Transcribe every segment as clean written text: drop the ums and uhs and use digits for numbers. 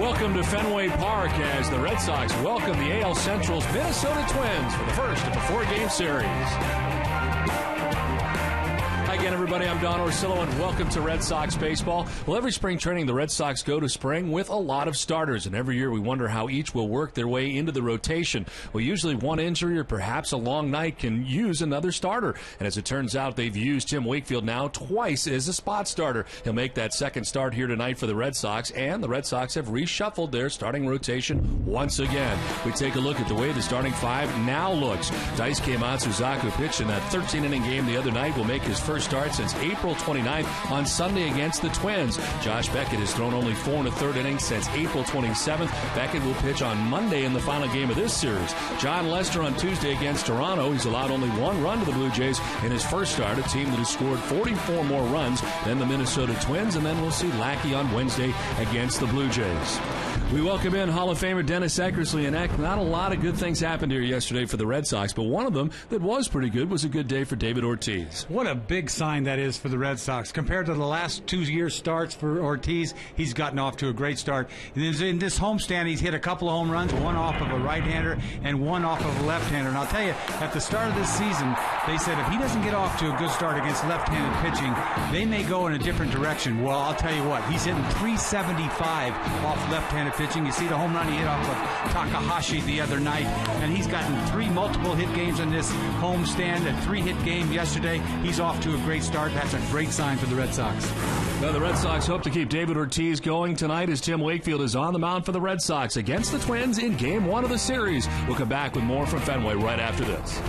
Welcome to Fenway Park as the Red Sox welcome the AL Central's Minnesota Twins for the first of a four-game series. Hi again, everybody. I'm Don Orsillo, and welcome to Red Sox baseball. Well, every spring training, the Red Sox go to spring with a lot of starters, and every year we wonder how each will work their way into the rotation. Well, usually one injury or perhaps a long night can use another starter, and as it turns out, they've used Tim Wakefield now twice as a spot starter. He'll make that second start here tonight for the Red Sox, and the Red Sox have reshuffled their starting rotation once again. We take a look at the way the starting five now looks. Daisuke Matsuzaka pitched in that 13-inning game the other night, will make his first start since April 29th on Sunday against the Twins. Josh Beckett has thrown only 4 1/3 innings since April 27th. Beckett will pitch on Monday in the final game of this series. John Lester on Tuesday against Toronto. He's allowed only 1 run to the Blue Jays in his first start, a team that has scored 44 more runs than the Minnesota Twins, and then we'll see Lackey on Wednesday against the Blue Jays. We welcome in Hall of Famer Dennis Eckersley. And not a lot of good things happened here yesterday for the Red Sox, but one of them that was pretty good was a good day for David Ortiz. What a big sign that is for the Red Sox. Compared to the last 2 years' starts for Ortiz, he's gotten off to a great start. In this homestand, he's hit a couple of home runs, one off of a right-hander and one off of a left-hander. And I'll tell you, at the start of this season, they said if he doesn't get off to a good start against left-handed pitching, they may go in a different direction. Well, I'll tell you what, he's hitting 375 off left-handed pitching. You see the home run he hit off of Takahashi the other night, and he's gotten 3 multiple hit games in this homestand, a 3-hit game yesterday. He's off to a great start. That's a great sign for the Red Sox. Well, the Red Sox hope to keep David Ortiz going tonight as Tim Wakefield is on the mound for the Red Sox against the Twins in Game 1 of the series. We'll come back with more from Fenway right after this.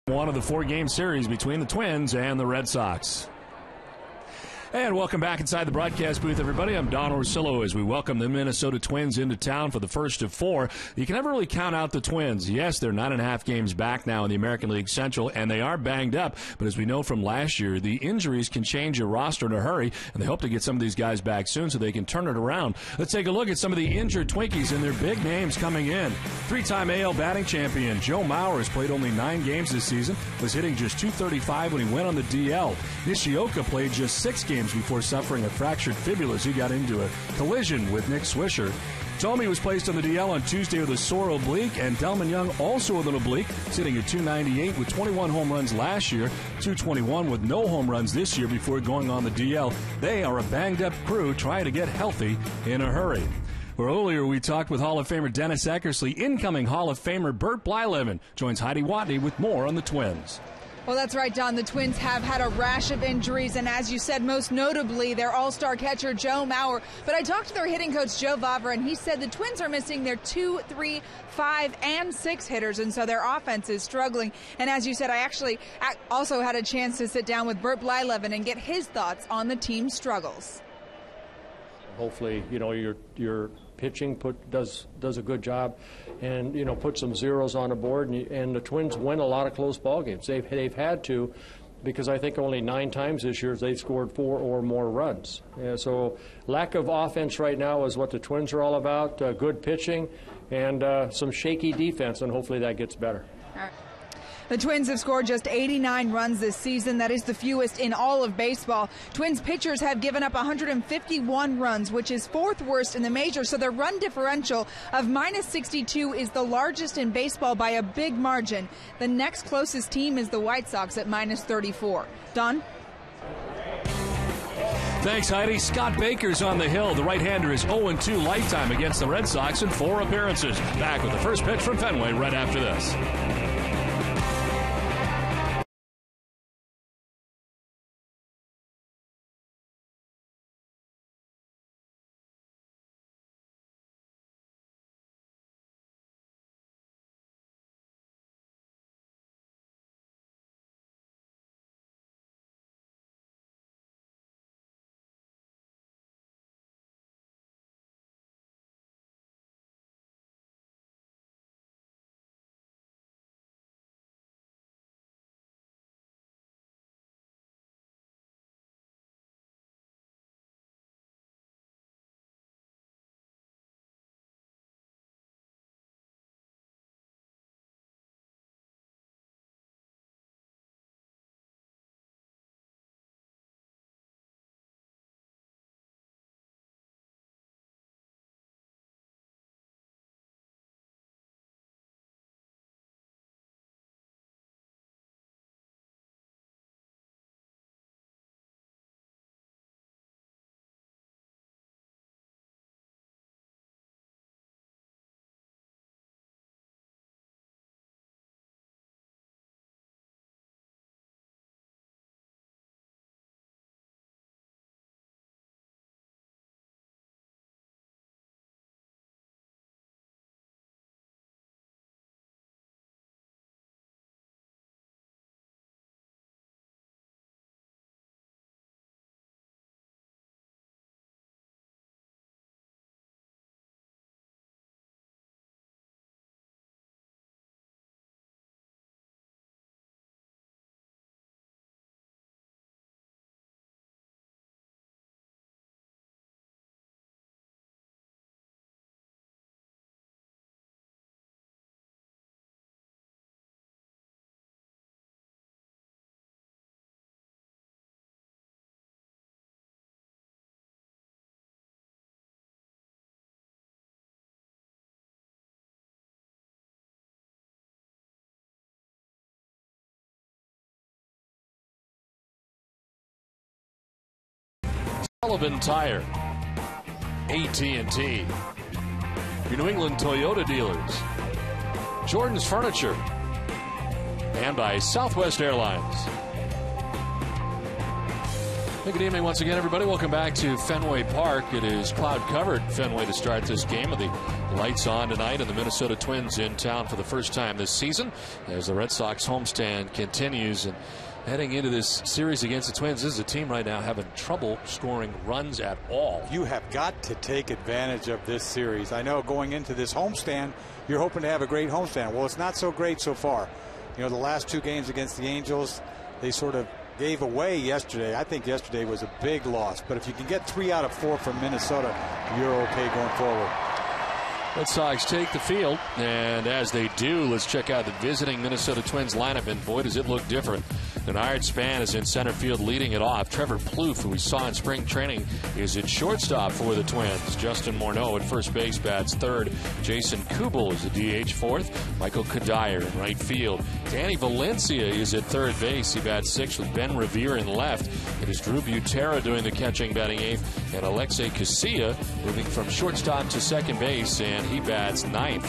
One of the 4-game series between the Twins and the Red Sox. And welcome back inside the broadcast booth, everybody. I'm Don Orsillo as we welcome the Minnesota Twins into town for the first of 4. You can never really count out the Twins. Yes, they're 9.5 games back now in the American League Central, and they are banged up. But as we know from last year, the injuries can change your roster in a hurry, and they hope to get some of these guys back soon so they can turn it around. Let's take a look at some of the injured Twinkies and their big names coming in. 3-time AL batting champion Joe Mauer has played only 9 games this season, was hitting just .235 when he went on the DL. Nishioka played just 6 games before suffering a fractured fibula as he got into a collision with Nick Swisher. Tomey was placed on the DL on Tuesday with a sore oblique, and Delman Young also with an oblique, sitting at .298 with 21 home runs last year, .221 with no home runs this year before going on the DL. They are a banged-up crew trying to get healthy in a hurry. Where earlier we talked with Hall of Famer Dennis Eckersley. Incoming Hall of Famer Bert Blyleven joins Heidi Watney with more on the Twins. Well, that's right, Don. The Twins have had a rash of injuries, and as you said, most notably their all-star catcher, Joe Mauer. But I talked to their hitting coach, Joe Vavra, and he said the Twins are missing their 2, 3, 5, and 6 hitters, and so their offense is struggling. And as you said, I actually also had a chance to sit down with Bert Blyleven and get his thoughts on the team's struggles. Hopefully, your pitching does a good job, and put some zeros on the board. And the Twins win a lot of close ball games. They've had to, because I think only 9 times this year they've scored 4 or more runs. So lack of offense right now is what the Twins are all about. Good pitching and some shaky defense, and hopefully that gets better. All right. The Twins have scored just 89 runs this season. That is the fewest in all of baseball. Twins pitchers have given up 151 runs, which is 4th worst in the major. So their run differential of -62 is the largest in baseball by a big margin. The next closest team is the White Sox at -34. Don? Thanks, Heidi. Scott Baker's on the hill. The right-hander is 0-2 lifetime against the Red Sox in 4 appearances. Back with the first pitch from Fenway right after this. Sullivan Tire, AT&T, your New England Toyota dealers, Jordan's Furniture, and by Southwest Airlines. Good evening once again, everybody. Welcome back to Fenway Park. It is cloud-covered Fenway to start this game. With the lights on tonight, and the Minnesota Twins in town for the first time this season as the Red Sox homestand continues. And heading into this series against the Twins, this is a team right now having trouble scoring runs at all. You have got to take advantage of this series. I know going into this homestand, you're hoping to have a great homestand. Well, it's not so great so far. The last 2 games against the Angels, they sort of gave away yesterday. I think yesterday was a big loss. But if you can get 3 out of 4 from Minnesota, you're okay going forward. Red Sox take the field, and as they do, let's check out the visiting Minnesota Twins lineup, and boy, does it look different. Denard Span is in center field leading it off. Trevor Plouffe, who we saw in spring training, is at shortstop for the Twins. Justin Morneau at first base bats third. Jason Kubel is the DH fourth. Michael Kadire in right field. Danny Valencia is at third base. He bats sixth with Ben Revere in left. It is Drew Butera doing the catching, batting eighth, and Alexei Casilla moving from shortstop to second base, and he bats ninth.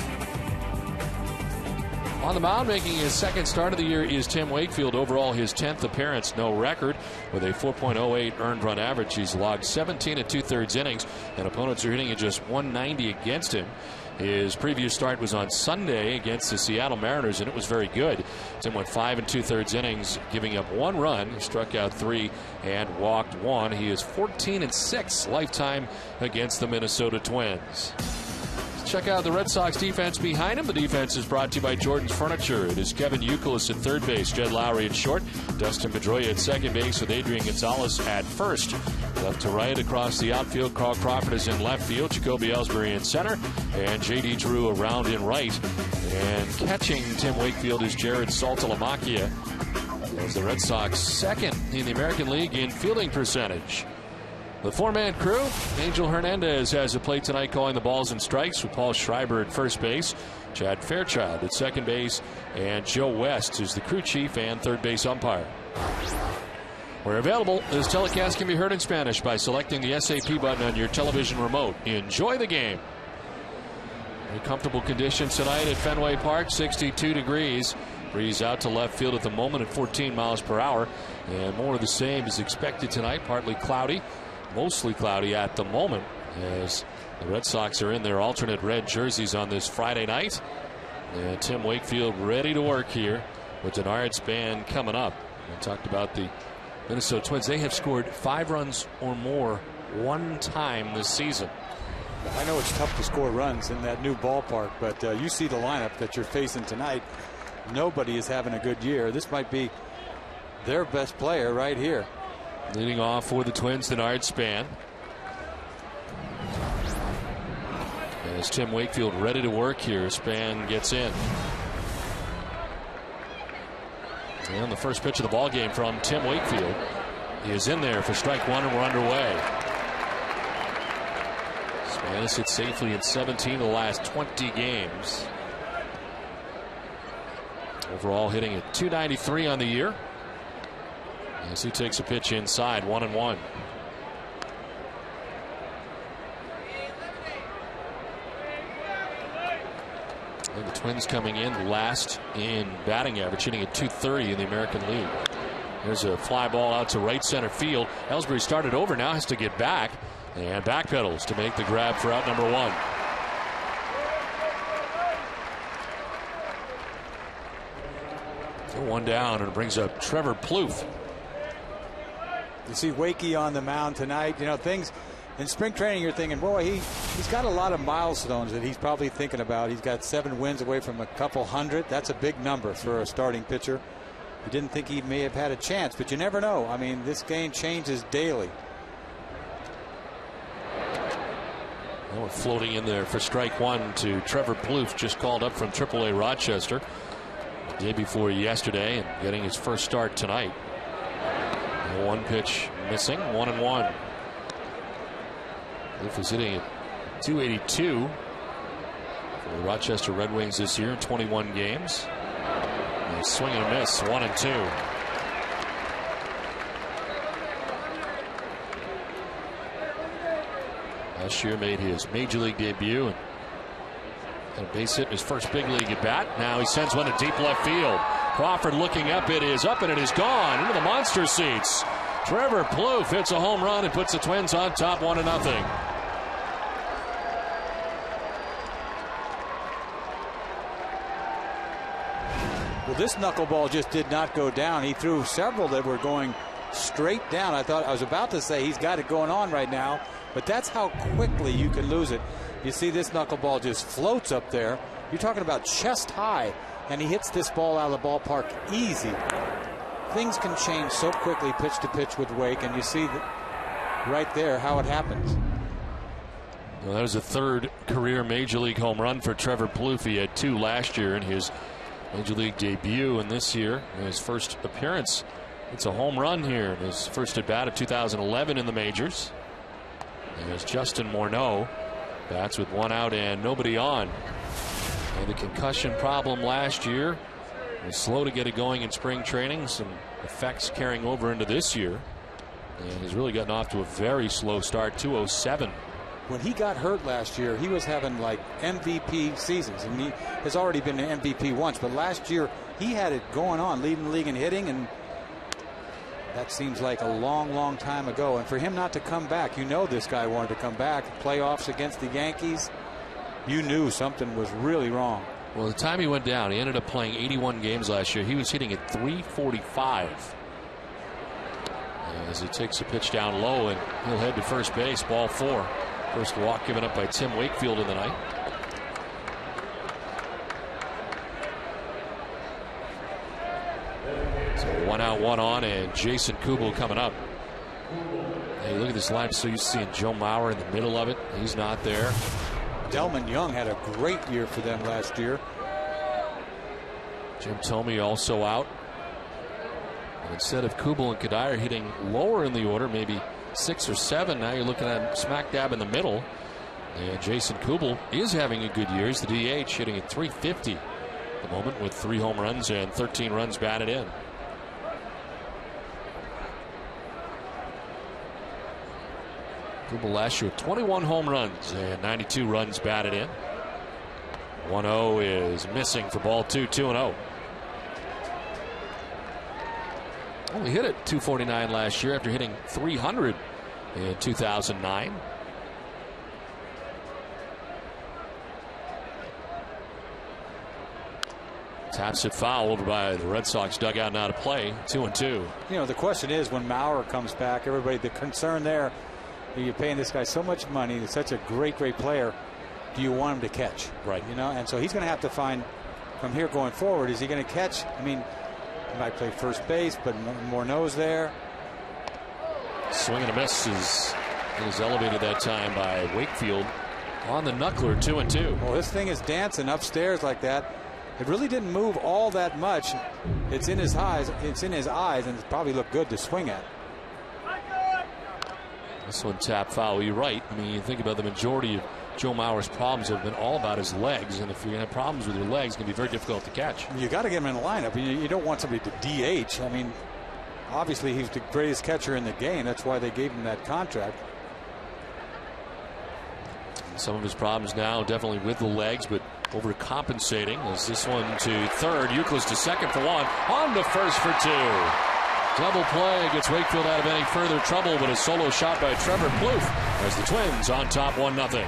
On the mound, making his second start of the year, is Tim Wakefield. Overall, his 10th appearance, no record. With a 4.08 earned run average, he's logged 17 and 2/3 innings, and opponents are hitting at just 190 against him. His previous start was on Sunday against the Seattle Mariners, and it was very good. Tim went 5 and 2/3 innings, giving up 1 run. He struck out 3 and walked 1. He is 14 and 6 lifetime against the Minnesota Twins. Check out the Red Sox defense behind him. The defense is brought to you by Jordan's Furniture. It is Kevin Youkilis at third base, Jed Lowry at short, Dustin Pedroia at second base with Adrian Gonzalez at first. Left to right across the outfield, Carl Crawford is in left field, Jacoby Ellsbury in center, and J.D. Drew around in right. And catching Tim Wakefield is Jared Saltalamacchia, as the Red Sox second in the American League in fielding percentage. The four-man crew, Angel Hernandez has a play tonight calling the balls and strikes with Paul Schreiber at first base, Chad Fairchild at second base, and Joe West is the crew chief and third base umpire. Where available, this telecast can be heard in Spanish by selecting the SAP button on your television remote. Enjoy the game. Very comfortable conditions tonight at Fenway Park, 62 degrees. Breeze out to left field at the moment at 14 miles per hour. And more of the same is expected tonight, partly cloudy. Mostly cloudy at the moment, as the Red Sox are in their alternate red jerseys on this Friday night. And Tim Wakefield ready to work here with Denard Span coming up. We talked about the Minnesota Twins. They have scored 5 runs or more 1 time this season. I know it's tough to score runs in that new ballpark, but you see the lineup that you're facing tonight. Nobody is having a good year. This might be their best player right here. Leading off for the Twins, Denard Span. As Tim Wakefield ready to work here, Span gets in. And the first pitch of the ball game from Tim Wakefield. He is in there for strike 1, and we're underway. Span has hit safely in 17 of the last 20 games. Overall hitting at .293 on the year. As he takes a pitch inside, 1-1. And the Twins coming in last in batting average, hitting at .230 in the American League. There's a fly ball out to right center field. Ellsbury started over, now has to get back, and backpedals to make the grab for out number 1. One down, and it brings up Trevor Plouffe. You see Wakey on the mound tonight. You know, things in spring training, you're thinking, boy, he's got a lot of milestones that he's probably thinking about. He's got 7 wins away from a couple hundred. That's a big number for a starting pitcher. You didn't think he may have had a chance, but you never know. I mean, this game changes daily. Well, we're floating in there for strike 1 to Trevor Plouffe, just called up from AAA Rochester the day before yesterday and getting his first start tonight. 1 pitch missing, 1-1. Plouffe is hitting at .282 for the Rochester Red Wings this year in 21 games. And a swing and a miss, 1-2. Last year made his major league debut and had a base hit in his first big league at bat. Now he sends one to deep left field. Crawford looking up. It is up and it is gone into the monster seats. Trevor Plouffe hits a home run and puts the Twins on top 1-0. Well, this knuckleball just did not go down. He threw several that were going straight down. I was about to say he's got it going on right now, but that's how quickly you can lose it. You see this knuckleball just floats up there. You're talking about chest high, and he hits this ball out of the ballpark easy. Things can change so quickly pitch to pitch with Wake, and you see right there how it happens. Well, that was a third career Major League home run for Trevor Plouffe. He had 2 last year in his Major League debut, and this year, in his first appearance, it's a home run here in his first at bat of 2011 in the majors. And there's Justin Morneau. Bats with 1 out and nobody on. And the concussion problem last year was slow to get it going in spring training. Some effects carrying over into this year. And he's really gotten off to a very slow start. 207. When he got hurt last year, he was having like MVP seasons, and he has already been an MVP once. But last year, he had it going on, leading the league in hitting, and that seems like a long, long time ago. And for him not to come back, you know this guy wanted to come back. Playoffs against the Yankees, you knew something was really wrong. Well, the time he went down, he ended up playing 81 games last year. He was hitting at 345. As he takes a pitch down low, and he'll head to first base, ball 4. First walk given up by Tim Wakefield in the night. So 1 out, 1 on, and Jason Kubel coming up. Hey, look at this lineup. So you're seeing Joe Mauer in the middle of it. He's not there. Delman Young had a great year for them last year. Jim Thome also out. And instead of Kubel and Kadire hitting lower in the order, maybe 6 or 7, now you're looking at smack dab in the middle. And Jason Kubel is having a good year. He's the DH, hitting at 350 at the moment with 3 home runs and 13 runs batted in. Kubel last year with 21 home runs and 92 runs batted in. 1-0 is missing for ball 2, 2-0. Only hit it 249 last year after hitting 300 in 2009. Taps it foul over by the Red Sox dugout, now to play. 2-2. You know, the question is when Mauer comes back, everybody, the concern there, you're paying this guy so much money. He's such a great, great player. Do you want him to catch? Right. You know, and so he's going to have to find from here going forward. Is he going to catch? I mean, he might play first base, but Morneau's there. Swing and a miss is elevated that time by Wakefield on the knuckler. 2-2. Well, this thing is dancing upstairs like that. It really didn't move all that much. It's in his eyes. It's in his eyes, and it probably looked good to swing at. This one tap foul. You're right. I mean, you think about the majority of Joe Mauer's problems have been all about his legs, and if you have problems with your legs, it can be very difficult to catch. You got to get him in the lineup. You don't want somebody to DH. I mean, obviously he's the greatest catcher in the game. That's why they gave him that contract. Some of his problems now definitely with the legs, but overcompensating as this one to third. Euclid to second for 1. On to first for 2. Double play gets Wakefield out of any further trouble, but a solo shot by Trevor Plouffe as the Twins on top 1-0.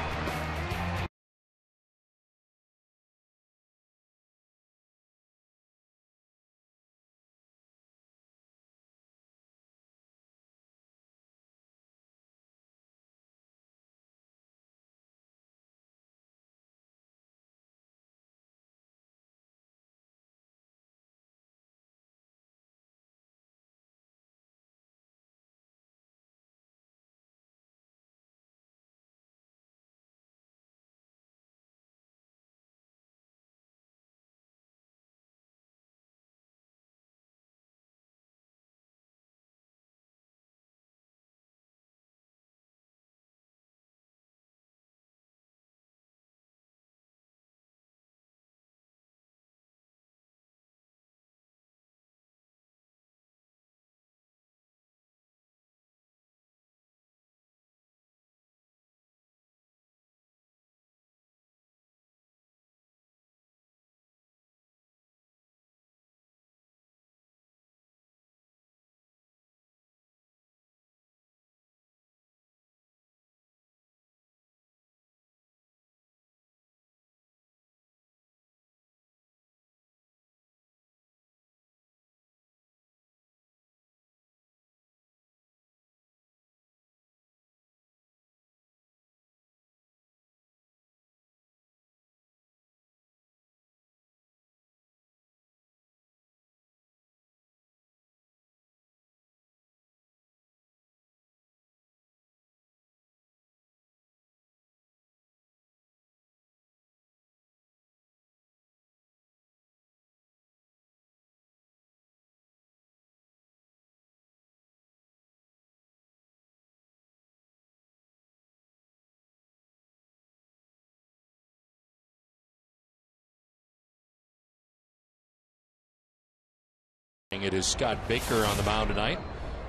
It is Scott Baker on the mound tonight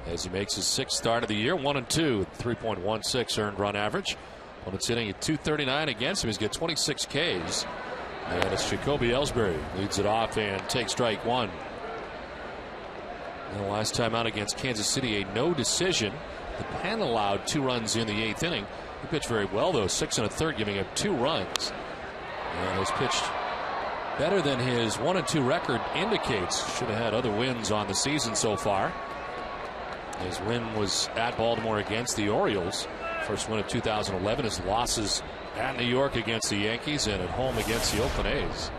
as he makes his 6th start of the year. 1-2, 3.16 earned run average. Opponent's hitting at .239 against him. He's got 26 Ks. And it's Jacoby Ellsbury leads it off and takes strike one. And the last time out against Kansas City, a no decision. The pen allowed 2 runs in the 8th inning. He pitched very well, though, 6 1/3, giving up 2 runs. And has pitched better than his 1-2 record indicates. Should have had other wins on the season so far. His win was at Baltimore against the Orioles. First win of 2011. His losses at New York against the Yankees and at home against the Oakland A's.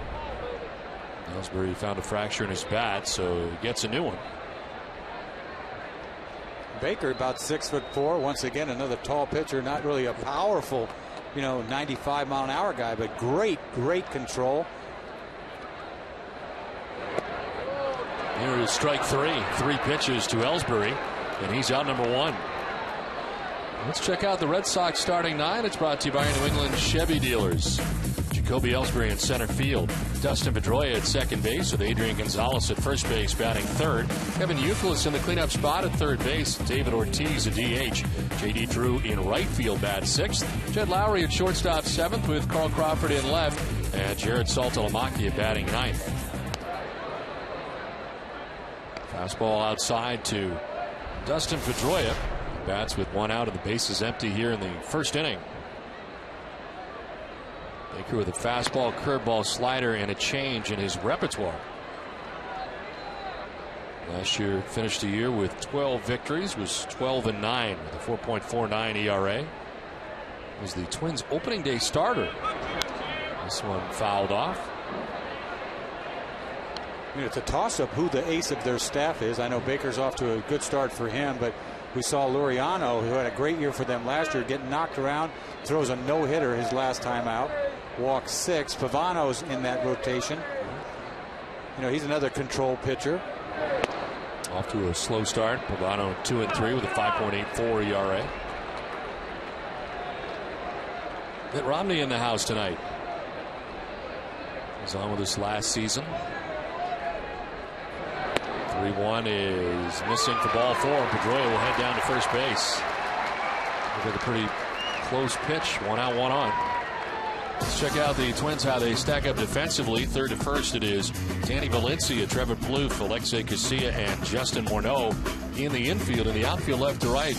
Ellsbury found a fracture in his bat, so he gets a new one. Baker about 6'4". Once again, another tall pitcher. Not really a powerful, 95-mile-an-hour guy, but great control. Here is strike 3. 3 pitches to Ellsbury, and he's out number 1. Let's check out the Red Sox starting 9. It's brought to you by New England Chevy dealers. Jacoby Ellsbury in center field. Dustin Pedroia at second base with Adrian Gonzalez at first base batting third. Kevin Youkilis in the cleanup spot at third base. David Ortiz at DH. J.D. Drew in right field bats 6th. Jed Lowry at shortstop 7th with Carl Crawford in left. And Jared Saltalamacchia batting 9th. Fastball outside to Dustin Pedroia. Bats with 1 out and the bases empty here in the first inning. Baker with a fastball, curveball, slider, and a change in his repertoire. Last year finished the year with 12 victories, was 12-9 with a 4.49 ERA. Was the Twins' opening day starter. This one fouled off. It's a toss-up who the ace of their staff is. I know Baker's off to a good start for him, but we saw Laureano, who had a great year for them last year, get knocked around, throws a no-hitter his last time out, walks 6. Pavano's in that rotation. He's another control pitcher. Off to a slow start. Pavano 2-3 with a 5.84 ERA. Mitt Romney in the house tonight. He's on with us last season. 3-1 is missing for ball 4. Pedroia will head down to first base. Look at a pretty close pitch. 1 out, 1 on. Let's check out the Twins, how they stack up defensively. Third to first, it is Danny Valencia, Trevor Plouffe, Alexei Casilla, and Justin Morneau in the infield. In the outfield, left to right,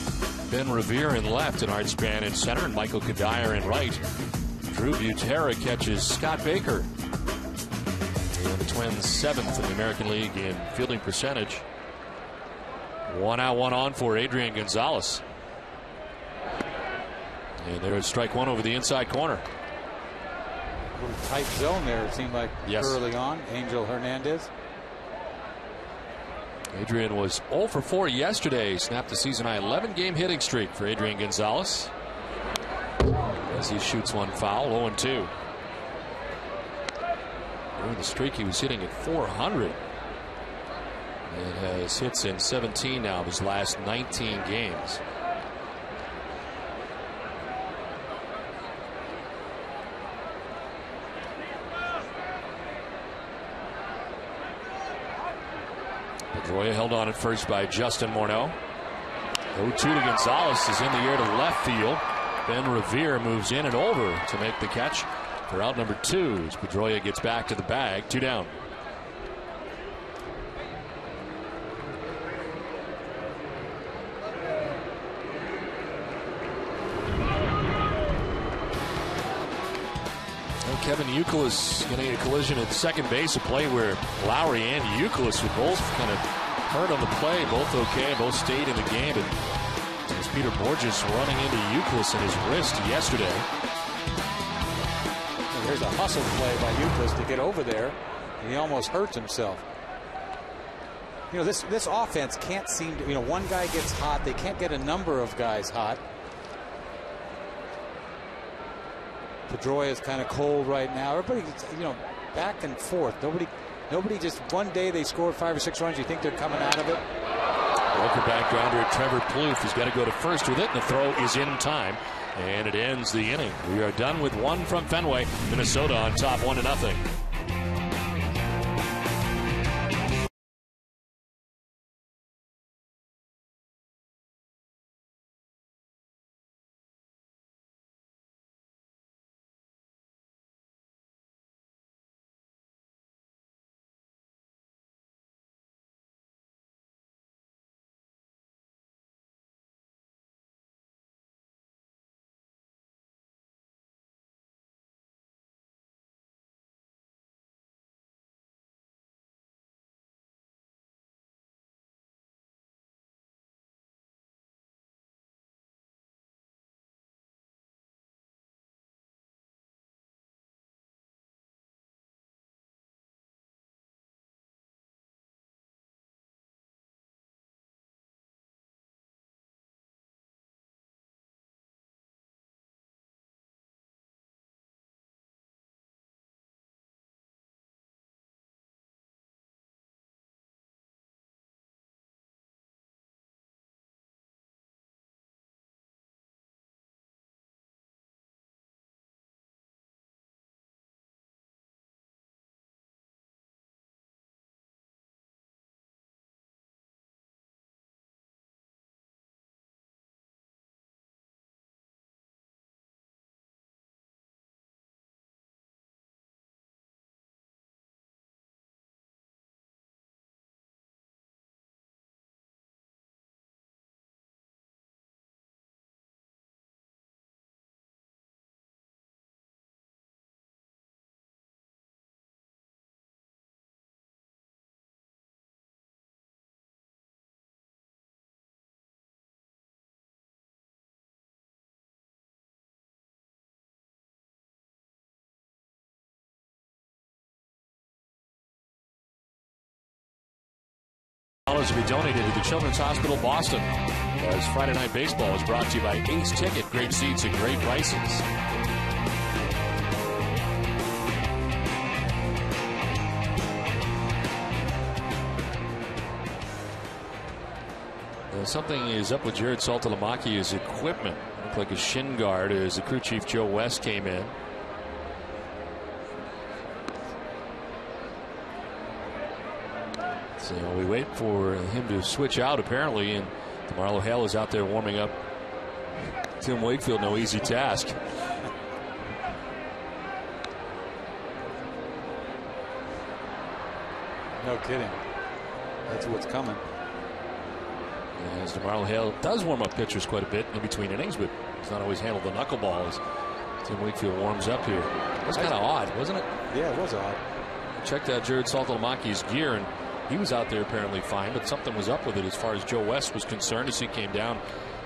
Ben Revere in left, and Art Span in center, and Michael Kadire in right. Drew Butera catches Scott Baker. And the Twins 7th in the American League in fielding percentage. 1 out, 1 on for Adrian Gonzalez. And there is strike 1 over the inside corner. A little tight zone there, it seemed like, early on. Angel Hernandez. Adrian was 0 for 4 yesterday. Snapped the season high 11-game hitting streak for Adrian Gonzalez. As he shoots one foul, 0-2. During the streak, he was hitting at 400. And has hits in 17 now of his last 19 games. Pedroia held on at first by Justin Morneau. 0-2 to Gonzalez is in the air to left field. Ben Revere moves in and over to make the catch for out number 2 as Pedroia gets back to the bag. 2 down. Kevin Youkilis getting a collision at second base, a play where Lowry and Youkilis were both kind of hurt on the play, both okay, both stayed in the game. And as Peter Borges running into Youkilis in his wrist yesterday. And there's a hustle play by Youkilis to get over there. He almost hurts himself. This offense can't seem to, one guy gets hot, they can't get a number of guys hot. Pedroia is kind of cold right now. Everybody, back and forth. Nobody just one day they scored 5 or 6 runs. You think they're coming out of it? Walker back grounder. Trevor Plouffe has got to go to first with it, and the throw is in time, and it ends the inning. We are done with 1 from Fenway. Minnesota on top 1-0. Dollars will be donated to the Children's Hospital Boston. As Friday Night Baseball is brought to you by Ace Ticket. Great seats at great prices. Something is up with Jared Saltalamaki's equipment. Looked like a shin guard as the crew chief Joe West came in. So we wait for him to switch out apparently, and Marlo Hale is out there warming up. Tim Wakefield, no easy task. No kidding. That's what's coming. As DeMarlo Hale does warm up pitchers quite a bit in between innings, but he's not always handled the knuckleball as Tim Wakefield warms up here. It was kind of odd, wasn't it? Yeah, it was odd. Checked out Jared Saltalamaki's gear, and he was out there apparently fine, but something was up with it as far as Joe West was concerned as he came down.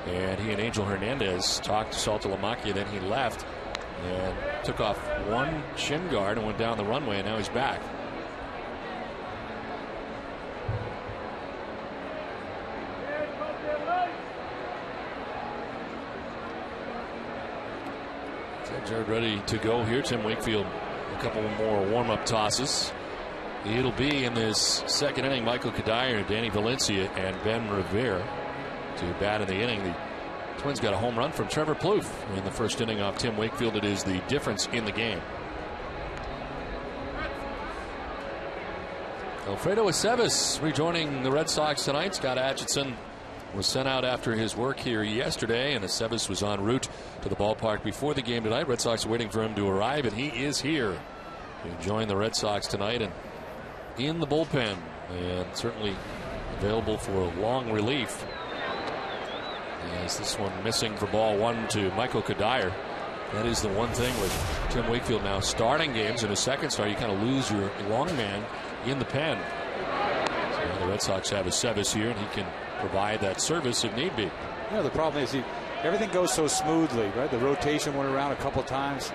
And he and Angel Hernandez talked to Saltalamaki, then he left and took off one shin guard and went down the runway, and now he's back. Jared ready to go here. Tim Wakefield, a couple more warm-up tosses. It'll be in this second inning, Michael Kadire, Danny Valencia, and Ben Revere to bat in the inning. The Twins got a home run from Trevor Plouffe in the first inning off Tim Wakefield. It is the difference in the game. Alfredo Aceves rejoining the Red Sox tonight. Scott Atchison was sent out after his work here yesterday, and Aceves was en route to the ballpark before the game tonight. Red Sox are waiting for him to arrive, and he is here to join the Red Sox tonight and in the bullpen, and certainly available for a long relief. As this one missing for ball one to Michael Kadire. That is the one thing with Tim Wakefield now starting games. In a second start, you kind of lose your long man in the pen. So the Red Sox have Aceves here, and he can provide that service if need be. You know, the problem is everything goes so smoothly, right? The rotation went around a couple times.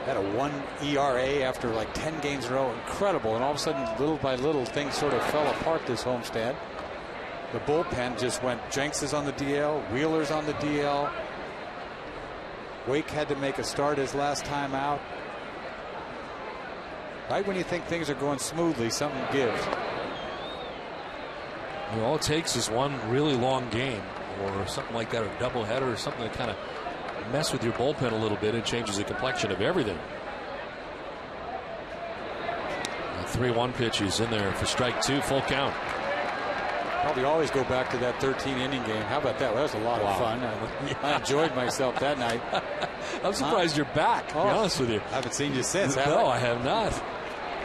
Had a 1 ERA after like 10 games in a row. Incredible. And all of a sudden, little by little, things sort of fell apart this homestand. The bullpen just went. Jenks is on the DL. Wheeler's on the DL. Wake had to make a start his last time out. Right when you think things are going smoothly, something gives. All it takes is one really long game or something like that, or a doubleheader or something that kind of mess with your bullpen a little bit and changes the complexion of everything. The 3-1 pitch is in there for strike two, full count. Probably always go back to that 13-inning game. How about that? Well, that was a lot of fun. I enjoyed myself that night. I'm surprised you're back, to be honest with you. I haven't seen you since, have No, I? I have not.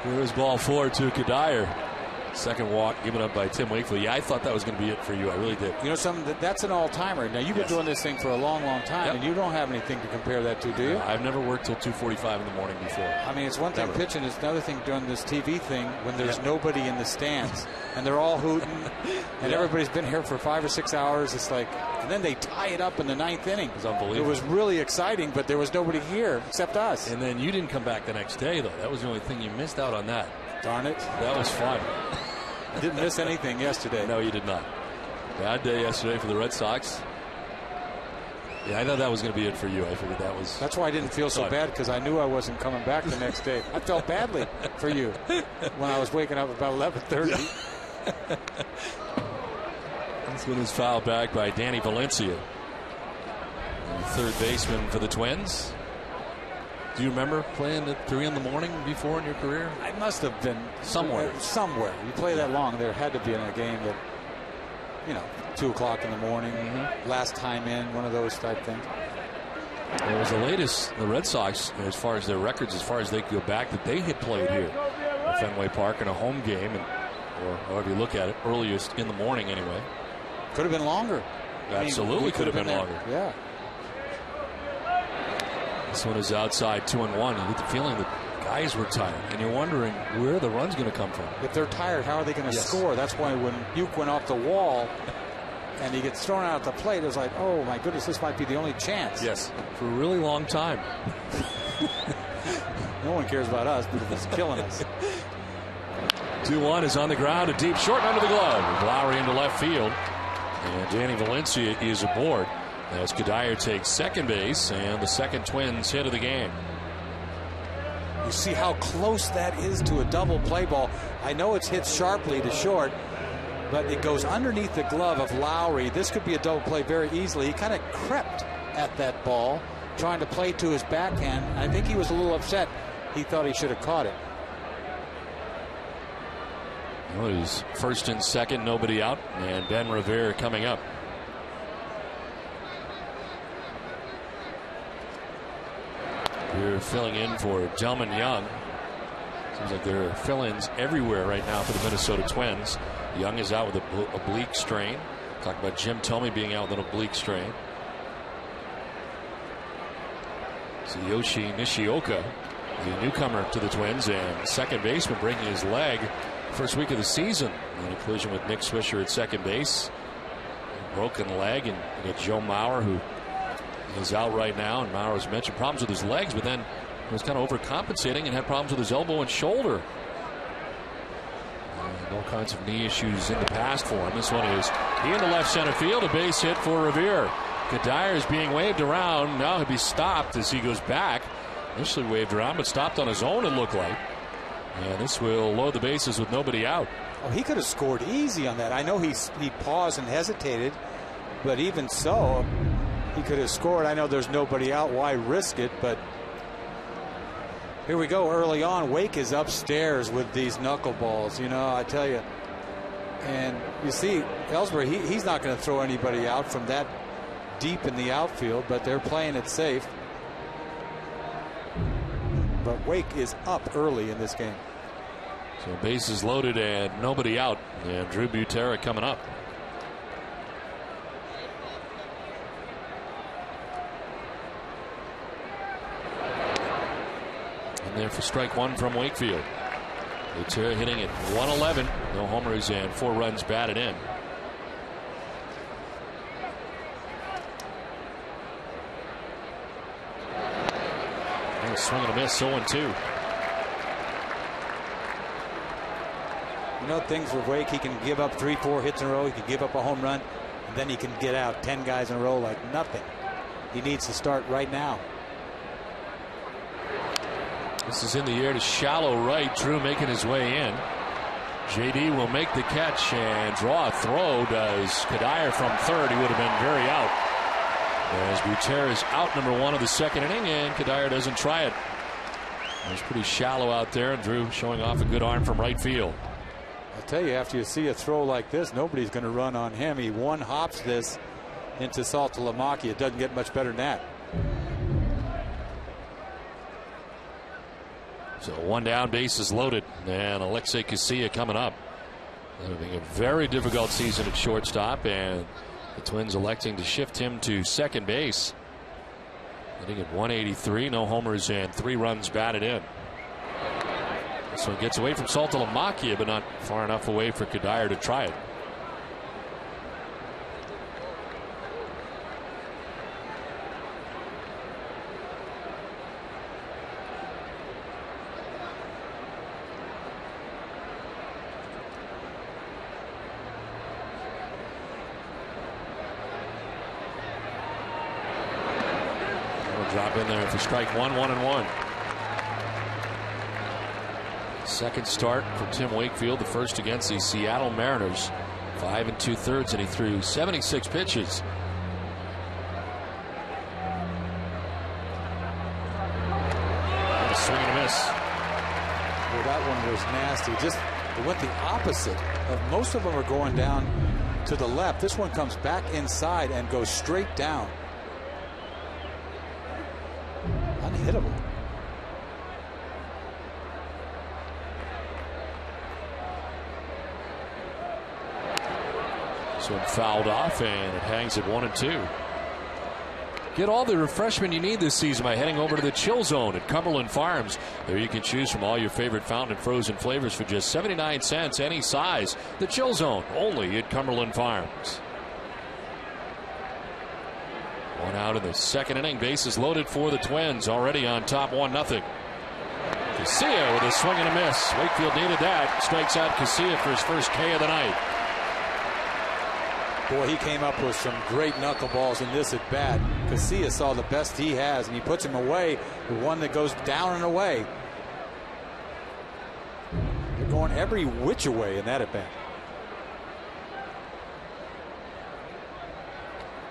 Here's ball 4 to Kadire. Second walk given up by Tim Wakefield. Yeah, I thought that was going to be it for you. I really did. You know something? That's an all-timer. Now, you've been doing this thing for a long, long time, and you don't have anything to compare that to, do you? I've never worked till 2:45 in the morning before. I mean, it's one thing pitching. It's another thing doing this TV thing when there's nobody in the stands, and they're all hooting, and everybody's been here for 5 or 6 hours. It's like, and then they tie it up in the 9th inning. It was unbelievable. It was really exciting, but there was nobody here except us. And then you didn't come back the next day, though. That was the only thing you missed out on that. Darn it. That was fun. Didn't miss anything yesterday. No, you did not. Bad day yesterday for the Red Sox. Yeah, I thought that was going to be it for you. I figured that was. That's why I didn't feel so bad, because I knew I wasn't coming back the next day. I felt badly for you when I was waking up about 11:30. This one is fouled back by Danny Valencia, the third baseman for the Twins. Do you remember playing at 3 in the morning before in your career? I must have been somewhere. Somewhere. You play that long, there had to be in a game that, 2 o'clock in the morning, last time in, one of those type things. It was the latest, the Red Sox, as far as their records, as far as they could go back, that they had played here at Fenway Park in a home game, or however you look at it, earliest in the morning anyway. Could have been longer. Absolutely could have been longer. Yeah. This one is outside 2-1. You get the feeling that guys were tired, and you're wondering where the run's going to come from. If they're tired, how are they going to score? That's why when Buke went off the wall and he gets thrown out at the plate, it was like, oh my goodness, this might be the only chance. Yes, for a really long time. No one cares about us, but it's killing us. 2-1 is on the ground, a deep short under the glove with Lowry into left field. And Danny Valencia is aboard as Kadire takes second base and the second Twins hit of the game. You see how close that is to a double play ball. I know it's hit sharply to short, but it goes underneath the glove of Lowry. This could be a double play very easily. He kind of crept at that ball, trying to play to his backhand. I think he was a little upset. He thought he should have caught it. Well, he's first and second, nobody out, and Ben Revere coming up. We're filling in for Delman Young. Seems like there are fill-ins everywhere right now for the Minnesota Twins. Young is out with an oblique strain. Talk about Jim Thome being out with an oblique strain. Tsuyoshi Nishioka, the newcomer to the Twins, and second baseman, breaking his leg first week of the season in a collision with Nick Swisher at second base. Broken leg, and you got Joe Mauer, who is out right now. And Mauer has mentioned problems with his legs, but then was kind of overcompensating and had problems with his elbow and shoulder. And all kinds of knee issues in the past for him. This one is into left center field, a base hit for Revere. Kadire is being waved around. Now he'll be stopped as he goes back. Initially waved around, but stopped on his own, it looked like. And this will load the bases with nobody out. Oh, he could have scored easy on that. I know he paused and hesitated, but even so, he could have scored. I know there's nobody out. Why risk it? But here we go early on. Wake is upstairs with these knuckleballs, you know, I tell you. And you see, Ellsbury, he's not going to throw anybody out from that deep in the outfield, but they're playing it safe. But Wake is up early in this game. So bases loaded and nobody out. And Drew Butera coming up. And there for strike one from Wakefield. Butera hitting at 111. No homers and 4 runs batted in. Swing and a miss, 0-2. You know, things with Wake, he can give up 3-4 hits in a row. He can give up a home run, and then he can get out 10 guys in a row like nothing. He needs to start right now. This is in the air to shallow right. Drew making his way in. JD will make the catch and draw a throw. Does Kadire from third. He would have been very out. As Butera is out, number 1 of the second inning, and Kadire doesn't try it. It's pretty shallow out there, and Drew showing off a good arm from right field. I'll tell you, after you see a throw like this, nobody's going to run on him. He one-hops this into Saltalamacchia. It doesn't get much better than that. So 1 down, bases loaded, and Alexei Casilla coming up. Having a very difficult season at shortstop, and the Twins electing to shift him to second base. Hitting at 183, no homers and 3 runs batted in. This one gets away from Saltalamacchia, but not far enough away for Kadire to try it. Drop in there for strike one, 1-1. Second start for Tim Wakefield, the first against the Seattle Mariners. 5 2/3, and he threw 76 pitches. And a swing and a miss. Well, that one was nasty. Just it went the opposite of most of them are going down to the left. This one comes back inside and goes straight down. Unhittable. This one fouled off, and it hangs at 1-2. Get all the refreshment you need this season by heading over to the Chill Zone at Cumberland Farms. There you can choose from all your favorite fountain and frozen flavors for just 79 cents any size. The Chill Zone, only at Cumberland Farms. 1 out in the second inning. Bases loaded for the Twins, already on top 1-0. Casilla with a swing and a miss. Wakefield needed that. Strikes out Casilla for his first K of the night. Boy, he came up with some great knuckleballs in this at bat. Casilla saw the best he has, and he puts him away with one that goes down and away. They're going every which way in that at bat.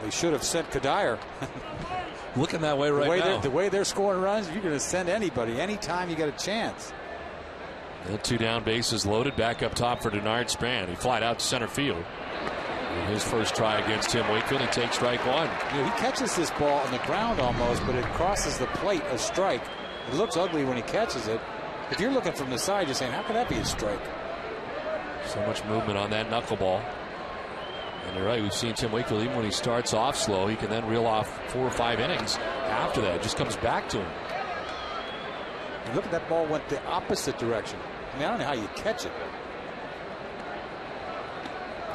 They should have sent Kadire. Looking that way now. The way they're scoring runs, you're going to send anybody anytime you get a chance. The 2 down, bases loaded. Back up top for Denard Span. He flied out to center field. In his first try against Tim Wakefield, he takes strike 1. He catches this ball on the ground almost, but it crosses the plate, a strike. It looks ugly when he catches it. If you're looking from the side, you're saying, how can that be a strike? So much movement on that knuckleball. And you're right, we've seen Tim Wakefield, even when he starts off slow, he can then reel off 4 or 5 innings after that. It just comes back to him. And look at that ball went the opposite direction. I mean, I don't know how you catch it.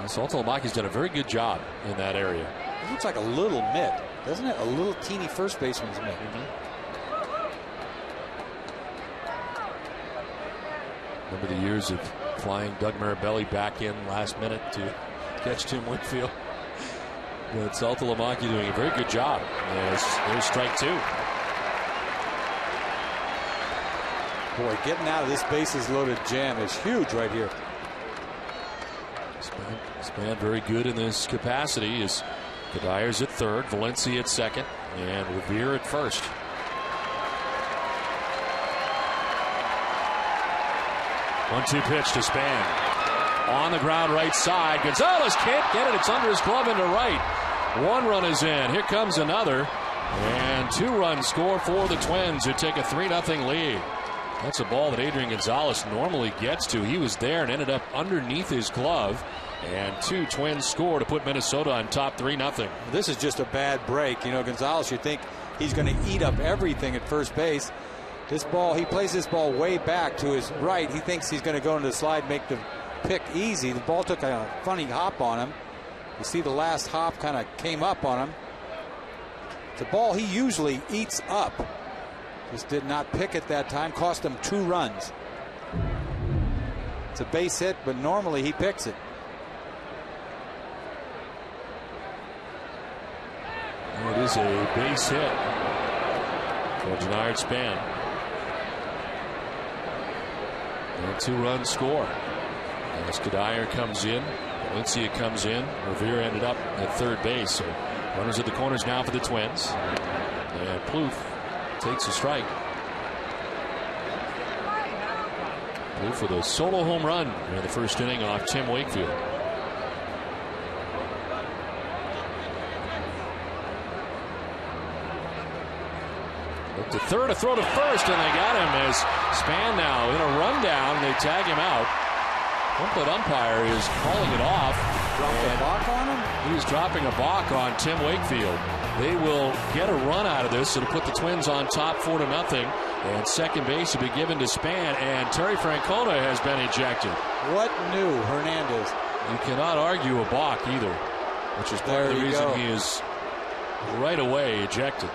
Saltalamaki's done a very good job in that area. It looks like a little mitt, doesn't it? A little teeny first baseman's mitt. Remember the years of flying Doug Mirabelli back in last minute to catch Tim Wakefield. But Saltalamaki doing a very good job. There's strike 2. Boy, getting out of this bases loaded jam is huge right here. Span very good in this capacity. Is Kadire's at third, Valencia at second, and Revere at first. One-two pitch to Span. On the ground right side. Gonzalez can't get it. It's under his glove into right. 1 run is in. Here comes another. And 2-run score for the Twins, who take a 3-0 lead. That's a ball that Adrian Gonzalez normally gets to. He was there and ended up underneath his glove. And 2 Twins score to put Minnesota on top 3-0. This is just a bad break. You know, Gonzalez, you think he's going to eat up everything at first base. This ball, he plays this ball way back to his right. He thinks he's going to go into the slide, make the pick easy. The ball took a funny hop on him. You see the last hop kind of came up on him. It's a ball he usually eats up. Just did not pick it that time. Cost him 2 runs. It's a base hit, but normally he picks it. It is a base hit for Denard Span. And a 2-run score. As Kadire comes in, Valencia comes in. Revere ended up at third base. So runners at the corners now for the Twins. And Plouffe takes a strike. Plouffe with a solo home run in the first inning off Tim Wakefield. Look to third, a throw to first, and they got him as Span now in a rundown. They tag him out. Home umpire is calling it off. Dropped a balk on him? He's dropping a balk on Tim Wakefield. They will get a run out of this. It'll put the Twins on top 4-0. And second base will be given to Span. And Terry Francona has been ejected. What new Hernandez? You cannot argue a balk either, which is part of the reason he is right away ejected.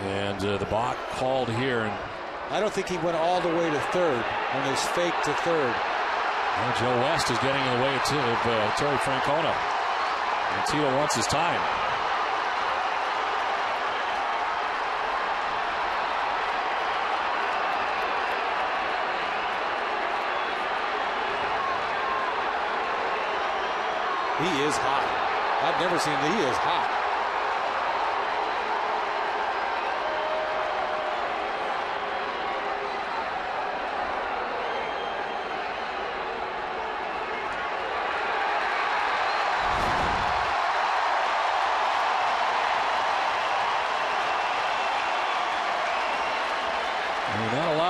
And the balk called here. And I don't think he went all the way to third when there's fake to third. Well, Joe West is getting in the way of Terry Francona. And Tito wants his time. He is hot. I've never seen him. He is hot.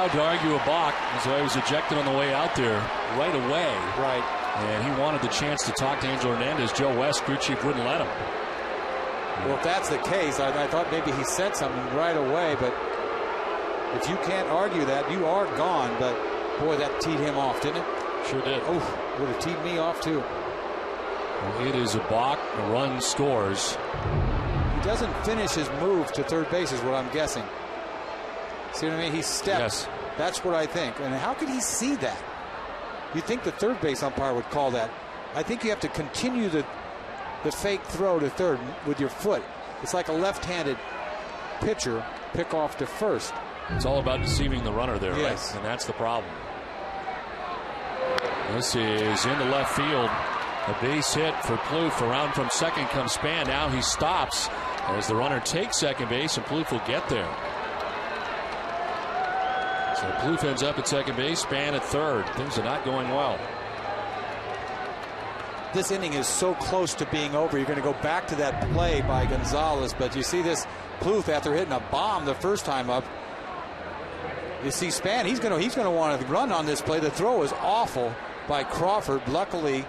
To argue a balk, so he was ejected on the way out there right away. Right. And he wanted the chance to talk to Angel Hernandez. Joe West, crew chief, wouldn't let him. Well, if that's the case, I thought maybe he said something right away, but if you can't argue that, you are gone. But boy, that teed him off, didn't it? Sure did. Oh, would have teed me off too. Well, it is a balk. A run scores. He doesn't finish his move to third base is what I'm guessing. See what I mean? He stepped. Yes. That's what I think. And how could he see that? You'd think the third base umpire would call that. I think you have to continue the fake throw to third with your foot. It's like a left-handed pitcher pick off to first. It's all about deceiving the runner there, yes. right? And that's the problem. This is into left field. A base hit for Plouffe. Around from second comes Span. Now he stops as the runner takes second base, and Plouffe will get there. So Plouffe ends up at second base, Span at third. Things are not going well. This inning is so close to being over. You're going to go back to that play by Gonzalez, but you see this Plouffe after hitting a bomb the first time up. You see Span, he's going to want to run on this play. The throw is awful by Crawford. Luckily,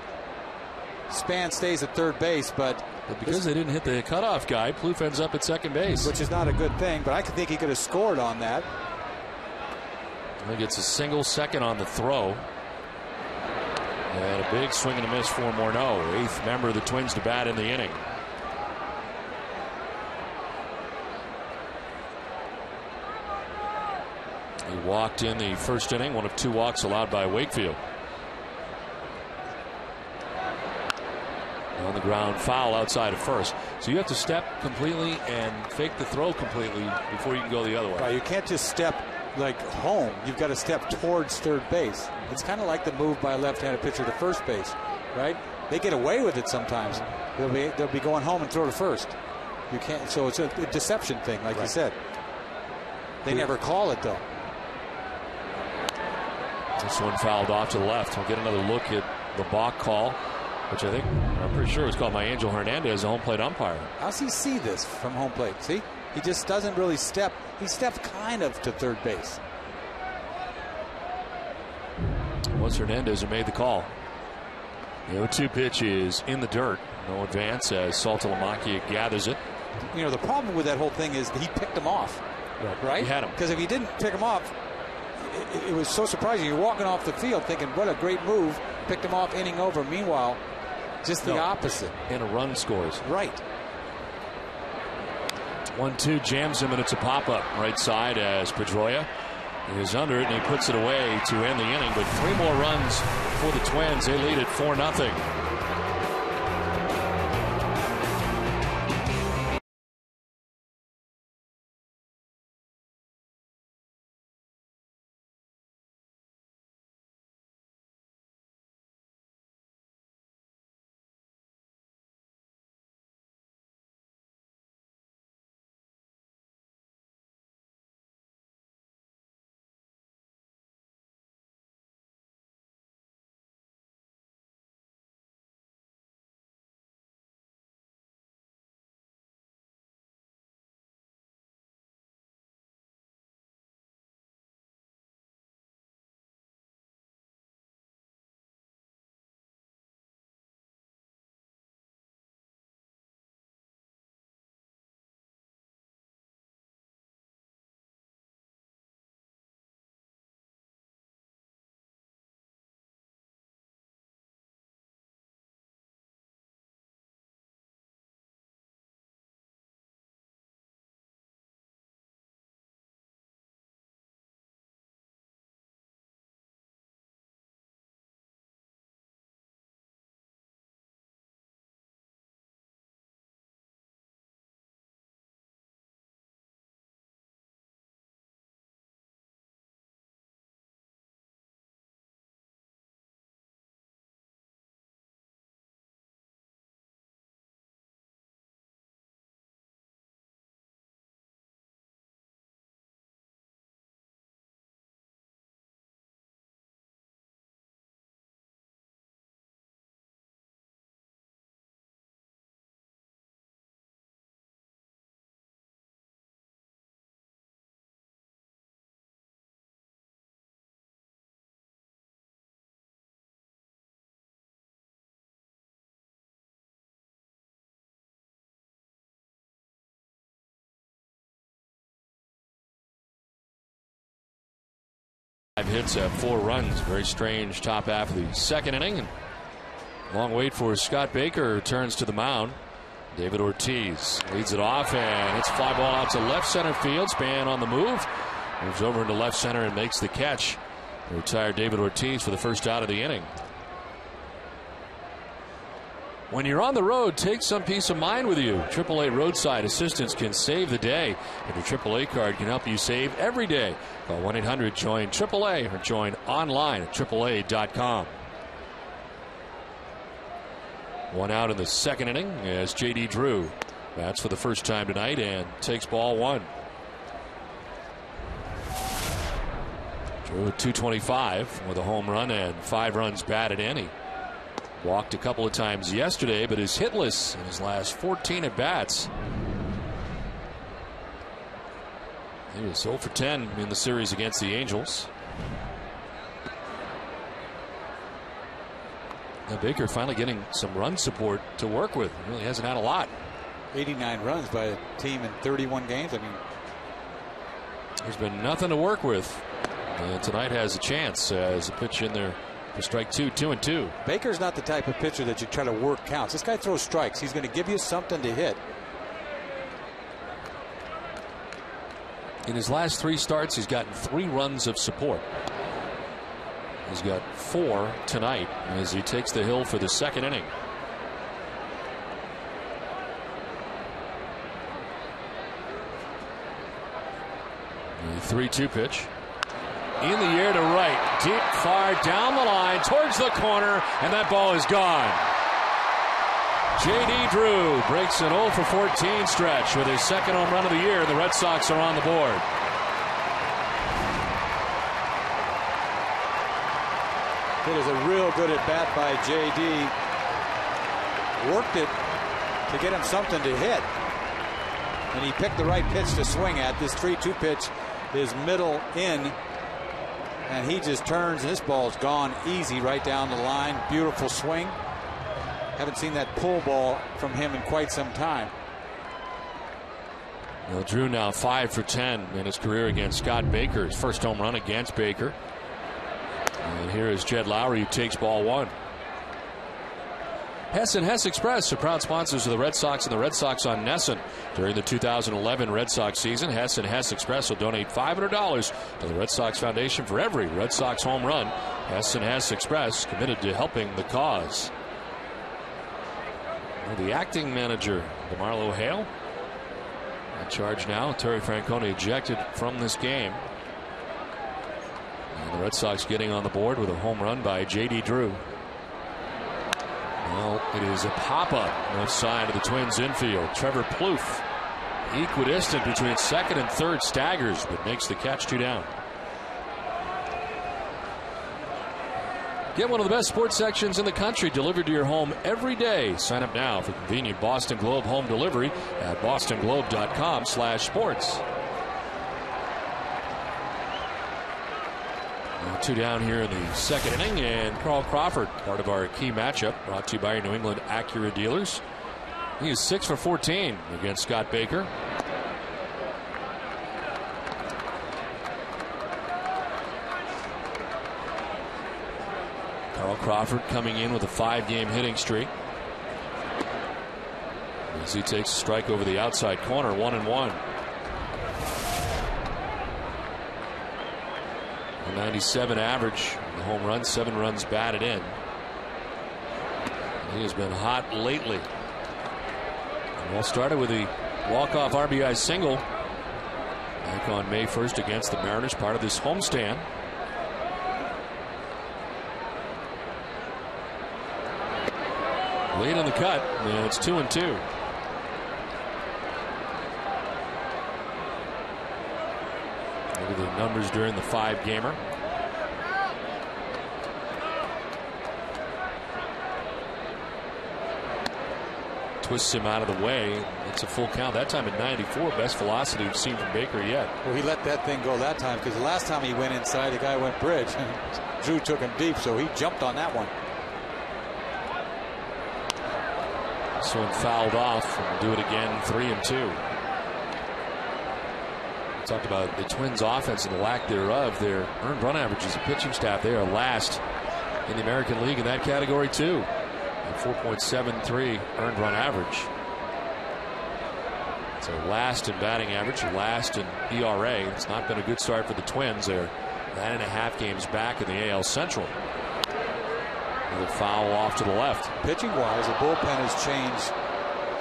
Span stays at third base, but because they didn't hit the cutoff guy, Plouffe ends up at second base, which is not a good thing. But I think he could have scored on that. He gets a single second on the throw. And a big swing and a miss for Morneau, 8th member of the Twins to bat in the inning. He walked in the first inning, one of 2 walks allowed by Wakefield. On the ground, foul outside of first. So you have to step completely and fake the throw completely before you can go the other way. Right, you can't just step like home. You've got to step towards third base. It's kind of like the move by a left-handed pitcher to first base, right? They get away with it sometimes. They'll be going home and throw to first. You can't. So it's a deception thing, like you said. They never call it though. This one fouled off to the left. We'll get another look at the balk call, which I'm pretty sure was called by Angel Hernandez, the home plate umpire. How's he see this from home plate? See? He just doesn't really step. He stepped kind of to third base. It was Hernandez who made the call. The 0-2 pitch is in the dirt. No advance as Saltalamacchia gathers it. You know, the problem with that whole thing is that he picked him off. Right? He had him. Because if he didn't pick him off, it was so surprising. You're walking off the field thinking, what a great move. Picked him off, inning over. Meanwhile, just the opposite. And a run scores. Right. 1-2 jams him, and it's a pop-up right side as Pedroia is under it, and he puts it away to end the inning. But 3 more runs for the Twins. They lead at 4-0. Hits 4 runs. Very strange top half of the second inning. And long wait for Scott Baker. Returns to the mound. David Ortiz leads it off, and it's a fly ball out to left center field. Span on the move. Moves over into left center and makes the catch. Retired David Ortiz for the first out of the inning. When you're on the road, take some peace of mind with you. AAA roadside assistance can save the day, and your AAA card can help you save every day. Call 1-800-JOIN-AAA or join online at AAA.com. One out in the second inning as J.D. Drew bats for the first time tonight and takes ball one. Drew at 225 with a home run and 5 runs batted in. He walked a couple of times yesterday, but is hitless in his last 14 at bats. He was 0 for 10 in the series against the Angels. Now Baker finally getting some run support to work with. He really hasn't had a lot. 89 runs by a team in 31 games. I mean, there's been nothing to work with. And tonight has a chance as a pitch in there for strike 2, 2-2. Baker's not the type of pitcher that you try to work counts. This guy throws strikes. He's going to give you something to hit. In his last 3 starts, he's gotten 3 runs of support. He's got 4 tonight as he takes the hill for the second inning. The 3-2 pitch. In the air to right. Deep, far down the line towards the corner, and that ball is gone. J.D. Drew breaks an 0 for 14 stretch with his second home run of the year. The Red Sox are on the board. It is a real good at bat by J.D. Worked it to get him something to hit. And he picked the right pitch to swing at. This 3-2 pitch is middle in. And he just turns, and this ball's gone easy right down the line. Beautiful swing. Haven't seen that pull ball from him in quite some time. Well, Drew now 5 for 10 in his career against Scott Baker. His first home run against Baker. And here is Jed Lowry, who takes ball one. Hess and Hess Express are proud sponsors of the Red Sox and the Red Sox on Nesson. During the 2011 Red Sox season, Hess and Hess Express will donate $500 to the Red Sox Foundation for every Red Sox home run. Hess and Hess Express, committed to helping the cause. Well, the acting manager, DeMarlo Hale, in charge now. Terry Francona ejected from this game. And the Red Sox getting on the board with a home run by J.D. Drew. Well, it is a pop-up left side of the Twins infield. Trevor Plouffe, equidistant between second and third, staggers, but makes the catch, 2 down. Get one of the best sports sections in the country delivered to your home every day. Sign up now for convenient Boston Globe home delivery at bostonglobe.com/sports. 2 down here in the second inning, and Carl Crawford, part of our key matchup, brought to you by your New England Acura dealers. He is 6 for 14 against Scott Baker. Carl Crawford coming in with a 5-game hitting streak as he takes a strike over the outside corner, 1-1. 97 average, the home run, 7 runs batted in. He has been hot lately. Well, started with a walk-off RBI single back on May 1st against the Mariners, part of this homestand. Late in the cut, and it's 2-2. Look at the numbers during the 5-gamer. Twists him out of the way. It's a full count. That time at 94, best velocity we've seen from Baker yet. Well, he let that thing go that time because the last time he went inside, the guy went bridge. Drew took him deep, so he jumped on that one. So he fouled off, and do it again, 3-2. Talked about the Twins offense and the lack thereof. Their earned run averages, the pitching staff, they are last in the American League in that category too. At 4.73 earned run average. So last in batting average, last in ERA. It's not been a good start for the Twins. They're 9.5 games back in the AL Central. Another foul off to the left. Pitching-wise, the bullpen has changed.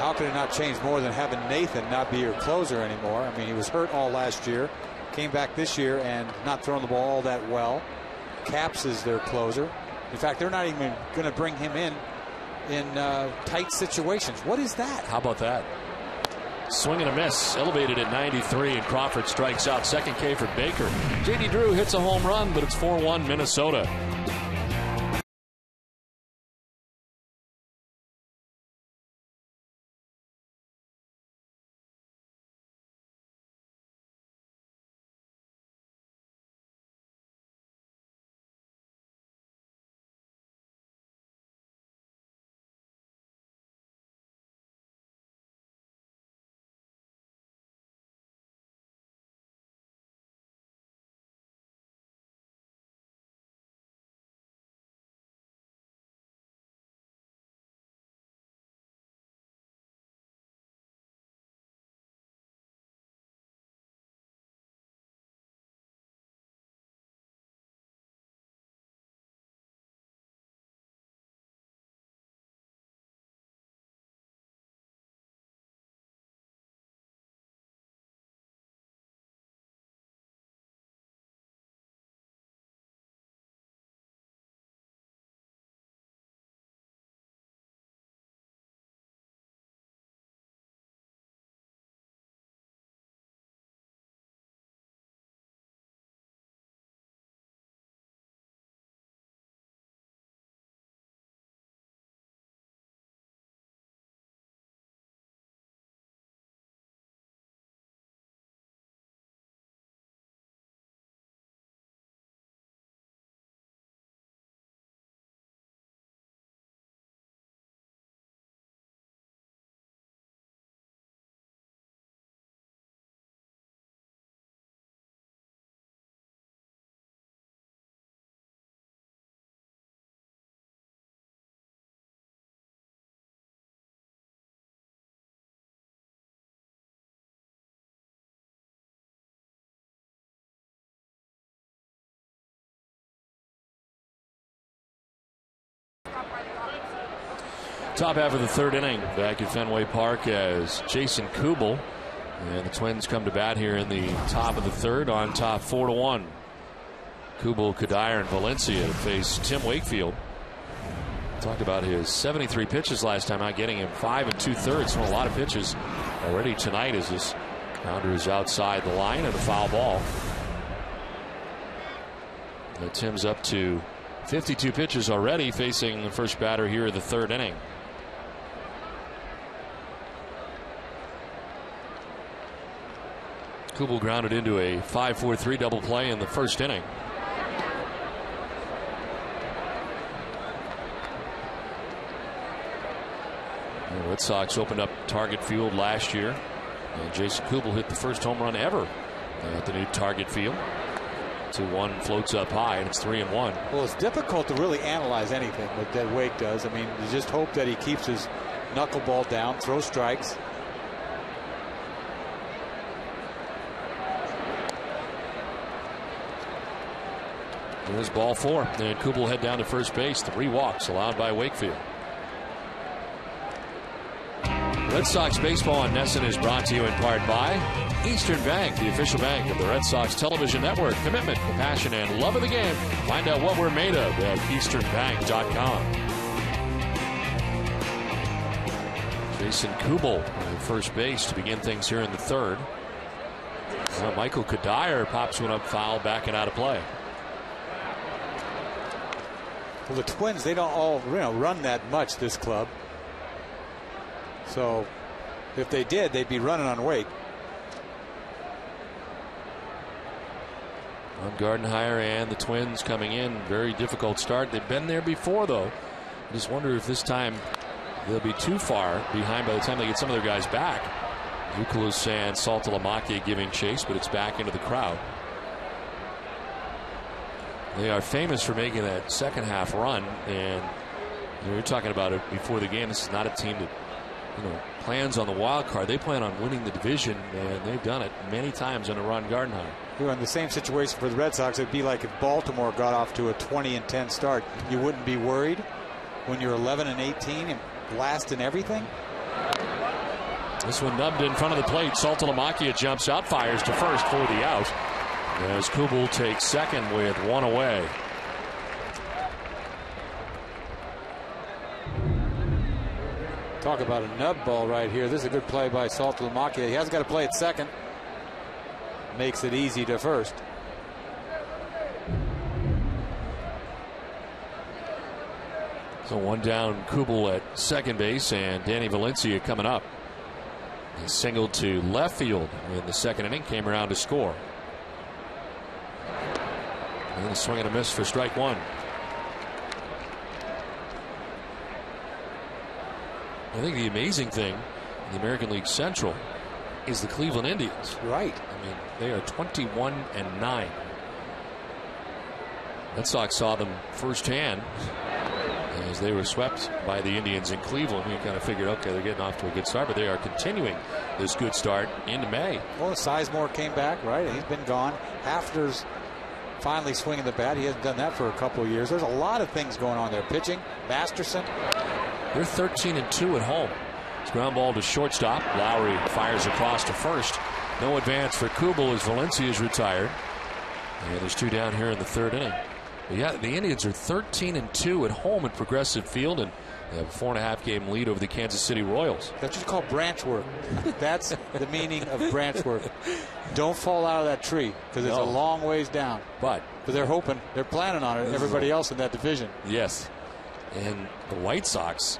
How could it not change more than having Nathan not be your closer anymore? I mean, he was hurt all last year, came back this year and not throwing the ball all that well. Capps is their closer. In fact, they're not even going to bring him in tight situations. What is that? How about that? Swing and a miss, elevated at 93, and Crawford strikes out. Second K for Baker. J.D. Drew hits a home run, but it's 4-1 Minnesota. Top half of the third inning back at Fenway Park as Jason Kubel and the Twins come to bat here in the top of the third on top 4-1. Kubel, Kadire, and Valencia face Tim Wakefield. Talked about his 73 pitches last time out, getting him 5 2/3. So a lot of pitches already tonight as this grounder is outside the line and a foul ball. And Tim's up to 52 pitches already facing the first batter here in the third inning. Kubel grounded into a 5-4-3 double play in the first inning. The Red Sox opened up Target Field last year, and Jason Kubel hit the first home run ever at the new Target Field. 2-1 floats up high, and it's 3-1. Well, it's difficult to really analyze anything that Wake does. I mean, you just hope that he keeps his knuckleball down, throws strikes. There's ball 4, and Kubel head down to first base. 3 walks allowed by Wakefield. Red Sox baseball on NESN is brought to you in part by Eastern Bank, the official bank of the Red Sox television network. Commitment, passion, and love of the game. Find out what we're made of at easternbank.com. Jason Kubel at first base to begin things here in the third. Well, Michael Kadire pops one up foul, backing out of play. Well, the Twins, they don't all run that much, this club. So if they did, they'd be running on Wake. On Gardenhire and the Twins coming in. Very difficult start. They've been there before, though. I just wonder if this time they'll be too far behind by the time they get some of their guys back. Euclid and Saltalamacchia giving chase, but it's back into the crowd. They are famous for making that second half run, and you're talking about it before the game. This is not a team that plans on the wild card. They plan on winning the division, and they've done it many times under Ron Gardenhire. In the same situation for the Red Sox, it'd be like if Baltimore got off to a 20-10 start. You wouldn't be worried when you're 11-18 and blasting everything. This one nubbed in front of the plate. Saltalamacchia jumps out, fires to first for the out, as Kubel takes second with one away. Talk about a nub ball right here. This is a good play by Saltalamacchia. He hasn't got to play at second. Makes it easy to first. So one down, Kubel at second base, and Danny Valencia coming up. He singled to left field in the second inning, came around to score. And a swing and a miss for strike one. I think the amazing thing in the American League Central is the Cleveland Indians. Right. I mean, they are 21-9. Red Sox saw them firsthand as they were swept by the Indians in Cleveland. We kind of figured, okay, they're getting off to a good start, but they are continuing this good start into May. Well, Sizemore came back, right? He's been gone. Hafner's finally swinging the bat. He hasn't done that for a couple of years. There's a lot of things going on there. Pitching, Masterson. They're 13-2 at home. It's ground ball to shortstop. Lowry fires across to first. No advance for Kubel as Valencia is retired. And there's two down here in the third inning. But yeah, the Indians are 13-2 at home at Progressive Field, and they have a 4.5 game lead over the Kansas City Royals. That's what you call branch work. That's the meaning of branch work. Don't fall out of that tree because it's a long ways down. But they're hoping, they're planning on it. Everybody else in that division. Yes. And the White Sox,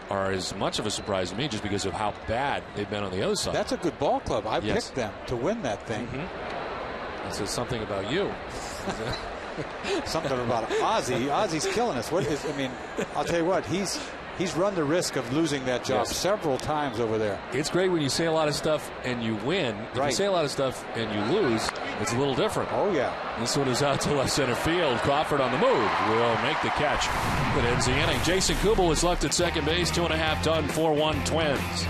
are as much of a surprise to me just because of how bad they've been on the other side. That's a good ball club. I picked them to win that thing. That says something about you. Something about Ozzie. Ozzie's killing us. I'll tell you what, he's run the risk of losing that job several times over there. It's great when you say a lot of stuff and you win. If you say a lot of stuff and you lose, it's a little different. Oh, yeah. This one is out to left center field. Crawford on the move will make the catch that ends the inning. Jason Kubel is left at second base. 2.5 done, 4-1 Twins.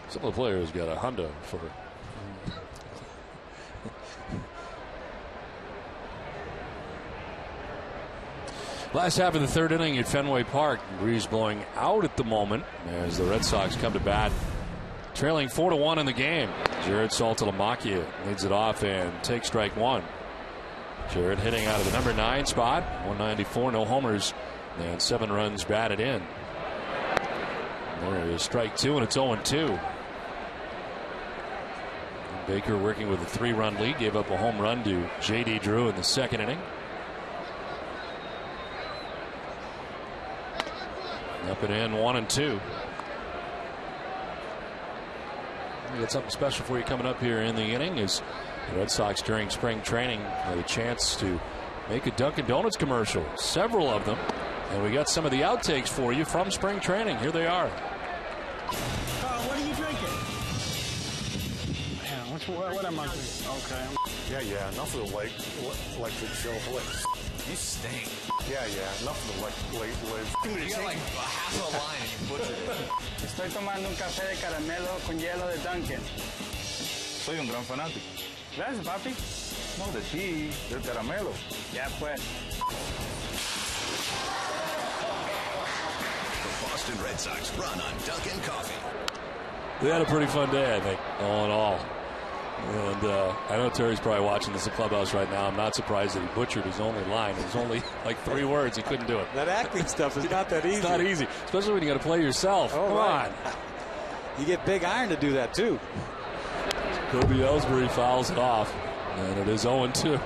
Some of the players got a Honda for last half of the third inning at Fenway Park. Breeze blowing out at the moment as the Red Sox come to bat, trailing 4-1 in the game. Jared Saltalamacchia leads it off and takes strike one. Jared hitting out of the number 9 spot, 194, no homers, and 7 runs batted in. There is strike 2, and it's 0-2. Baker working with a 3-run lead, gave up a home run to J.D. Drew in the second inning. Up and in, 1-2. We got something special for you coming up here in the inning as the Red Sox during spring training had a chance to make a Dunkin' Donuts commercial, several of them, and we got some of the outtakes for you from spring training. Here they are. What are you drinking? Yeah, what am I drinking? Okay. Yeah, enough of the electric show. You stink. Yeah, enough of the You got like half a line and you butchered it. Estoy tomando un café de caramelo con hielo de Dunkin'. Soy un gran fanático. Gracias, papi. No de ti, del caramelo. Ya pues. The Boston Red Sox run on Dunkin' Coffee. They had a pretty fun day, I think, all in all. And I know Terry's probably watching this in the clubhouse right now. I'm not surprised that he butchered his only line. It was only like 3 words. He couldn't do it. That acting stuff is not that easy. It's not easy, especially when you got to play yourself. Oh, Come right. on. You get Big Iron to do that, too. Kobe Ellsbury fouls it off, and it is 0-2.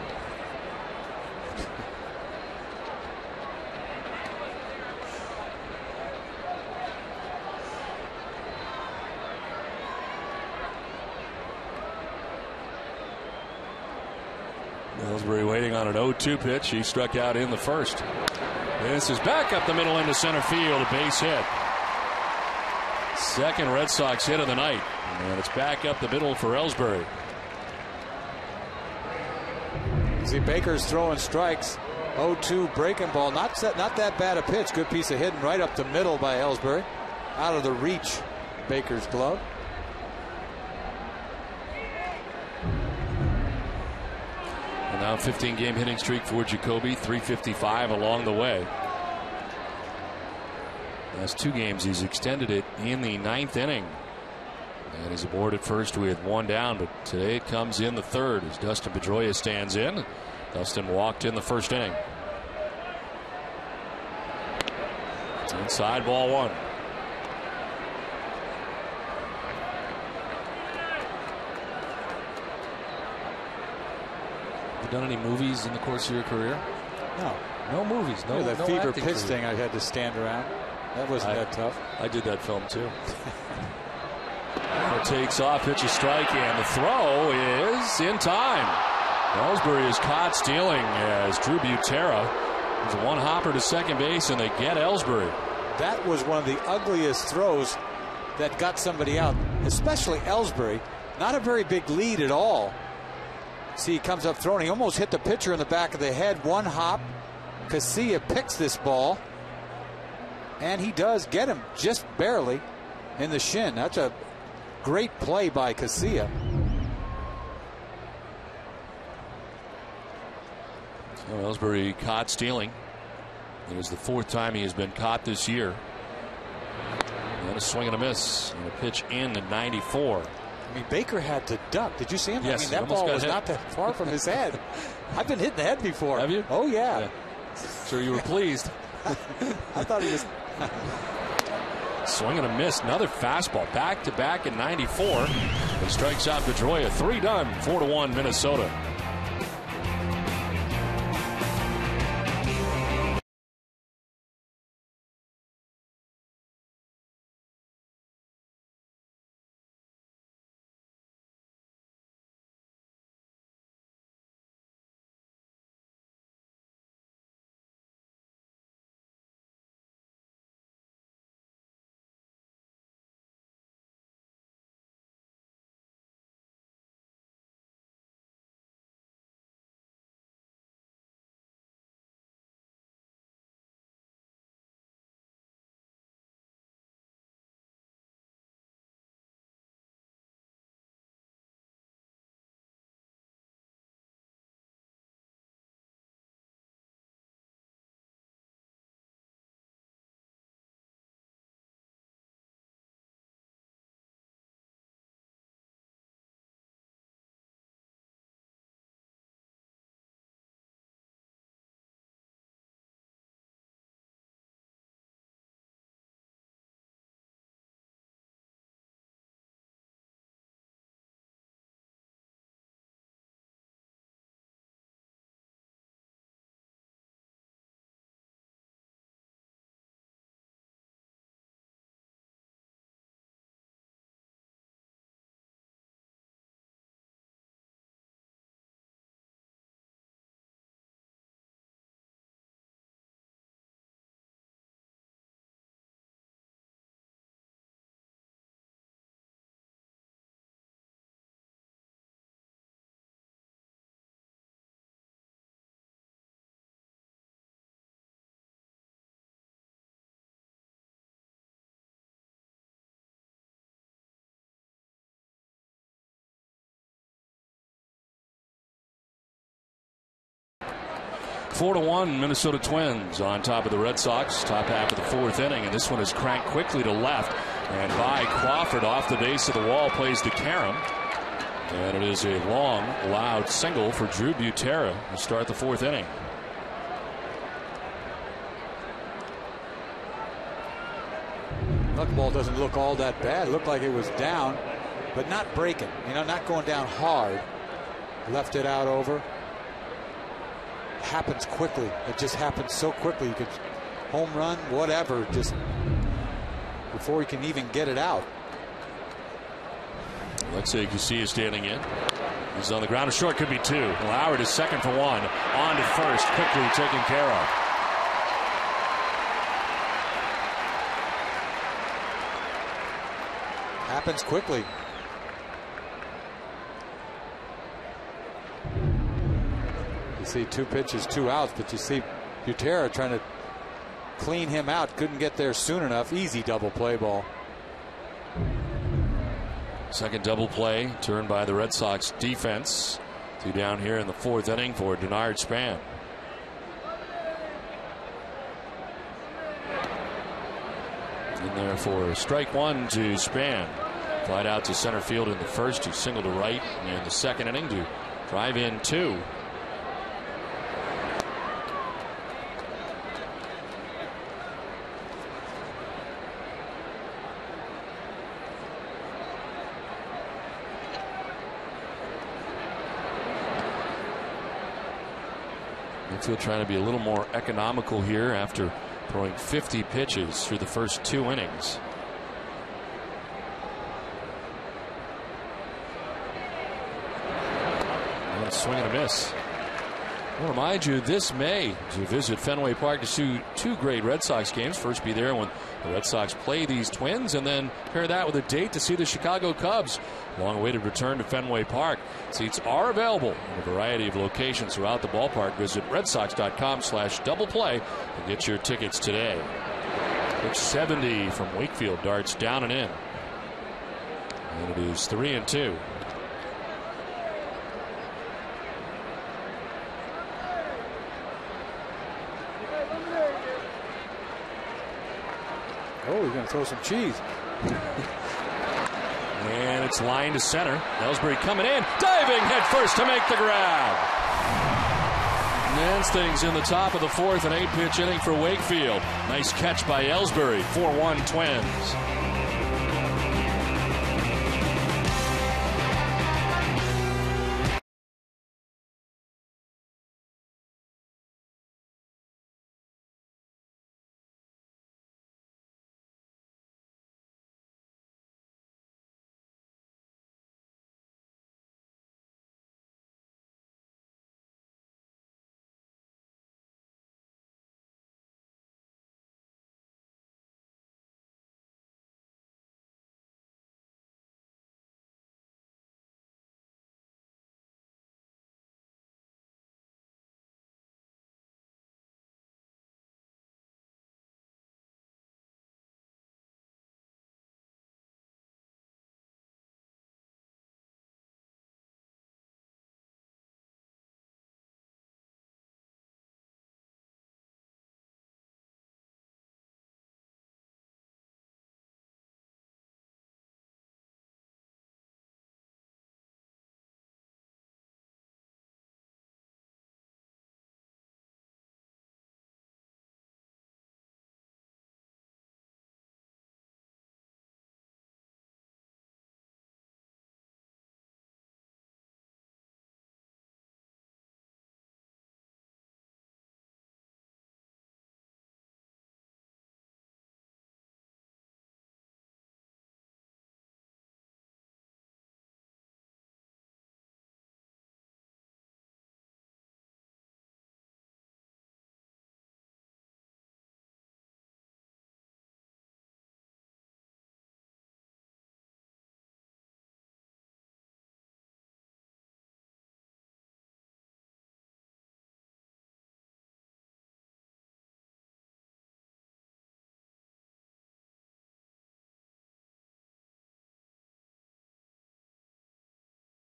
Ellsbury waiting on an 0-2 pitch. He struck out in the first. This is back up the middle into center field, a base hit. Second Red Sox hit of the night, and it's back up the middle for Ellsbury. See, Baker's throwing strikes. 0-2 breaking ball. Not that bad a pitch. Good piece of hitting right up the middle by Ellsbury. Out of the reach, Baker's glove. And now 15-game hitting streak for Jacoby, 355 along the way. Last 2 games, he's extended it in the 9th inning. And he's aboard at first with 1 down, but today it comes in the 3rd as Dustin Pedroia stands in. Dustin walked in the first inning. Inside, ball 1. Have you done any movies in the course of your career? No. No movies. No, that no fever acting pitch career. thing, I had to stand around. That wasn't that tough. I did that film too. Takes off, pitch a strike, and the throw is in time. Ellsbury is caught stealing as Drew Butera. There's a 1-hopper to second base, and they get Ellsbury. That was one of the ugliest throws that got somebody out, especially Ellsbury. Not a very big lead at all. See, he comes up throwing. He almost hit the pitcher in the back of the head. 1 hop. Casilla picks this ball, and he does get him just barely in the shin. That's a great play by Casilla. So Ellsbury caught stealing. It is the 4th time he has been caught this year. And a swing and a miss. And a pitch in at 94. I mean, Baker had to duck. Did you see him? Yes, I mean, that ball was not that far from his head. I've been hit in the head before. Have you? Oh, yeah. Sure you were pleased. I thought he was... Swing and a miss. Another fastball. Back-to-back in 94. He strikes out Pedroia. 3 done. 4-1 Minnesota. 4-1 Minnesota Twins on top of the Red Sox. Top half of the fourth inning, and this one is cranked quickly to left and by Crawford off the base of the wall, plays to Karam. And it is a long, loud single for Drew Butera to start the fourth inning. Knuckleball doesn't look all that bad. It looked like it was down, but not breaking. Not going down hard. Left it out over. Happens quickly. It just happens so quickly. You could home run, whatever, just before he can even get it out. Alexei Gucia is standing in. He's on the ground. A short, could be two. Howard is second for one. On to first, quickly taken care of. Happens quickly. You see 2 pitches, 2 outs, but you see Butera trying to clean him out. Couldn't get there soon enough. Easy double play ball. Second double play turned by the Red Sox defense. 2 down here in the fourth inning for Denard Span. In there for strike one to Span. Flied out to center field in the first, to single to right in the second inning to drive in 2. Infield trying to be a little more economical here after throwing 50 pitches through the first 2 innings. And swing and a miss. I want to remind you, this May to visit Fenway Park to see 2 great Red Sox games. First be there when the Red Sox play these Twins, and then pair that with a date to see the Chicago Cubs. Long-awaited return to Fenway Park. Seats are available in a variety of locations throughout the ballpark. Visit redsox.com/doubleplay to get your tickets today. Pitch 70 from Wakefield, darts down and in. And it is 3-2. Oh, he's going to throw some cheese. And it's lined to center. Ellsbury coming in, diving head first to make the grab. And ends things in the top of the fourth, an 8-pitch inning for Wakefield. Nice catch by Ellsbury. 4-1 Twins.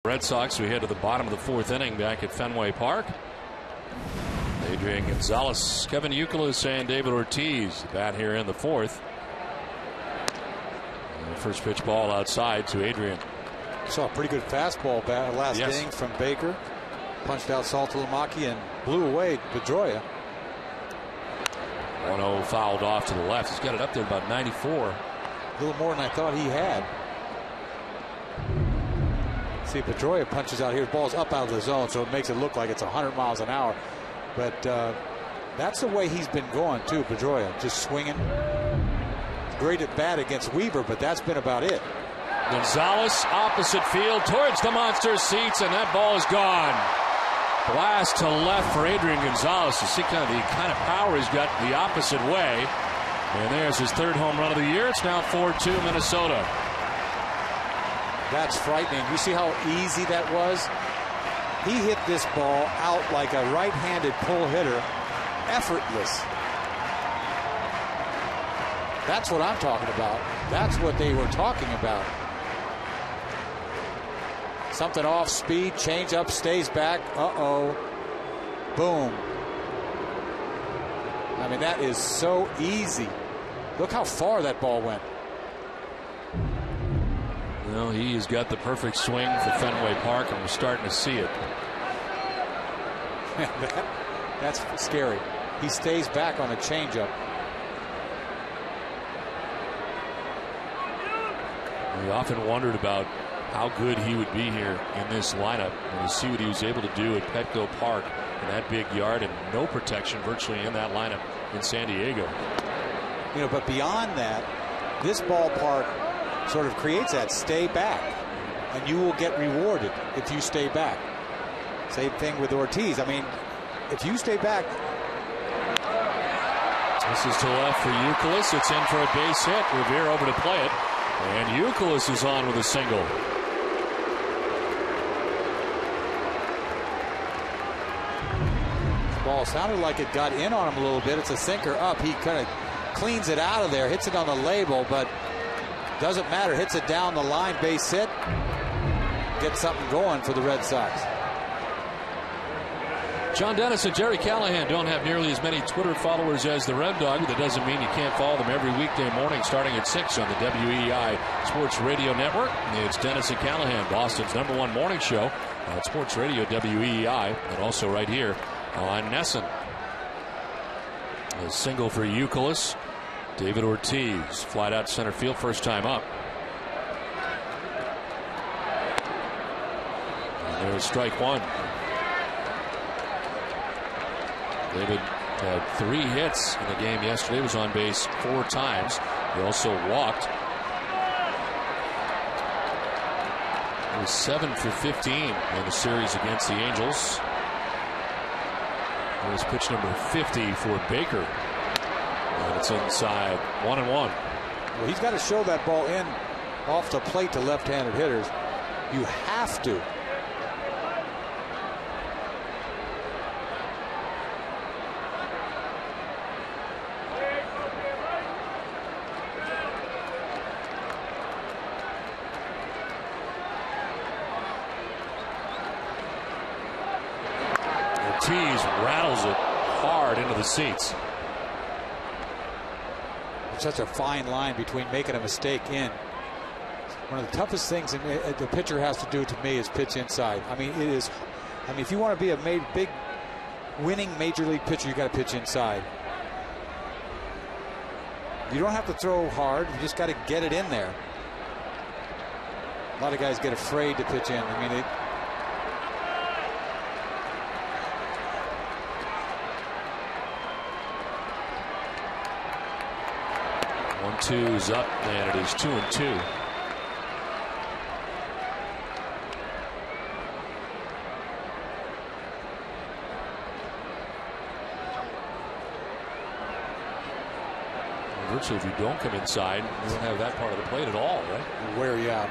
Red Sox, we head to the bottom of the fourth inning back at Fenway Park. They Adrian Gonzalez, Kevin Youkilis, and David Ortiz bat here in the fourth. And the first pitch ball outside to Adrian. Saw a pretty good fastball last inning from Baker. Punched out Saltalamacchia and blew away Pedroia. 1-0 fouled off to the left. He's got it up there about 94. A little more than I thought he had. See, Pedroia punches out here. Ball's up out of the zone, so it makes it look like it's 100 miles an hour. But that's the way he's been going, too, Pedroia. Just swinging. Great at bat against Weaver, but that's been about it. Gonzalez, opposite field, towards the monster seats, and that ball is gone. Blast to left for Adrian Gonzalez. You see the kind of power he's got the opposite way. And there's his third home run of the year. It's now 4-2 Minnesota. That's frightening. You see how easy that was? He hit this ball out like a right-handed pull hitter. Effortless. That's what I'm talking about. That's what they were talking about. Something off speed, change up, stays back. Uh-oh. Boom. I mean, that is so easy. Look how far that ball went. Well, he has got the perfect swing for Fenway Park, and we're starting to see it. That's scary. He stays back on a changeup. We often wondered about how good he would be here in this lineup, and you see what he was able to do at Petco Park in that big yard, and no protection virtually in that lineup in San Diego. You know, but beyond that, this ballpark sort of creates that stay back, and you will get rewarded if you stay back. Same thing with Ortiz. I mean, if you stay back. This is to left for Youkilis. It's in for a base hit. Revere over to play it, and Youkilis is on with a single. Ball sounded like it got in on him a little bit. It's a sinker up. He kind of cleans it out of there, hits it on the label, but doesn't matter. Hits it down the line, base hit. Gets something going for the Red Sox. John Dennis and Jerry Callahan don't have nearly as many Twitter followers as the Red Dog. That doesn't mean you can't follow them every weekday morning starting at 6 on the WEEI Sports Radio Network. It's Dennis and Callahan, Boston's #1 morning show on Sports Radio WEEI, and also right here on Nesson. A single for Youkilis. David Ortiz flied out center field first time up. And there's strike one. David had 3 hits in the game yesterday. Was on base 4 times. He also walked. He was 7 for 15 in the series against the Angels. It was pitch number 50 for Baker. And it's inside. 1-1. Well, he's got to show that ball in off the plate to left-handed hitters. You have to. Ortiz rattles it hard into the seats. It's such a fine line between making a mistake in. One of the toughest things the pitcher has to do to me is pitch inside. I mean, it is. I mean, if you want to be a big winning major league pitcher, you got to pitch inside. You don't have to throw hard. You just got to get it in there. A lot of guys get afraid to pitch in. I mean, they. 1-2's up, and it is 2-2. Virtually, if you don't come inside, you don't have that part of the plate at all, right? Wear you out.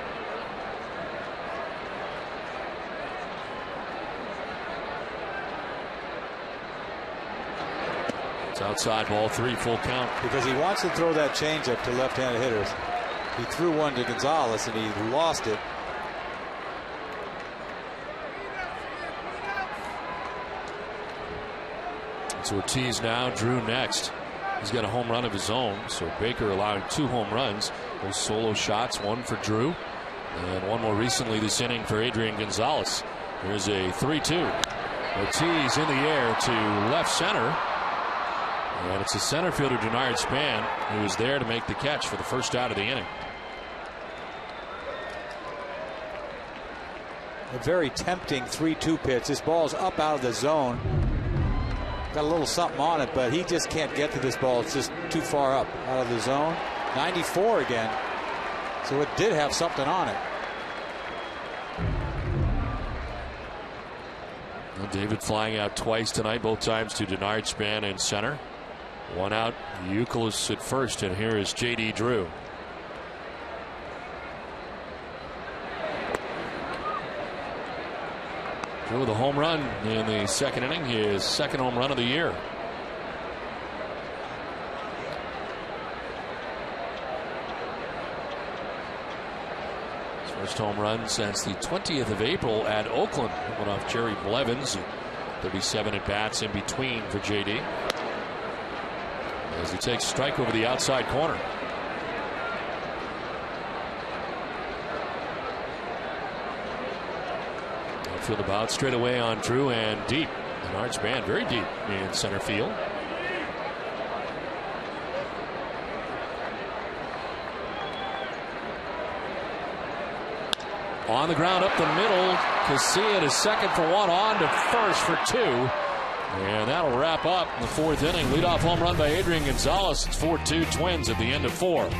It's outside, ball 3, full count. Because he wants to throw that changeup to left-handed hitters. He threw one to Gonzalez and he lost it. It's Ortiz now, Drew next. He's got a home run of his own, so Baker allowing 2 home runs. Those solo shots, 1 for Drew, and 1 more recently this inning for Adrian Gonzalez. Here's a 3-2. Ortiz in the air to left center. And it's the center fielder, Denard Span, who is there to make the catch for the first out of the inning. A very tempting 3-2 pitch. This ball's up out of the zone. Got a little something on it, but he just can't get to this ball. It's just too far up out of the zone. 94 again. So it did have something on it. Well, David flying out twice tonight, both times to Denard Span in center. 1 out, Youkilis at first, and here is J.D. Drew. Drew with a home run in the second inning, his second home run of the year. His first home run since the 20th of April at Oakland. Went off Jerry Blevins. 37 at bats in between for J.D. as he takes strike over the outside corner. Outfield about straight away on Drew and deep. Denard Span very deep in center field. On the ground up the middle. Casilla to second for 1, on to first for 2. And that'll wrap up the 4th inning. Leadoff home run by Adrian Gonzalez. It's 4-2 Twins at the end of 4.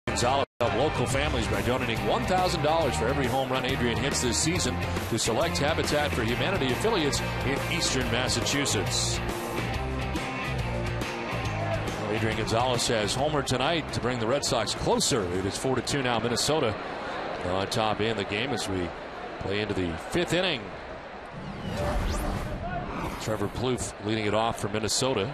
Gonzalez help local families by donating $1,000 for every home run Adrian hits this season to select Habitat for Humanity affiliates in eastern Massachusetts. Adrian Gonzalez has homered tonight to bring the Red Sox closer. It is 4-2 now. Minnesota on top in the game as we play into the 5th inning. Trevor Plouffe leading it off for Minnesota.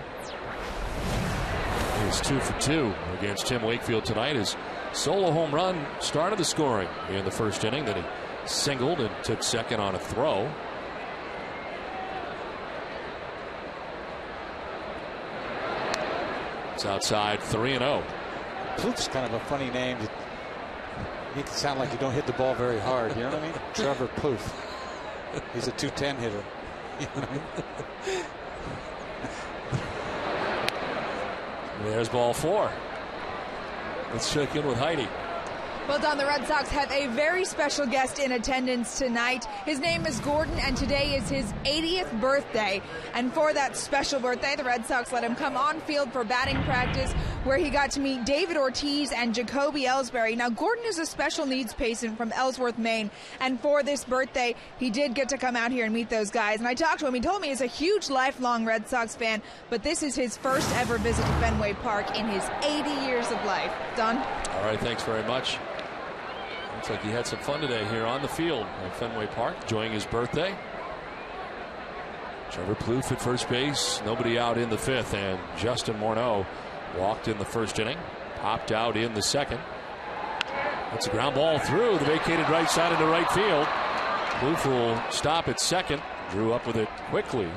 He's 2 for 2 against Tim Wakefield tonight. His solo home run started the scoring in the first inning. Then he singled and took second on a throw. It's outside 3-0. Plouffe's kind of a funny name. You make it sound like you don't hit the ball very hard. You know what I mean? Trevor Plouffe. He's a 210 hitter. You know what I mean? There's ball 4. Let's check in with Heidi. Well, Don, the Red Sox have a very special guest in attendance tonight. His name is Gordon, and today is his 80th birthday. And for that special birthday, the Red Sox let him come on field for batting practice, where he got to meet David Ortiz and Jacoby Ellsbury. Now, Gordon is a special needs patient from Ellsworth, Maine, and for this birthday, he did get to come out here and meet those guys. And I talked to him. He told me he's a huge lifelong Red Sox fan, but this is his first ever visit to Fenway Park in his 80 years of life. Don? All right, thanks very much. Looks like he had some fun today here on the field at Fenway Park, enjoying his birthday. Trevor Plouffe at first base, nobody out in the fifth, and Justin Morneau walked in the first inning, popped out in the second. That's a ground ball through the vacated right side into right field. Plouffe will stop at second, drew up with it quickly,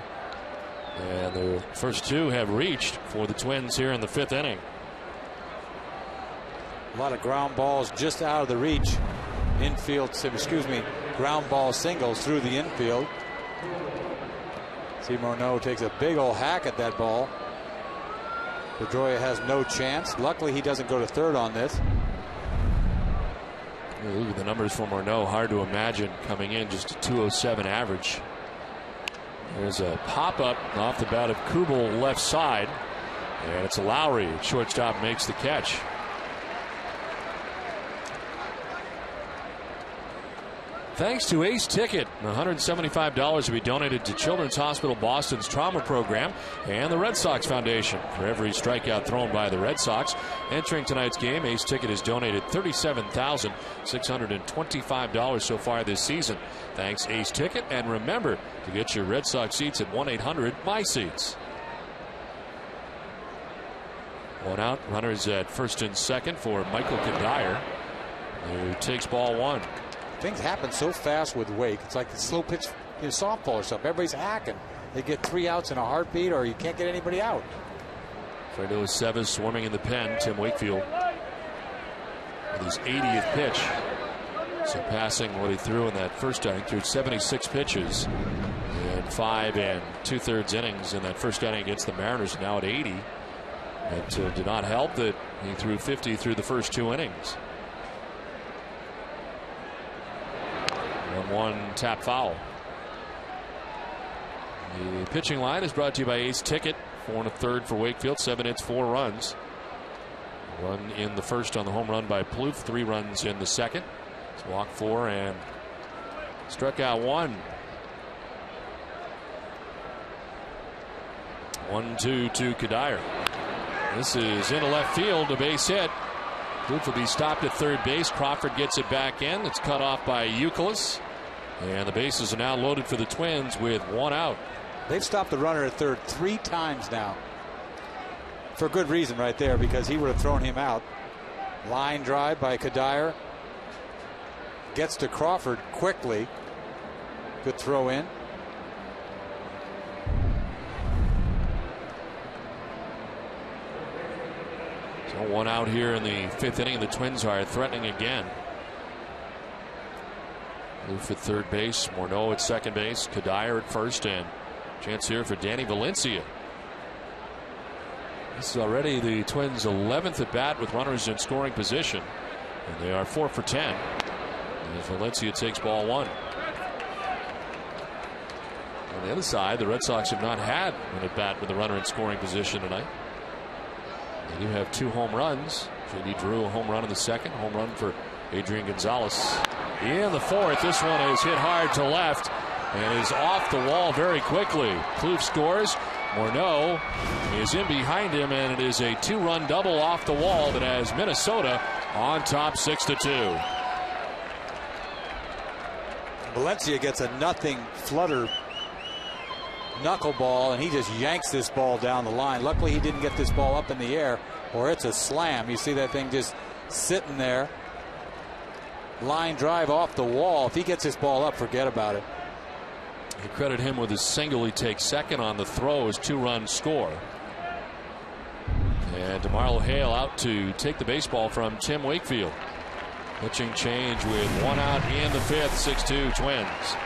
and the first two have reached for the Twins here in the fifth inning. A lot of ground balls just out of the reach. Ground ball singles through the infield. See, Morneau takes a big old hack at that ball. Pedroia has no chance. Luckily, he doesn't go to third on this. Look at the numbers for Morneau. Hard to imagine coming in just a 207 average. There's a pop-up off the bat of Kubel left side. And it's a Lowry. Shortstop makes the catch. Thanks to Ace Ticket, $175 to be donated to Children's Hospital Boston's trauma program and the Red Sox Foundation. For every strikeout thrown by the Red Sox entering tonight's game, Ace Ticket has donated $37,625 so far this season. Thanks, Ace Ticket, and remember to get your Red Sox seats at 1-800-MY-SEATS. One out, runners at first and second for Michael Kadire, who takes ball one. Things happen so fast with Wake. It's like the slow pitch softball or something. Everybody's hacking. They get 3 outs in a heartbeat, or you can't get anybody out. Fredo Estevez swarming in the pen. Tim Wakefield with his 80th pitch, surpassing what he threw in that first inning. Threw 76 pitches in 5 2/3 innings in that first inning against the Mariners. Now at 80. It did not help that he threw 50 through the first 2 innings. 1-1 tap foul. The pitching line is brought to you by Ace Ticket. 4 1/3 for Wakefield. 7 hits, 4 runs. Run in the first on the home run by Plouffe. 3 runs in the second. It's walked 4 and struck out 1. 1-2 to Kadire. This is into left field. A base hit. Plouffe will be stopped at third base. Crawford gets it back in. It's cut off by Youkilis. And the bases are now loaded for the Twins with 1 out. They've stopped the runner at third 3 times now. For good reason right there, because he would have thrown him out. Line drive by Kadire. Gets to Crawford quickly. Good throw in. So 1 out here in the 5th inning. The Twins are threatening again. Plouffe at third base, Morneau at second base, Kadire at first, and chance here for Danny Valencia. This is already the Twins' 11th at bat with runners in scoring position, and they are 4 for 10 as Valencia takes ball 1. On the other side, the Red Sox have not had an at bat with a runner in scoring position tonight. They do have 2 home runs. J.D. Drew a home run in the second, home run for Adrian Gonzalez in the 4th. This one is hit hard to left and is off the wall very quickly. Plouffe scores. Morneau is in behind him, and it is a 2-run double off the wall that has Minnesota on top 6-2. Valencia gets a nothing flutter knuckleball, and he just yanks this ball down the line. Luckily, he didn't get this ball up in the air, or it's a slam. You see that thing just sitting there. Line drive off the wall. If he gets this ball up, forget about it. You credit him with his single. He takes second on the throw, his 2-run score. And DeMarlo Hale out to take the baseball from Tim Wakefield. Pitching change with 1 out in the 5th. 6-2 Twins.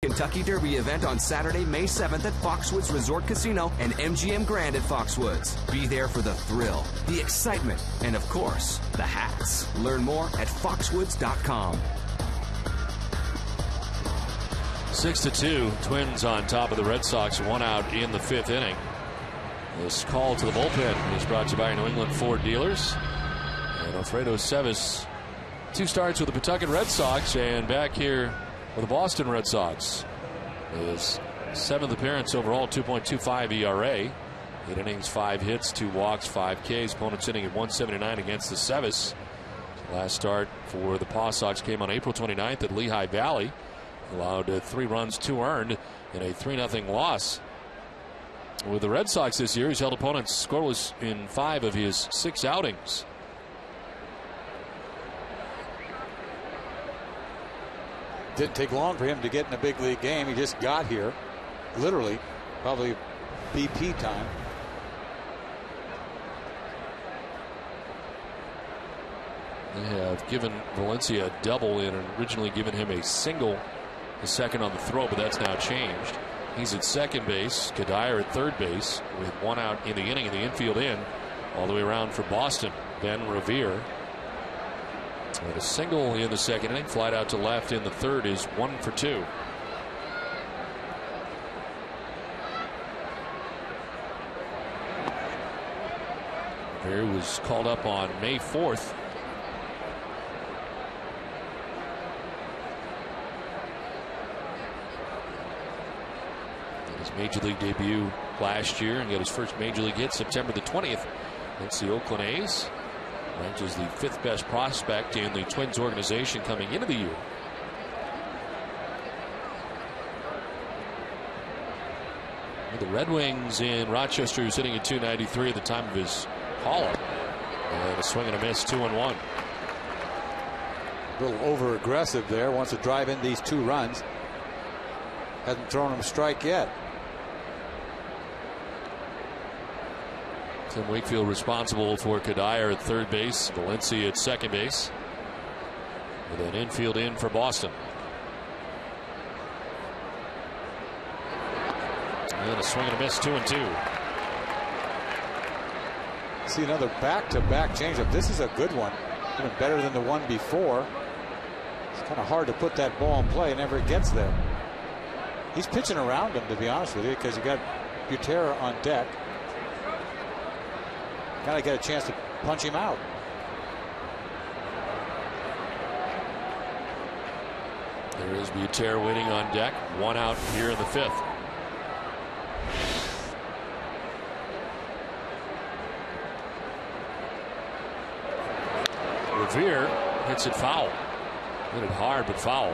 Kentucky Derby event on Saturday, May 7th at Foxwoods Resort Casino and MGM Grand at Foxwoods. Be there for the thrill, the excitement, and of course, the hats. Learn more at foxwoods.com. 6-2, Twins on top of the Red Sox, 1 out in the 5th inning. This call to the bullpen is brought to you by New England Ford dealers. And Alfredo Cevis, 2 starts with the Pawtucket Red Sox, and back here with the Boston Red Sox. His 7th appearance overall, 2.25 ERA. 8 innings, 5 hits, 2 walks, 5 Ks. Opponents hitting at 179 against the Cevis. Last start for the Paw Sox came on April 29th at Lehigh Valley. Allowed 3 runs, 2 earned in a 3-0 loss. With the Red Sox this year, he's held opponents scoreless in 5 of his 6 outings. Didn't take long for him to get in a big league game. He just got here, literally, probably BP time. They have given Valencia a double and originally given him a single, the second on the throw, but that's now changed. He's at second base, Kadire at third base with 1 out in the inning, and the infield in all the way around for Boston. Ben Revere. And a single in the second inning, flight out to left in the third is 1 for 2. Revere was called up on May 4th. His major league debut last year and got his first major league hit September the 20th against the Oakland A's. Ranked as the 5th best prospect in the Twins organization coming into the year. The Red Wings in Rochester, who's hitting at 293 at the time of his call-up. And a swing and a miss, 2-1. A little over aggressive there. Wants to drive in these 2 runs. Hasn't thrown him a strike yet. Tim Wakefield responsible for Kadire at third base, Valencia at second base, with an infield in for Boston. And a swing and a miss, 2-2. See another back-to-back changeup. This is a good one, even better than the one before. It's kind of hard to put that ball in play. Never gets there. He's pitching around him, to be honest with you, because you got Butera on deck. Got to get a chance to punch him out. There is Butera waiting on deck. 1 out here in the 5th. Revere hits it foul. Hit it hard, but foul.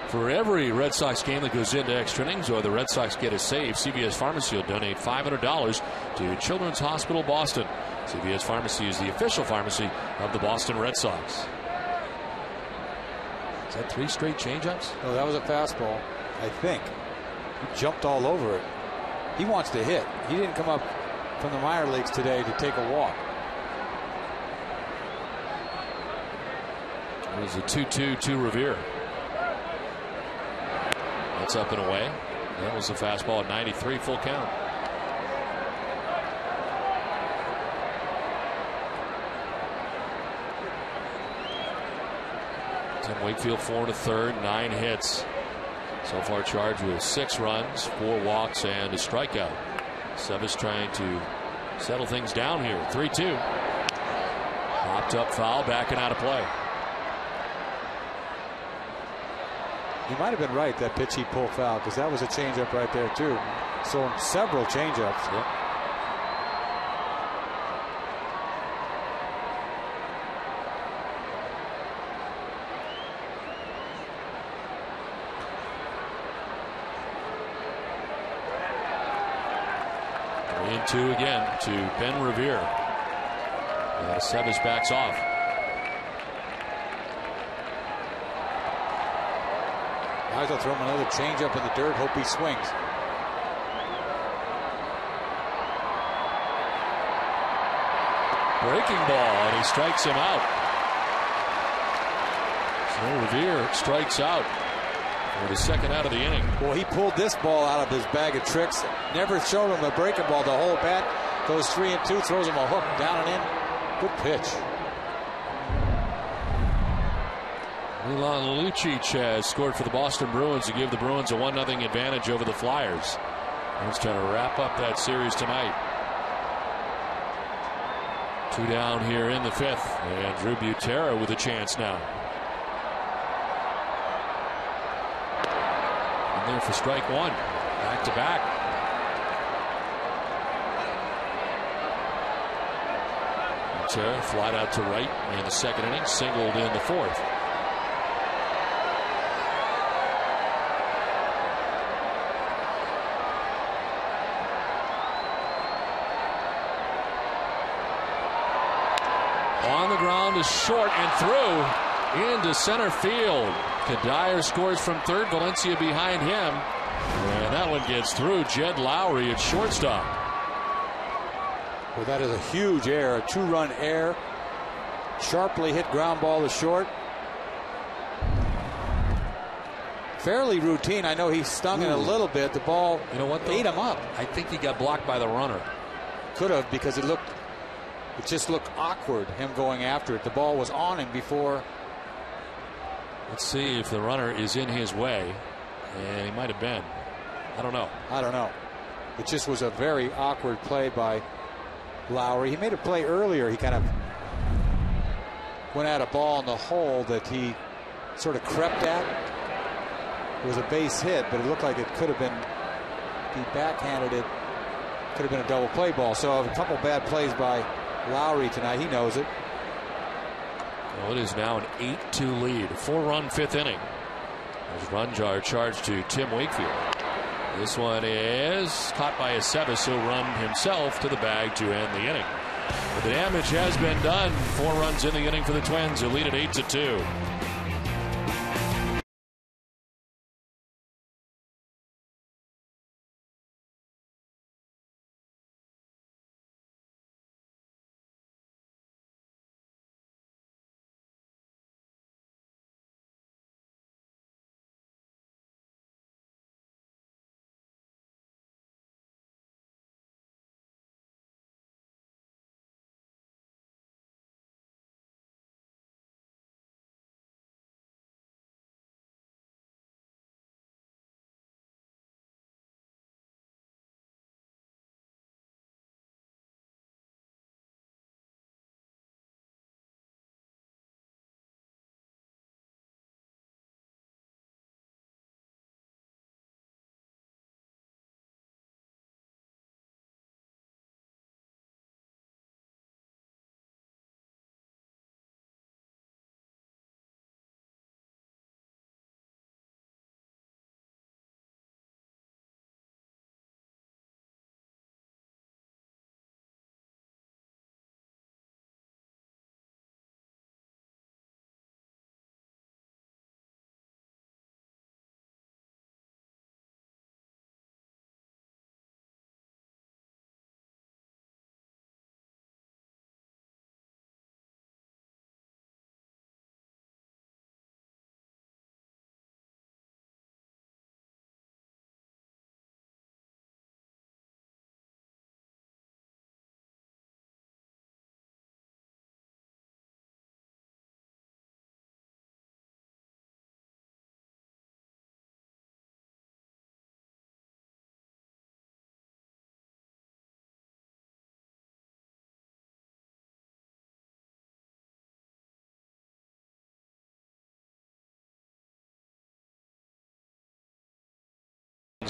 For every Red Sox game that goes into extra innings or the Red Sox get a save, CVS Pharmacy will donate $500 to Children's Hospital Boston. CVS Pharmacy is the official pharmacy of the Boston Red Sox. Is that 3 straight changeups? No, that was a fastball, I think. He jumped all over it. He wants to hit. He didn't come up from the minor leagues today to take a walk. It was a 2-2 to Revere. That's up and away. That was a fastball at 93, full count. Tim Wakefield 4 1/3, 9 hits. So far charged with 6 runs, 4 walks, and a strikeout. Cevis trying to settle things down here. 3-2. Popped up foul, backing out of play. He might have been right, that pitch he pulled foul, because that was a changeup right there too. So several changeups. Yep. And 2 again to Ben Revere. Cevis backs off. Might as well throw him another changeup in the dirt, hope he swings. Breaking ball, and he strikes him out. So Revere strikes out. for the second out of the inning. Well, he pulled this ball out of his bag of tricks. Never showed him a breaking ball to hold bat. Goes 3-2, throws him a hook down and in. Good pitch. Milan Lucic has scored for the Boston Bruins to give the Bruins a 1-0 advantage over the Flyers. He's trying to wrap up that series tonight. 2 down here in the 5th, and Drew Butera with a chance now. And there for strike 1. Back to back. Butera flied out to right in the second inning, singled in the 4th. On the ground is short and through into center field. Kadire scores from third. Valencia behind him. And that one gets through. Jed Lowry at shortstop. Well, that is a huge error. A 2-run error. Sharply hit ground ball to short. Fairly routine. I know he stung it a little bit. The ball, you know what, ate him up. I think he got blocked by the runner. Could have, because it just looked awkward, him going after it. The ball was on him before. Let's see if the runner is in his way. And he might have been. I don't know. It just was a very awkward play by Lowry. He made a play earlier. He kind of went at a ball in the hole that he sort of crept at. It was a base hit, but it looked like it could have been, he backhanded it, could have been a double play ball. So a couple bad plays by Lowry tonight. He knows it. Well, it is now an 8-2 lead. A 4-run 5th inning. As runs are charged to Tim Wakefield. This one is caught by Aceves, who'll run himself to the bag to end the inning. But the damage has been done. 4 runs in the inning for the Twins, who lead at 8-2.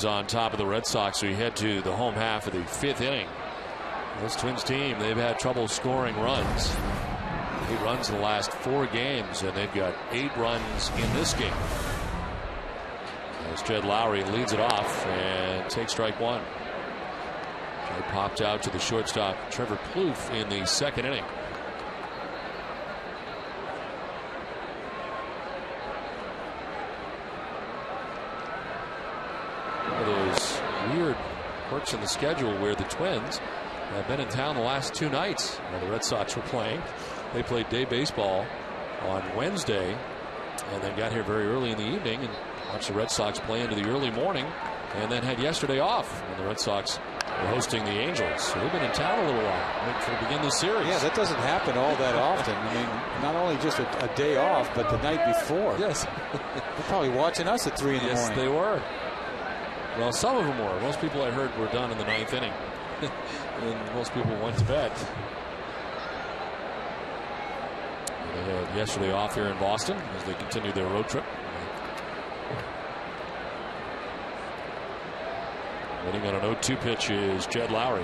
On top of the Red Sox, we head to the home half of the 5th inning. This Twins team, they've had trouble scoring runs. 8 runs in the last 4 games, and they've got 8 runs in this game. As Jed Lowry leads it off and takes strike 1. Jed popped out to the shortstop Trevor Plouffe in the 2nd inning. Those weird quirks in the schedule where the Twins have been in town the last 2 nights while the Red Sox were playing. They played day baseball on Wednesday and then got here very early in the evening and Watched the Red Sox play into the early morning and then had yesterday off when the Red Sox were hosting the Angels. So they've been in town a little while to begin this series. Yeah, that doesn't happen all that often. I mean, not only just a day off, but the night before. Yes. They're probably watching us at 3 in the morning. Yes, they were. Well, some of them were. Most people I heard were done in the 9th inning. And most people went to bed. They had yesterday off here in Boston as they continue their road trip. Waiting on an 0-2 pitch is Jed Lowry.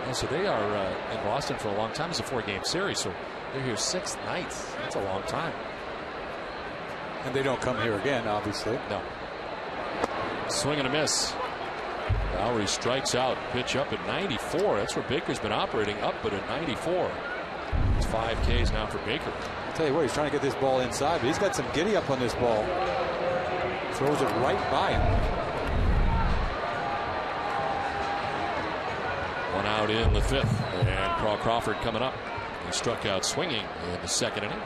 Yeah, so they are in Boston for a long time. It's a 4-game series, so they're here 6 nights. That's a long time. And they don't come here again, obviously. No. Swing and a miss. Lowry strikes out. Pitch up at 94. That's where Baker's been operating, up but at 94. It's 5 Ks now for Baker. I'll tell you what, he's trying to get this ball inside, but he's got some giddy up on this ball. Throws it right by him. 1 out in the 5th. And Carl Crawford coming up. He struck out swinging in the 2nd inning.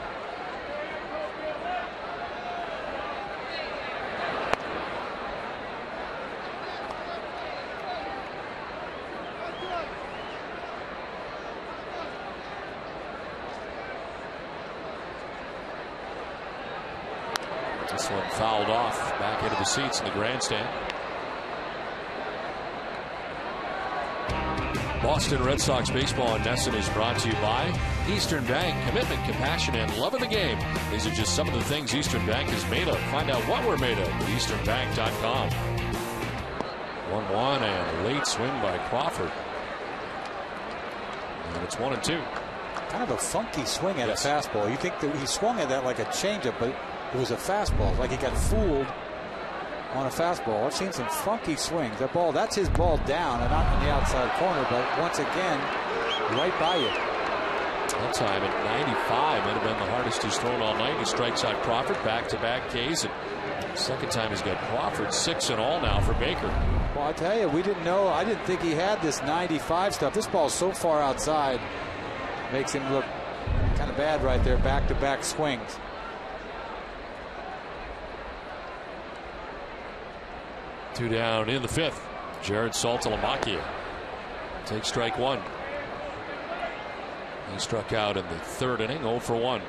This one fouled off back into the seats in the grandstand. Boston Red Sox baseball in Nesson is brought to you by Eastern Bank. Commitment, compassion, and love of the game. These are just some of the things Eastern Bank is made of. Find out what we're made of at easternbank.com. 1-1 and a late swing by Crawford. And it's 1-2. Kind of a funky swing at a fastball. You think that he swung at that like a changeup, but it was a fastball. Like he got fooled on a fastball. I've seen some funky swings. That ball, that's his ball down and not in the outside corner, but once again, right by you. That time at 95 might have been the hardest he's thrown all night. He strikes out Crawford, back-to-back Ks. And second time he's got Crawford, 6 in all now for Baker. Well, I tell you, we didn't know. I didn't think he had this 95 stuff. This ball's so far outside, makes him look kind of bad right there. Back-to-back swings. Two down in the 5th. Jared Saltalamacchia takes strike 1. He struck out in the 3rd inning, 0 for 1.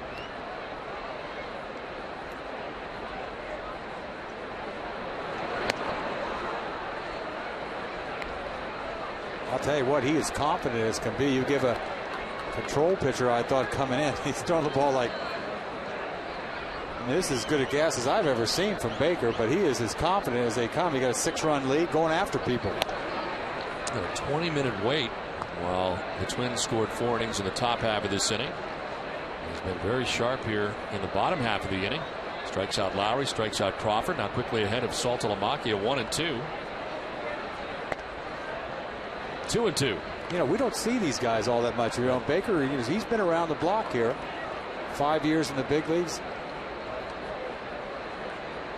I'll tell you what, he is confident as can be. You give a control pitcher, I thought, coming in, he's throwing the ball like, this is as good a gas as I've ever seen from Baker, but he is as confident as they come. He got a 6-run lead going after people. A 20-minute wait while the Twins scored 4 innings in the top half of this inning. He's been very sharp here in the bottom half of the inning. Strikes out Lowry, strikes out Crawford. Now quickly ahead of Saltalamacchia, 1-2. 2-2. You know, we don't see these guys all that much. You know, Baker, he's been around the block here. 5 years in the big leagues.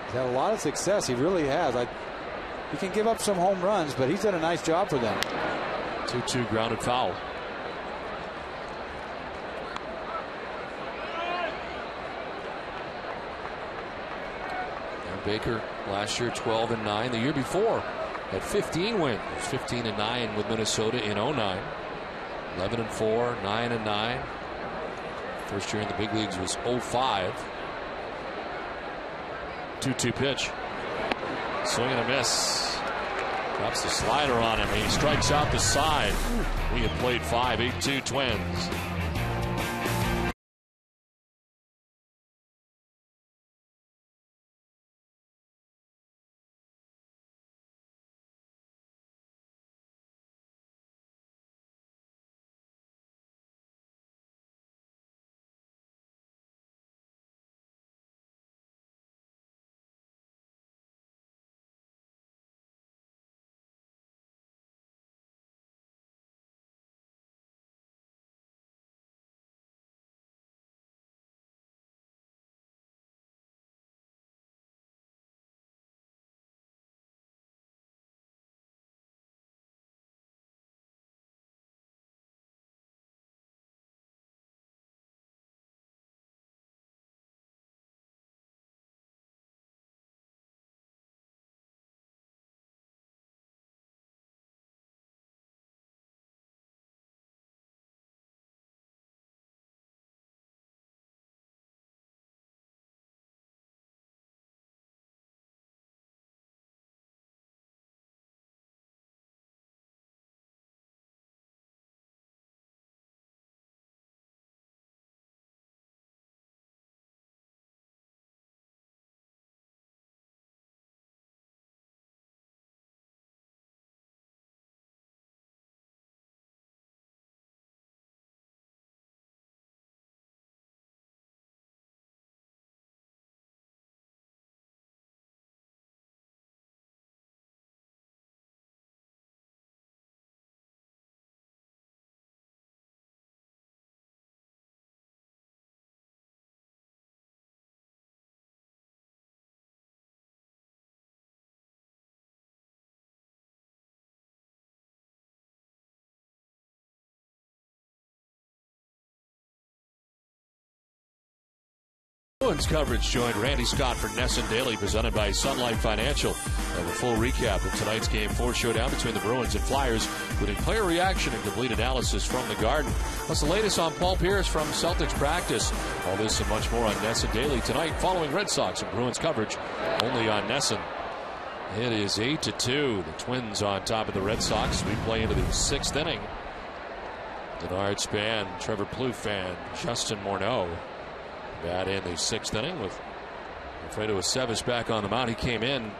He's had a lot of success. He really has. He can give up some home runs, but he's done a nice job for them. 2-2 grounded foul. And Baker last year 12-9. The year before had 15 wins. 15-9 with Minnesota in 09. 11-4, 9-9. First year in the big leagues was 05. 2-2 pitch. Swing and a miss. Drops the slider on him. He strikes out the side. We have played 5, 8-2 Twins. Bruins coverage joined Randy Scott for Nesson Daily, presented by Sun Life Financial. Have a full recap of tonight's Game 4 showdown between the Bruins and Flyers, including player reaction and complete analysis from the Garden. Plus the latest on Paul Pierce from Celtics practice. All this and much more on Nesson Daily tonight, following Red Sox and Bruins coverage only on Nesson. It is 8-2. The Twins on top of the Red Sox. We play into the 6th inning. Denard Span, Trevor Plouffe, and Justin Morneau bat in the 6th inning with Alfredo Aceves back on the mound. He came in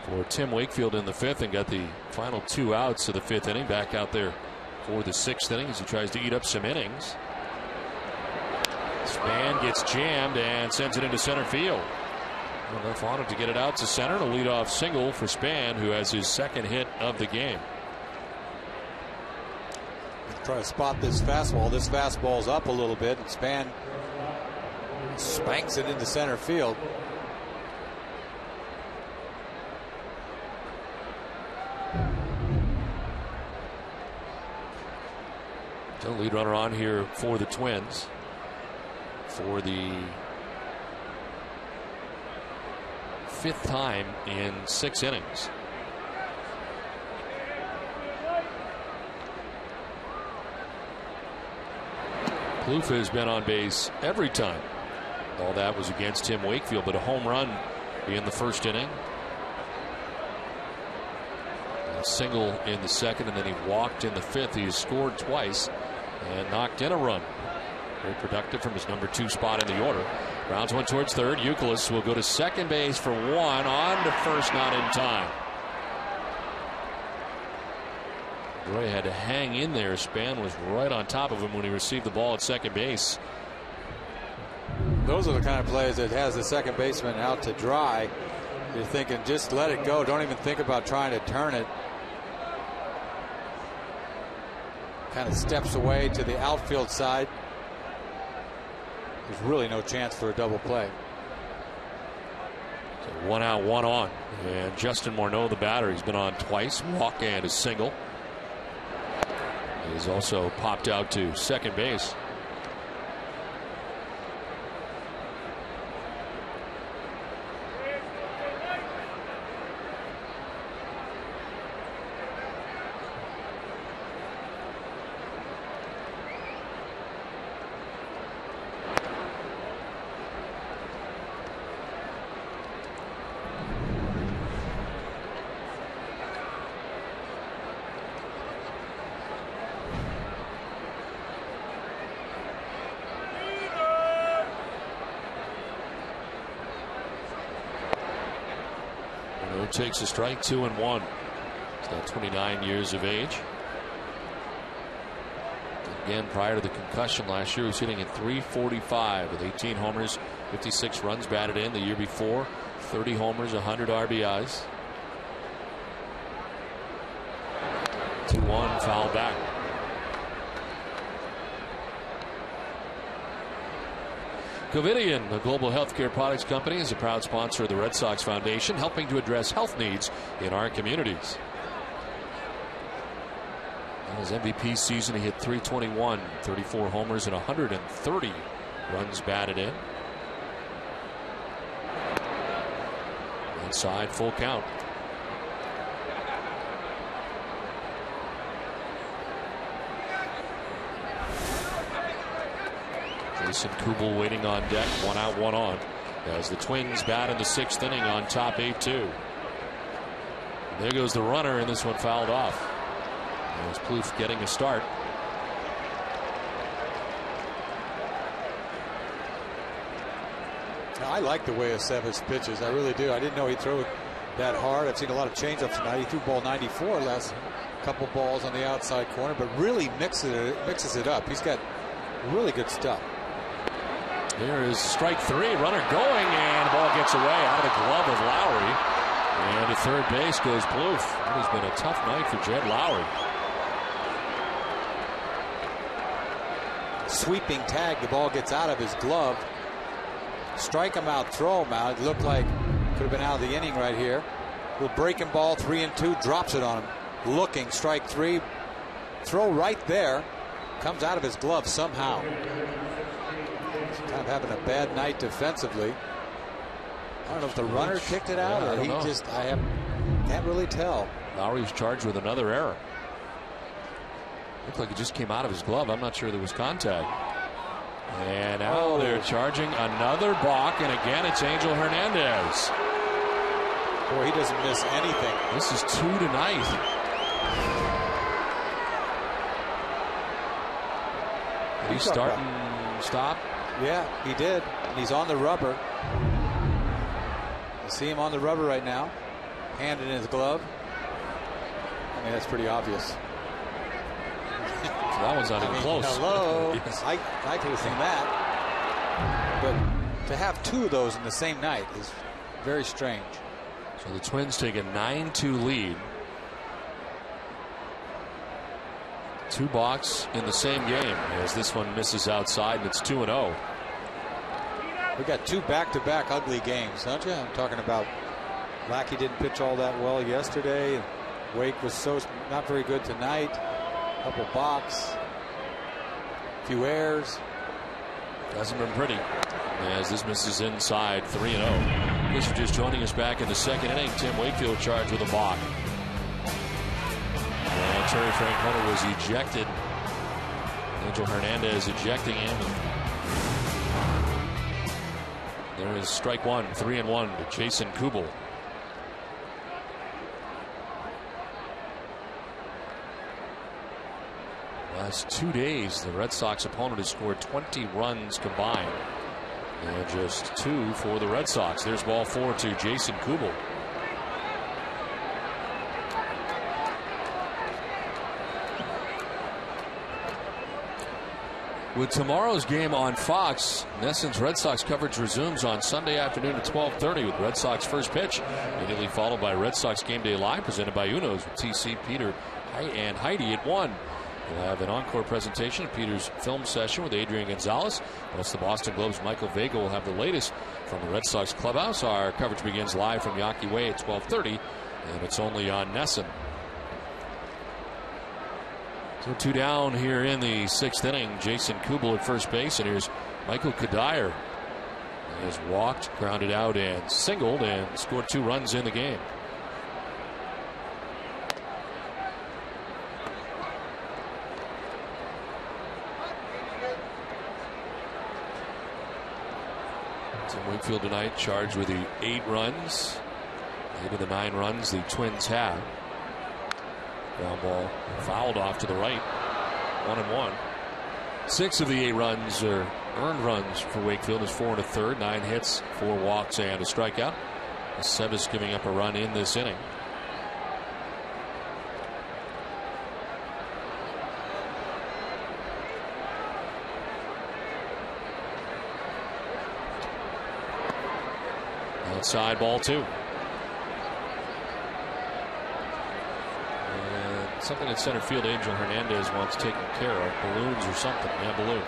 for Tim Wakefield in the 5th and got the final 2 outs of the 5th inning. Back out there for the 6th inning as he tries to eat up some innings. Span gets jammed and sends it into center field. Enough on it to get it out to center. A leadoff single for Span, who has his 2nd hit of the game. Try to spot this fastball. This fastball's up a little bit, and Span spanks it into center field. So lead runner on here for the Twins for the 5th time in 6 innings. Plouffe has been on base every time. All that was against Tim Wakefield, but a home run in the 1st inning. A single in the 2nd, and then he walked in the 5th. He has scored twice and knocked in a run. Very productive from his number 2 spot in the order. Grounds one towards 3rd. Youkilis will go to 2nd base for 1. On to 1st, not in time. Roy had to hang in there. Span was right on top of him when he received the ball at 2nd base. Those are the kind of plays that has the second baseman out to dry. You're thinking, just let it go. Don't even think about trying to turn it. Kind of steps away to the outfield side. There's really no chance for a double play. So 1 out, 1 on. And Justin Morneau, the batter, he's been on twice. Walk and a single. He's also popped out to 2nd base. Takes a strike, 2-1. He's now 29 years of age. Again, prior to the concussion last year, he was hitting at .345 with 18 homers, 56 runs batted in. The year before, 30 homers, 100 RBIs. 2-1, foul back. Covidien, the global healthcare products company, is a proud sponsor of the Red Sox Foundation, helping to address health needs in our communities. In his MVP season, he hit .321, 34 homers, and 130 runs batted in. Inside, full count. Jason Kubel waiting on deck. 1 out, 1 on. As the Twins bat in the 6th inning on top 8-2. There goes the runner, and this one fouled off. There's Plouffe getting a start. I like the way Aceves pitches. I really do. I didn't know he'd throw it that hard. I've seen a lot of changeups tonight. He threw ball 94 last couple balls on the outside corner, but really mixes it up. He's got really good stuff. Here is strike 3. Runner going, and the ball gets away out of the glove of Lowry. And to 3rd base goes Plouffe. It has been a tough night for Jed Lowry. Sweeping tag. The ball gets out of his glove. Strike him out, throw him out. It looked like could have been out of the inning right here. Little breaking ball, 3-2, drops it on him. Looking, strike 3. Throw right there. Comes out of his glove somehow. kind of having a bad night defensively. I don't know if the runner kicked it out or he just, can't really tell. Lowry's charged with another error. Looked like it just came out of his glove. I'm not sure there was contact. And now they're charging another balk, and again it's Angel Hernandez. Boy, he doesn't miss anything. This is 2 tonight. Did he start and stop? Yeah, he did. And he's on the rubber. You see him on the rubber right now. Hand in his glove. I mean, that's pretty obvious. So that one's not even close. Hello. Yes. I could have seen that. But to have 2 of those in the same night is very strange. So the Twins take a 9-2 lead. 2 balks in the same game as this one misses outside, and it's 2-0. We got 2 back-to-back ugly games, don't you? I'm talking about Lackey didn't pitch all that well yesterday. Wake was not very good tonight. A couple balks, a few errors. Hasn't been pretty as this misses inside. 3-0. Guess you're just joining us back in the second inning. Tim Wakefield charged with a balk. And Terry Francona was ejected. Angel Hernandez ejecting him. There is strike one. 3-1 to Jason Kubel. Last 2 days, the Red Sox opponent has scored 20 runs combined. And just 2 for the Red Sox. There's ball 4 to Jason Kubel. With tomorrow's game on Fox, NESN's Red Sox coverage resumes on Sunday afternoon at 12:30 with Red Sox first pitch, immediately followed by Red Sox Game Day Live presented by Uno's with TC, Peter, and Heidi at 1. We'll have an encore presentation of Peter's film session with Adrian Gonzalez. Plus, the Boston Globe's Michael Vega will have the latest from the Red Sox clubhouse. Our coverage begins live from Yawkey Way at 12:30, and it's only on NESN. So 2 down here in the 6th inning. Jason Kubel at first base, and here's Michael Kadire. He has walked, grounded out, and singled, and scored 2 runs in the game. Tim Wakefield tonight charged with the 8 runs. Maybe the 9 runs the Twins have. Ground ball fouled off to the right. 1-1. 6 of the 8 runs are earned runs for Wakefield. Is 4 1/3, 9 hits, 4 walks, and a strikeout. Sevis giving up a run in this inning. Outside ball 2. Something at center field Angel Hernandez wants taken care of. Balloons or something. Yeah, balloons.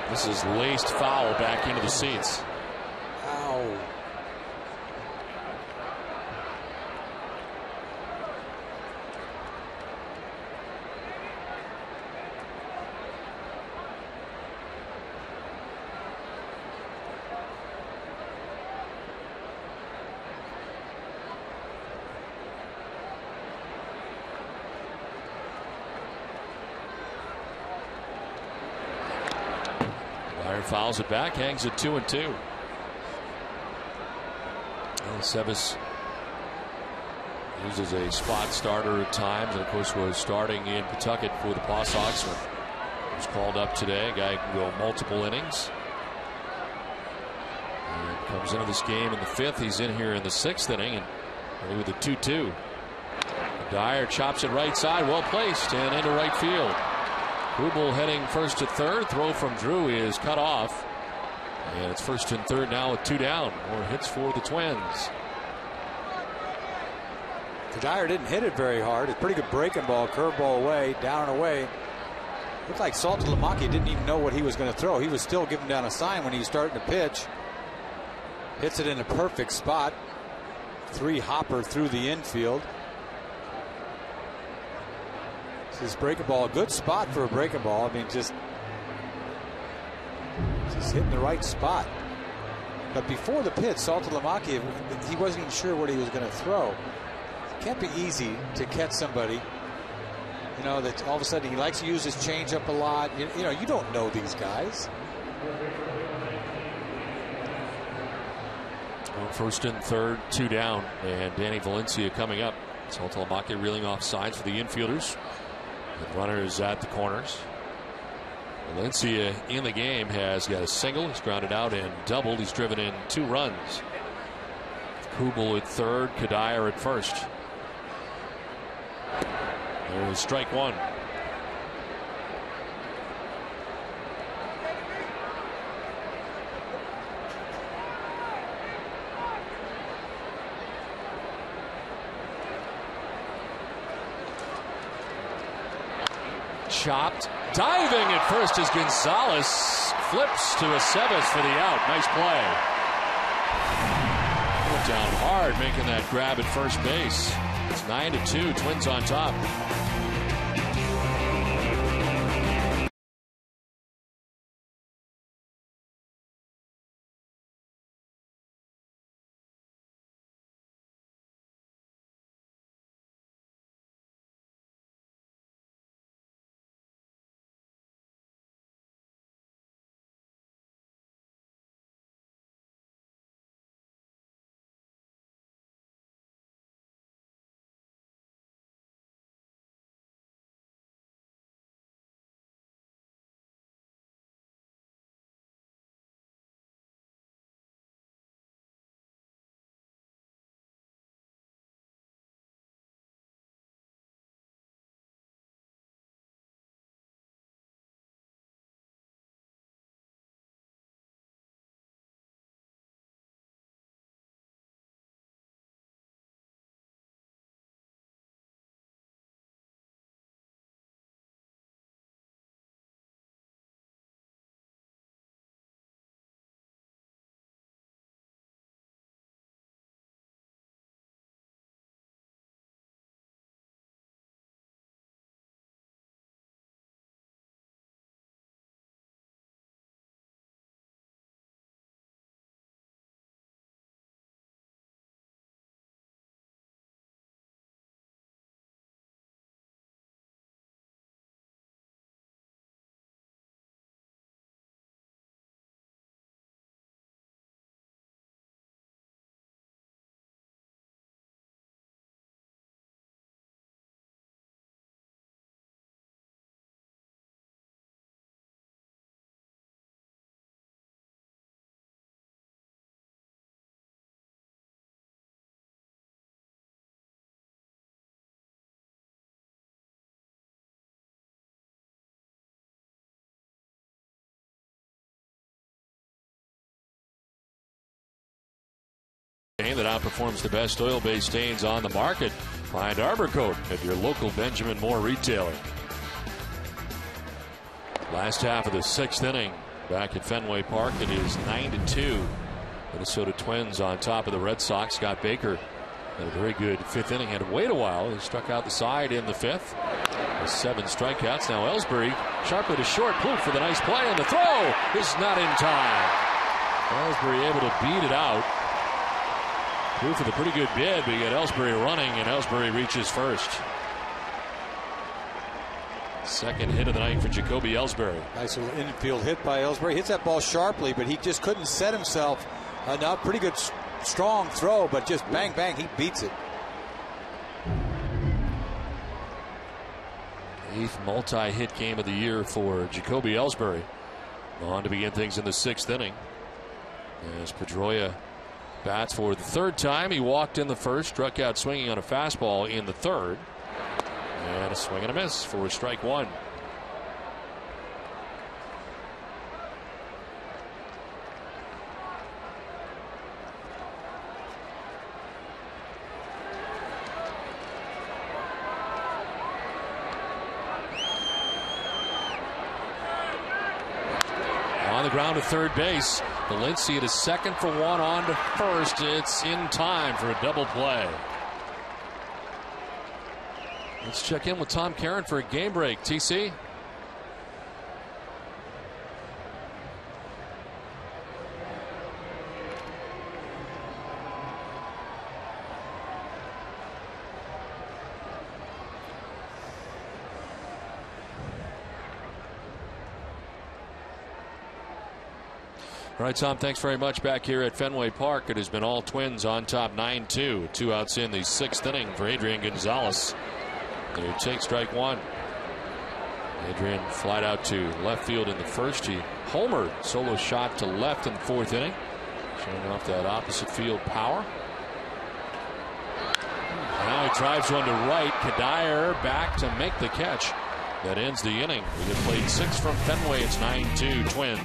This is laced foul back into the seats. Ow. Fouls it back, hangs at 2-2. Sevis uses a spot starter at times, and of course was starting in Pawtucket for the Paw Sox when he was called up today. A guy can go multiple innings. And comes into this game in the 5th. He's in here in the 6th inning, and ready with the 2-2. Dyer chops it right side, well placed, and into right field. Kubel heading first to third. Throw from Drew is cut off. And it's first and third now with 2 down. More hits for the Twins. Kadire didn't hit it very hard. It's a pretty good breaking ball, curveball away, down and away. Looked like Saltalamacchia didn't even know what he was going to throw. He was still giving down a sign when he was starting to pitch. Hits it in a perfect spot. 3-hopper through the infield. This breaking ball, a good spot for a breaking ball. I mean, just hitting the right spot. But before the pitch, Saltalamacchia, he wasn't even sure what he was going to throw. It can't be easy to catch somebody, you know, that all of a sudden he likes to use his changeup a lot. You know, you don't know these guys. Well, first and third, 2 down, and Danny Valencia coming up. Saltalamacchia reeling off sides for the infielders. The runners at the corners. Valencia in the game has got a single. He's grounded out and doubled. He's driven in 2 runs. Kubel at third, Kadire at first. There's strike 1. Chopped, diving at first as Gonzalez flips to Aceves for the out. Nice play. Went down hard, making that grab at first base. It's 9-2, Twins on top. That outperforms the best oil-based stains on the market. Find Arbor Coat at your local Benjamin Moore retailer. Last half of the 6th inning back at Fenway Park. It is 9-2. Minnesota Twins on top of the Red Sox. Scott Baker had a very good 5th inning. Had to wait a while. He struck out the side in the 5th. With 7 strikeouts. Now Ellsbury sharply to short. Plouffe for the nice play, and the throw is not in time. Ellsbury able to beat it out. Plouffe with a pretty good bid, but you got Ellsbury running, and Ellsbury reaches first. Second hit of the night for Jacoby Ellsbury. Nice little infield hit by Ellsbury. Hits that ball sharply, but he just couldn't set himself enough. Pretty good, strong throw, but just bang, bang, he beats it. 8th multi-hit game of the year for Jacoby Ellsbury. On to begin things in the 6th inning. As Pedroia bats for the 3rd time. He walked in the 1st, struck out swinging on a fastball in the 3rd. And a swing and a miss for strike 1. the ground to third base. Valencia at his second for one on to first. It's in time for a double play. Let's check in with Tom Caron for a game break. TC? All right, Tom, thanks very much. Back here at Fenway Park, it has been all Twins on top 9-2. 2 outs in the 6th inning for Adrian Gonzalez. They take strike one. Adrian flied out to left field in the first. He homered, solo shot to left in the 4th inning, showing off that opposite field power. Now he drives one to right. Kadire back to make the catch. That ends the inning. We have played 6 from Fenway. It's 9-2 Twins.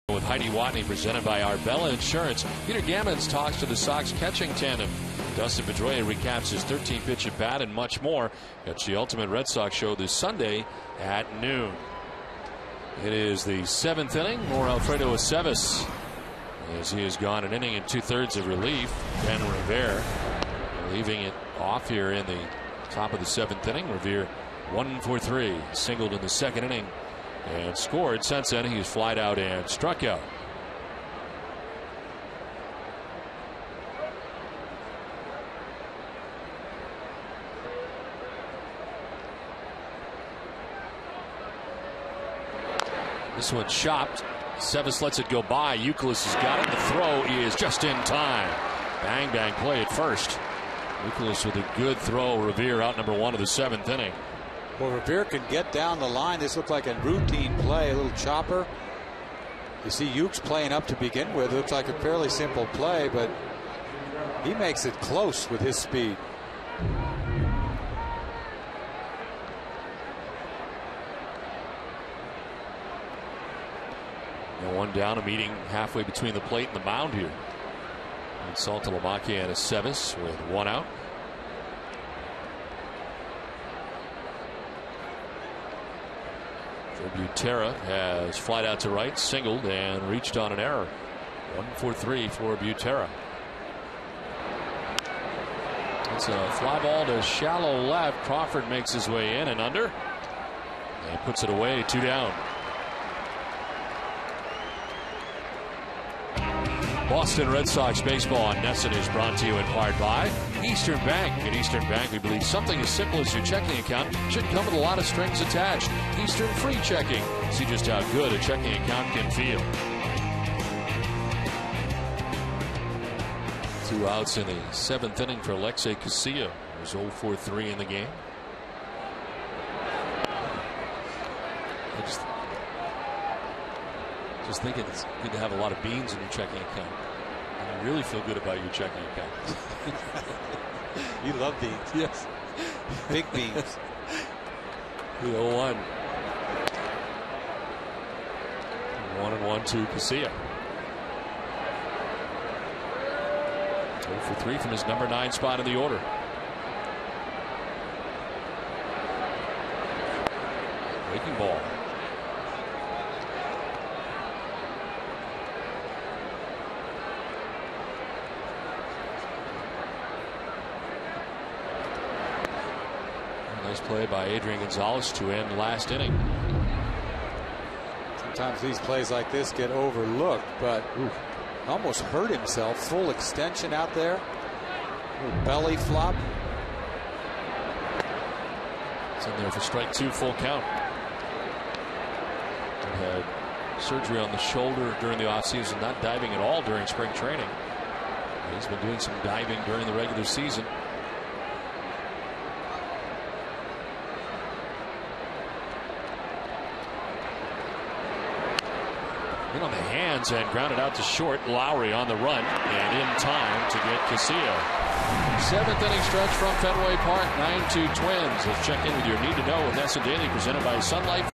With Heidi Watney, presented by Arbella Insurance. Peter Gammons talks to the Sox catching tandem. Dustin Pedroia recaps his 13-pitch at bat and much more. It's the Ultimate Red Sox Show this Sunday at noon. It is the 7th inning. More Alfredo Aceves, as he has gone an inning and 2/3 of relief. Ben Revere leaving it off here in the top of the 7th inning. Revere 1 for 3, singled in the 2nd inning and scored. Since then, he's flied out and struck out. This one chopped. Aceves lets it go by. Youkilis has got it. The throw is just in time. Bang, bang play at first. Youkilis with a good throw. Revere out number 1 of the 7th inning. Well, Revere can get down the line. This looked like a routine play, a little chopper. You see Ukes playing up to begin with. It looks like a fairly simple play, but he makes it close with his speed. And one down, a meeting halfway between the plate and the mound here. And Saltalamacchia and Aceves with 1 out. Butera has flied out to right, singled, and reached on an error. 1 for 3 for Butera. It's a fly ball to shallow left. Crawford makes his way in and under, and puts it away. 2 down. Boston Red Sox baseball on NESN is brought to you in part by Eastern Bank. At Eastern Bank, we believe something as simple as your checking account should come with a lot of strings attached. Eastern Free Checking. See just how good a checking account can feel. 2 outs in the 7th inning for Alexei Casilla. There's 0-for-3 in the game. I just think it's good to have a lot of beans in your checking account. And you really feel good about your checking account. You love beans. Yes. Big beans. The 0-1. 1-1 to Casilla. 0-for-3 from his number 9 spot in the order. Breaking ball. Nice play by Adrian Gonzalez to end last inning. Sometimes these plays like this get overlooked, but almost hurt himself. Full extension out there. Belly flop. It's in there for strike 2, full count. He had surgery on the shoulder during the offseason, not diving at all during spring training. He's been doing some diving during the regular season. In on the hands and grounded out to short. Lowry on the run and in time to get Casilla. 7th inning stretch from Fenway Park. 9-2 Twins. Let's check in with your need to know with NESN Daily, presented by Sun Life.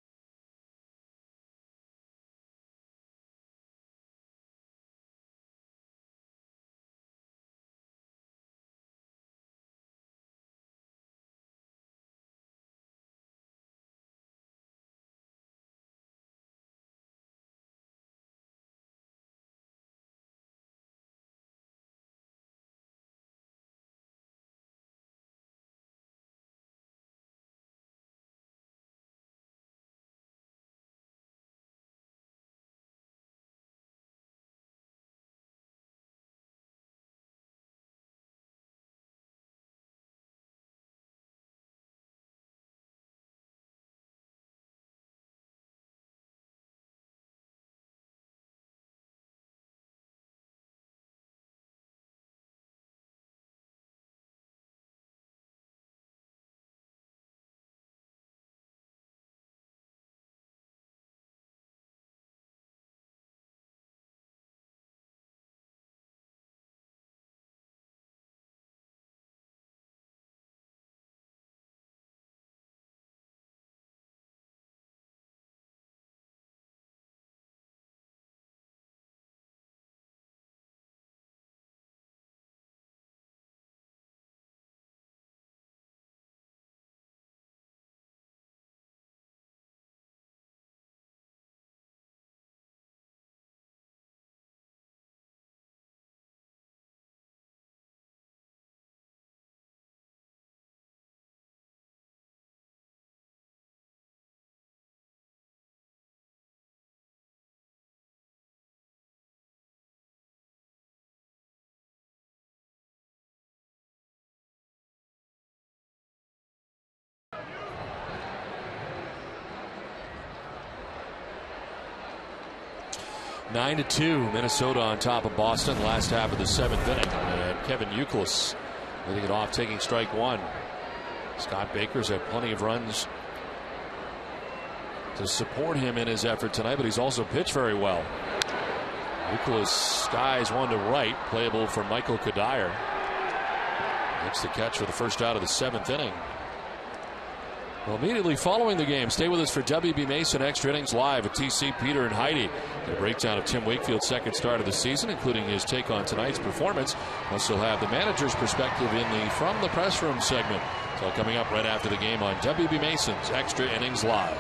Nine to 2, Minnesota on top of Boston. Last half of the 7th inning. And Kevin Youkilis leading it off, taking strike 1. Scott Baker's had plenty of runs to support him in his effort tonight, but he's also pitched very well. Youkilis skies one to right, playable for Michael Kadire. Makes the catch for the first out of the 7th inning. Well, immediately following the game, stay with us for WB Mason Extra Innings Live with TC, Peter, and Heidi. A breakdown of Tim Wakefield's second start of the season, including his take on tonight's performance. Also have the manager's perspective in the From the Press Room segment. It's all coming up right after the game on WB Mason's Extra Innings Live.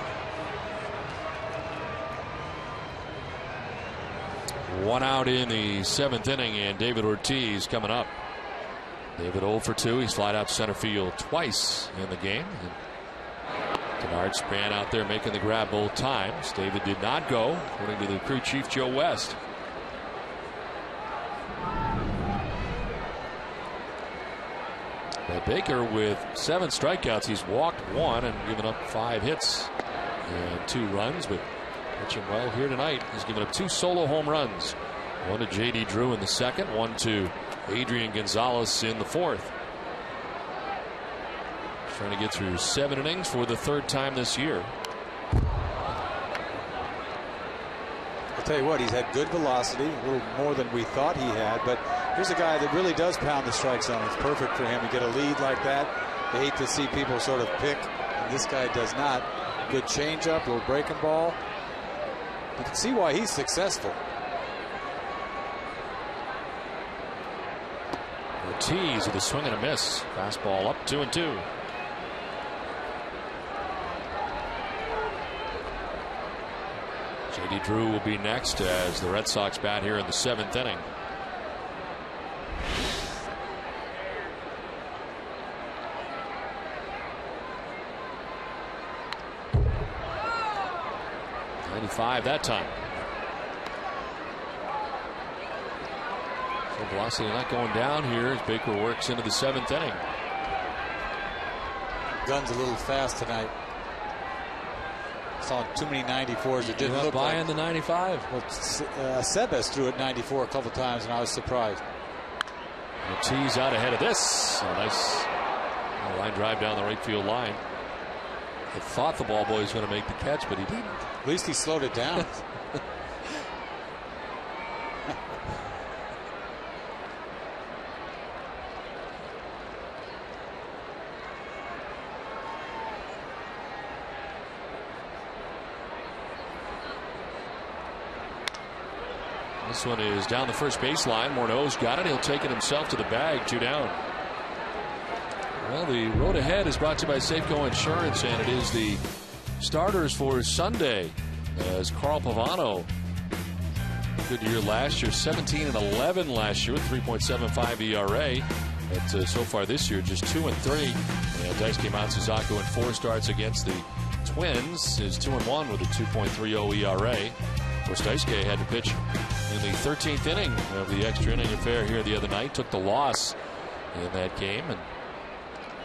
One out in the 7th inning, and David Ortiz coming up. David 0 for 2. He's flied out to center field twice in the game. Kennard ran out there making the grab both times. David did not go, according to the crew chief Joe West. But Baker with 7 strikeouts. He's walked 1 and given up 5 hits and 2 runs, but pitching well here tonight. He's given up 2 solo home runs. 1 to J.D. Drew in the second, 1 to Adrian Gonzalez in the fourth. Trying to get through 7 innings for the 3rd time this year. I'll tell you what, he's had good velocity, a little more than we thought he had, but here's a guy that really does pound the strike zone. It's perfect for him to get a lead like that. You hate to see people sort of pick, and this guy does not. Good changeup, little breaking ball. You can see why he's successful. Ortiz with a swing and a miss. Fastball up 2-2. J.D. Drew will be next as the Red Sox bat here in the 7th inning. .95 that time. So velocity not going down here as Baker works into the 7th inning. Gun's a little fast tonight. Saw too many 94s. It didn't look buying like the 95. Well, Sebes threw it 94 a couple times, and I was surprised. Ortiz out ahead of this. A nice line drive down the right field line. I thought the ball boy was going to make the catch, but he didn't. At least he slowed it down. This one is down the first baseline. Morneau's got it. He'll take it himself to the bag. 2 down. Well, the road ahead is brought to you by Safeco Insurance, and it is the starters for Sunday as Carl Pavano. Good year last year, 17-11 last year with 3.75 ERA. But so far this year, just 2-3. And Daisuke Matsuzaka in 4 starts against the Twins is 2-1 with a 2.30 ERA. Of course, Daisuke had to pitch in the 13th inning of the extra inning affair here the other night. Took the loss in that game, and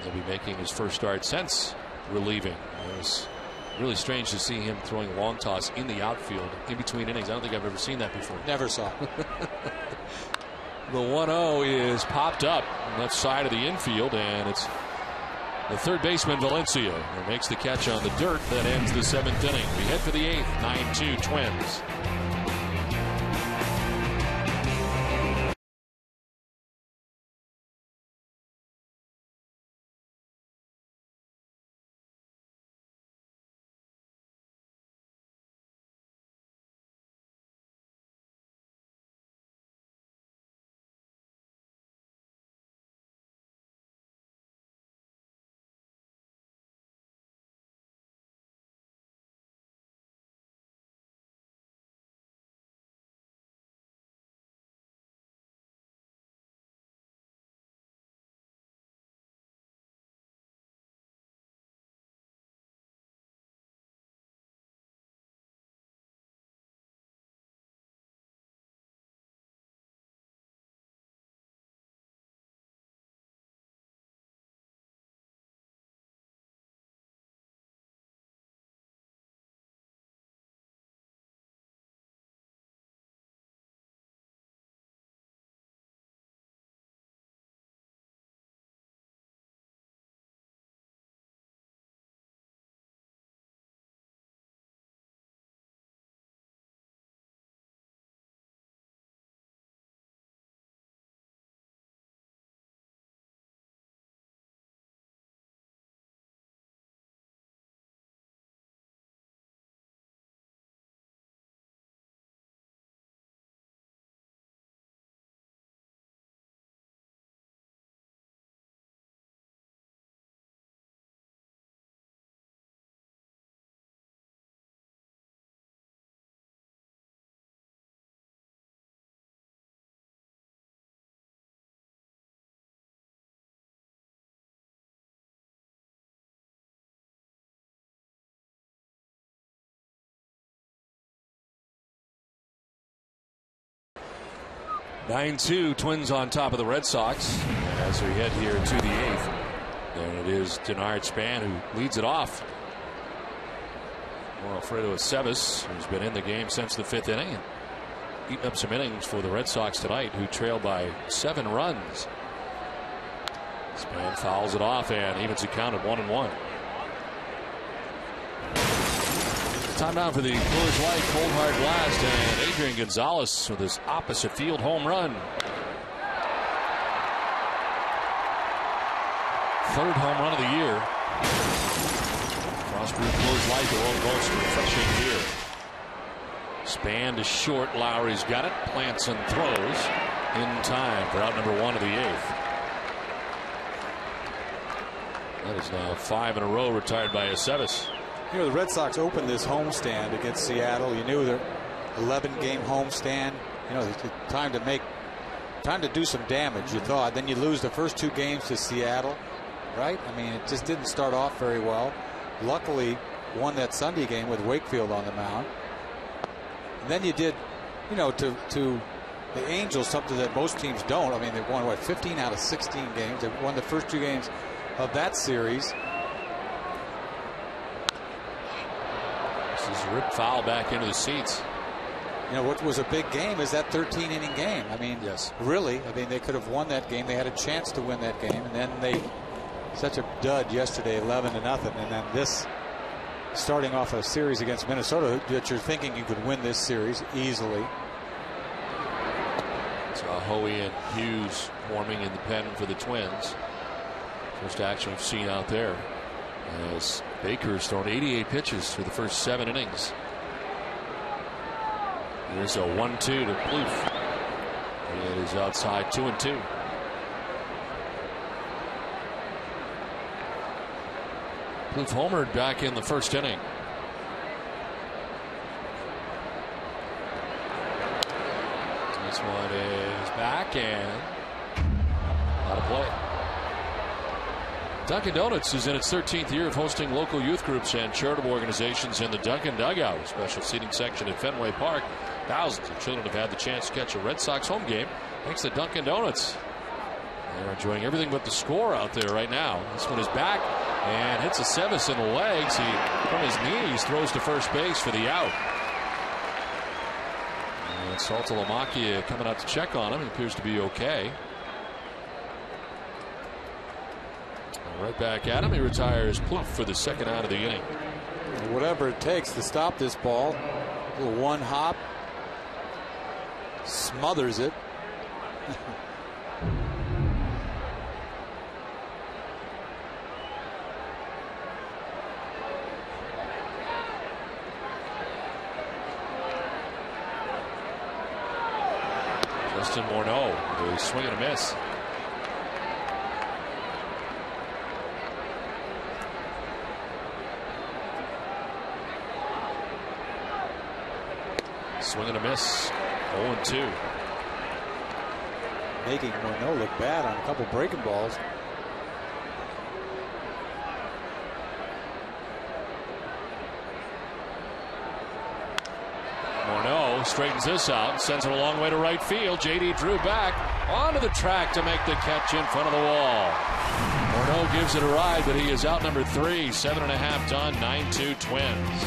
he'll be making his first start since relieving. It was really strange to see him throwing long toss in the outfield in between innings. I don't think I've ever seen that before. Never saw. The 1-0 is popped up on that side of the infield, and it's the third baseman Valencia who makes the catch on the dirt that ends the 7th inning. We head for the 8th. 9-2 Twins. (9-2) Twins on top of the Red Sox as as we head here to the 8th. And it is Denard Span who leads it off. Well, Alfredo Aceves, who's been in the game since the 5th inning and eating up some innings for the Red Sox tonight, who trail by 7 runs. Span fouls it off and evens the count at 1-1. Time now for the Coors Light Cold Hard Blast, and Adrian Gonzalez with his opposite field home run. 3rd home run of the year. Cross-brewed Coors Light, the world's most refreshing beer. Span to short. Lowry's got it. Plants and throws in time for out number 1 of the 8th. That is now 5 in a row retired by Aceves. You know, the Red Sox opened this homestand against Seattle. You knew their 11-game homestand. You know, time to do some damage, you thought. Then you lose the first 2 games to Seattle, right? I mean, it just didn't start off very well. Luckily, won that Sunday game with Wakefield on the mound. And then you did, you know, to the Angels, something that most teams don't. I mean, they won, what, 15 out of 16 games. They won the first 2 games of that series. This is ripped foul back into the seats. You know, what was a big game is that 13-inning game. I mean, yes, really. I mean, they could have won that game. They had a chance to win that game, and then they such a dud yesterday, 11-0, and then this starting off a series against Minnesota that you're thinking you could win this series easily. So Hoey and Hughes warming in the pen for the Twins. First action we've seen out there, as Baker's thrown 88 pitches through the first 7 innings. There's a 1-2 to Plouffe. It is outside 2-2. Plouffe homered back in the first inning. This one is back and out of play. Dunkin' Donuts is in its 13th year of hosting local youth groups and charitable organizations in the Dunkin' Dugout, a special seating section at Fenway Park. Thousands of children have had the chance to catch a Red Sox home game thanks to Dunkin' Donuts. They're enjoying everything but the score out there right now. This one is back and hits Aceves in the legs. He, from his knees, throws to first base for the out. And Saltalamacchia coming out to check on him. He appears to be okay. Right back at him. He retires Plouffe for the second out of the inning. Whatever it takes to stop this ball. A little one hop. Smothers it. Justin Morneau with a swing and a miss. Swing and a miss. 0-2. Making Morneau look bad on a couple breaking balls. Morneau straightens this out, sends it a long way to right field. JD Drew back onto the track to make the catch in front of the wall. Morneau gives it a ride, but he is out number 3. 7.5 done. 9-2 Twins.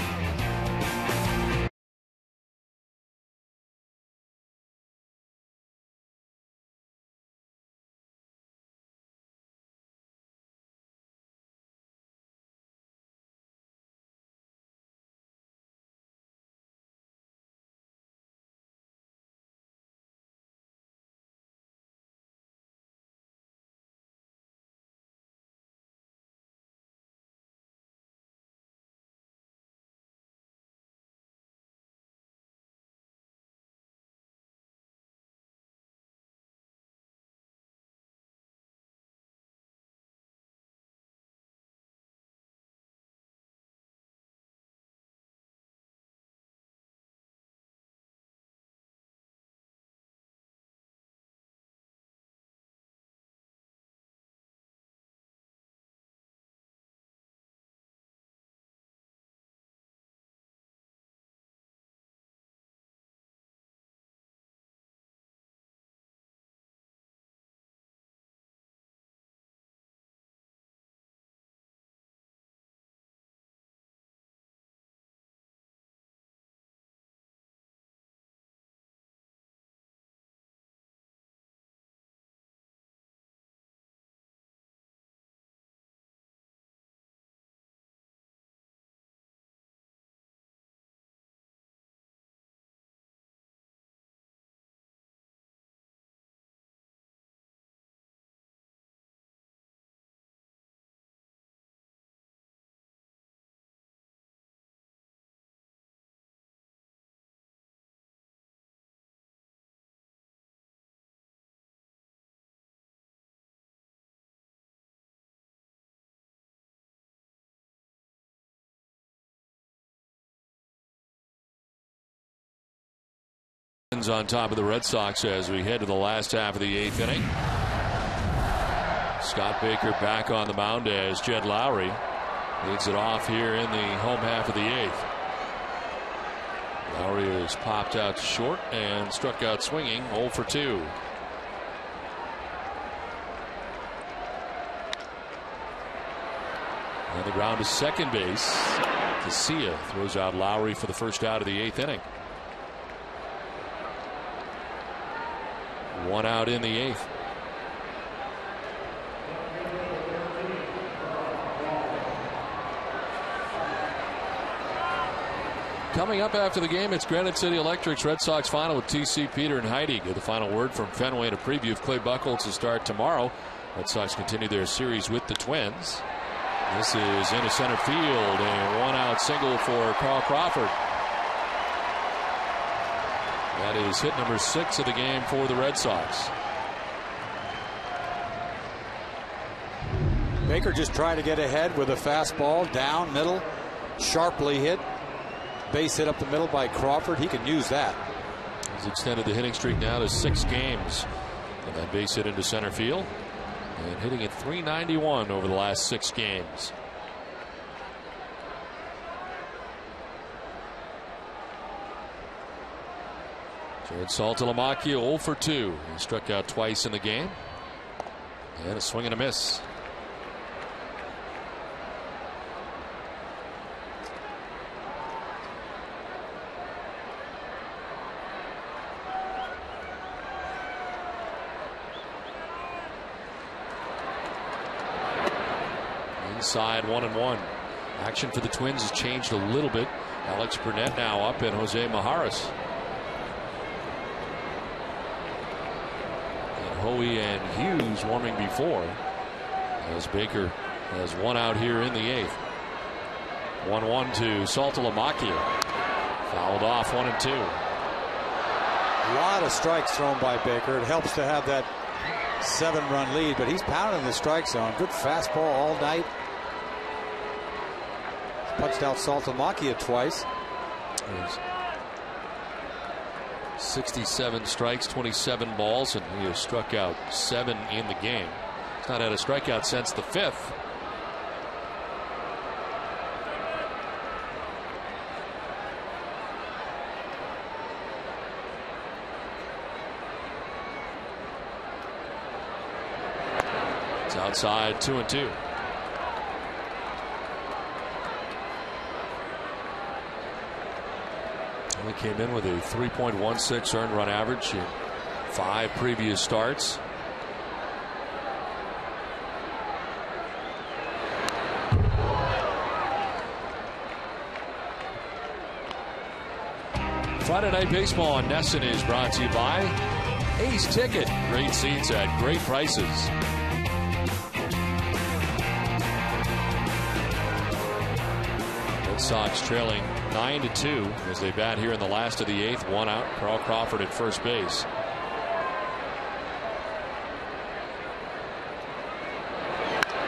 On top of the Red Sox as we head to the last half of the 8th inning. Scott Baker back on the mound as Jed Lowry leads it off here in the home half of the 8th. Lowry is popped out short and struck out swinging, 0 for 2. And the ground to second base. Casilla throws out Lowry for the first out of the 8th inning. 1 out in the 8th. Coming up after the game, it's Granite City Electric's Red Sox final with TC, Peter, and Heidi. Get the final word from Fenway and a preview of Clay Buchholz's start tomorrow. Red Sox continue their series with the Twins. This is into center field, a 1-out single for Carl Crawford. That is hit number 6 of the game for the Red Sox. Baker just trying to get ahead with a fastball down middle, sharply hit. Base hit up the middle by Crawford. He can use that. He's extended the hitting streak now to 6 games. And that base hit into center field. And hitting at .391 over the last 6 games. Jared Saltalamacchia 0 for 2. He struck out twice in the game. And a swing and a miss. Inside 1-1. Action for the Twins has changed a little bit. Alex Burnett now up and Jose Majares. And Hoey and Hughes warming before. As Baker has 1 out here in the 8th. 1-1 to Saltalamacchia. Fouled off 1-2. A lot of strikes thrown by Baker. It helps to have that 7-run lead, but he's pounding the strike zone. Good fastball all night. Punched out Saltalamacchia twice. 67 strikes, 27 balls, and he has struck out 7 in the game. He's not had a strikeout since the 5th. It's outside 2-2. He came in with a 3.16 earned run average in 5 previous starts. Friday Night Baseball on NESN is brought to you by Ace Ticket. Great seats at great prices. Red Sox trailing 9-2 as they bat here in the last of the 8th. 1 out. Carl Crawford at first base.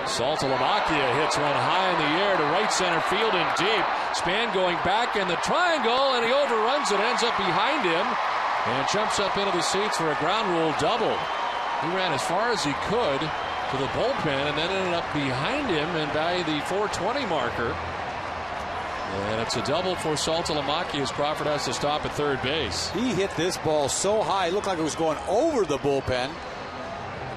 Saltalamacchia hits one high in the air to right center field and deep. Span going back in the triangle, and he overruns it, ends up behind him, and jumps up into the seats for a ground rule double. He ran as far as he could to the bullpen and then ended up behind him and by the 420 marker. And it's a double for Saltalamacchia as Crawford has to stop at third base. He hit this ball so high, it looked like it was going over the bullpen.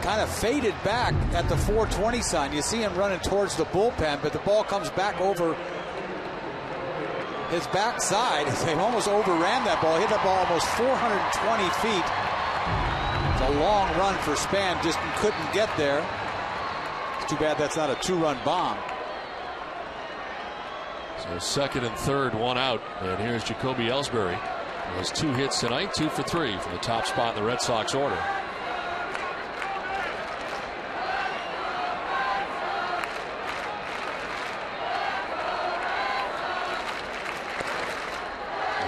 Kind of faded back at the 420 sign. You see him running towards the bullpen, but the ball comes back over his backside. They almost overran that ball. Hit that ball almost 420 feet. It's a long run for Span, just couldn't get there. It's too bad that's not a 2-run bomb. So second and third, 1 out. And here's Jacoby Ellsbury. He has 2 hits tonight, 2 for 3 from the top spot in the Red Sox order.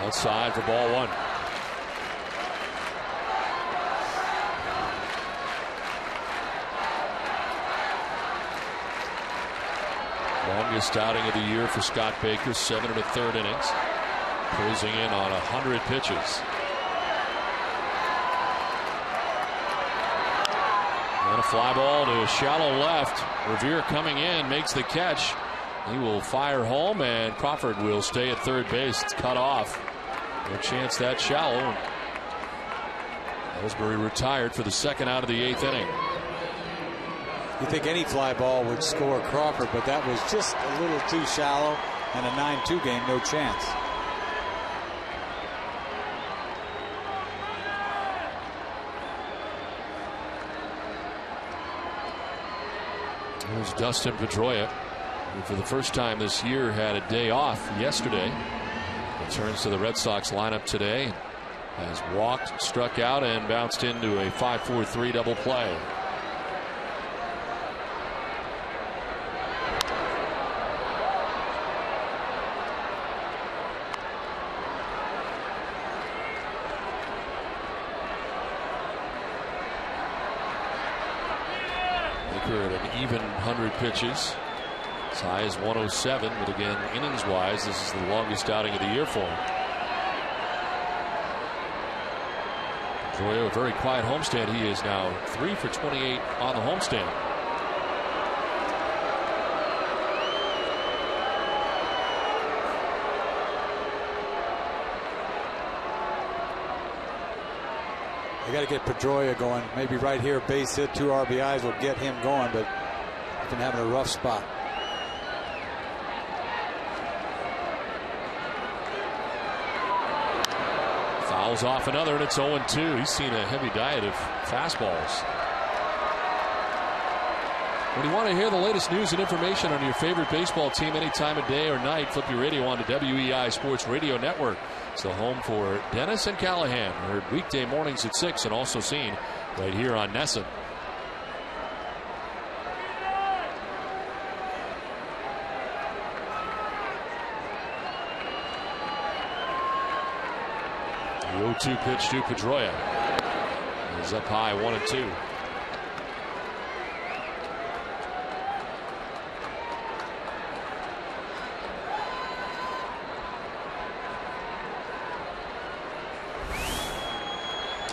Outside for ball 1. Longest outing of the year for Scott Baker, 7 1/3 innings. Closing in on 100 pitches. fly ball to shallow left. Revere coming in, makes the catch. He will fire home, and Crawford will stay at third base. It's cut off. No chance that shallow. Ellsbury retired for the second out of the 8th inning. You think any fly ball would score Crawford, but that was just a little too shallow, and a 9-2 game, no chance. Here's Dustin Pedroia, who for the first time this year had a day off yesterday. Returns to the Red Sox lineup today. Has walked, struck out, and bounced into a 5-4-3 double play. At an even 100 pitches, as high as 107, but again, innings wise, this is the longest outing of the year for him. Pedroia, a very quiet homestand. He is now 3 for 28 on the homestand. They got to get Pedroia going. Maybe right here, base hit, 2 RBIs will get him going, but he's been having a rough spot. Fouls off another, and it's 0-2. He's seen a heavy diet of fastballs. When you want to hear the latest news and information on your favorite baseball team any time of day or night, flip your radio on to WEI Sports Radio Network. It's the home for Dennis and Callahan. Heard weekday mornings at 6 and also seen right here on NESN. The 0-2 pitch to Pedroia. He's up high, 1-2.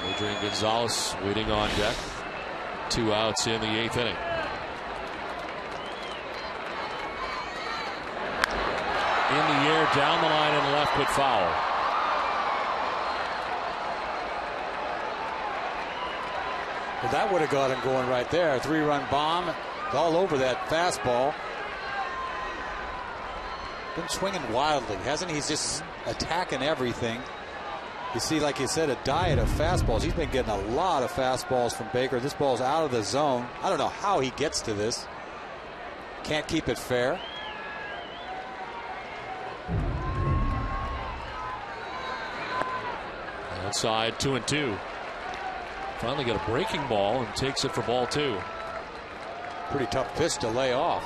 Adrian Gonzalez waiting on deck. 2 outs in the 8th inning. In the air, down the line and left, but foul. Well, that would have got him going right there. A 3-run bomb all over that fastball. Been swinging wildly, hasn't he? He's just attacking everything. You see, like you said, a diet of fastballs. He's been getting a lot of fastballs from Baker. This ball's out of the zone. I don't know how he gets to this. Can't keep it fair. Outside, 2-2. Finally got a breaking ball and takes it for ball 2. Pretty tough pitch to lay off.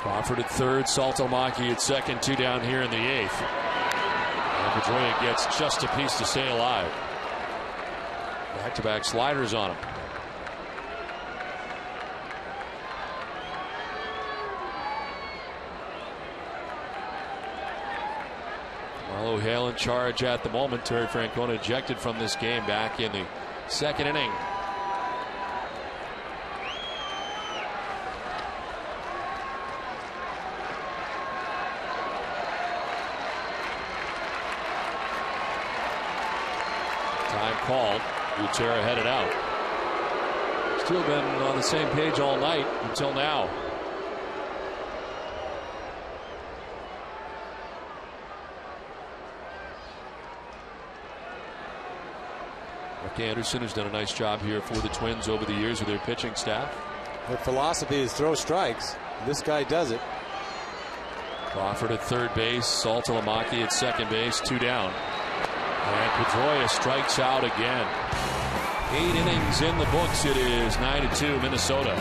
Crawford at third, Saltamaki at second, 2 down here in the 8th. And Pedroia gets just a piece to stay alive. Back-to-back sliders on him. Marlo Hale in charge at the moment. Terry Francona ejected from this game back in the 2nd inning. Time called. Gutierrez headed out. Still been on the same page all night until now. Rick Anderson has done a nice job here for the Twins over the years with their pitching staff. Their philosophy is throw strikes. This guy does it. Crawford at third base, Saltalamaki at second base, 2 down. And Pedroia strikes out again. 8 innings in the books. It is 9-2 Minnesota.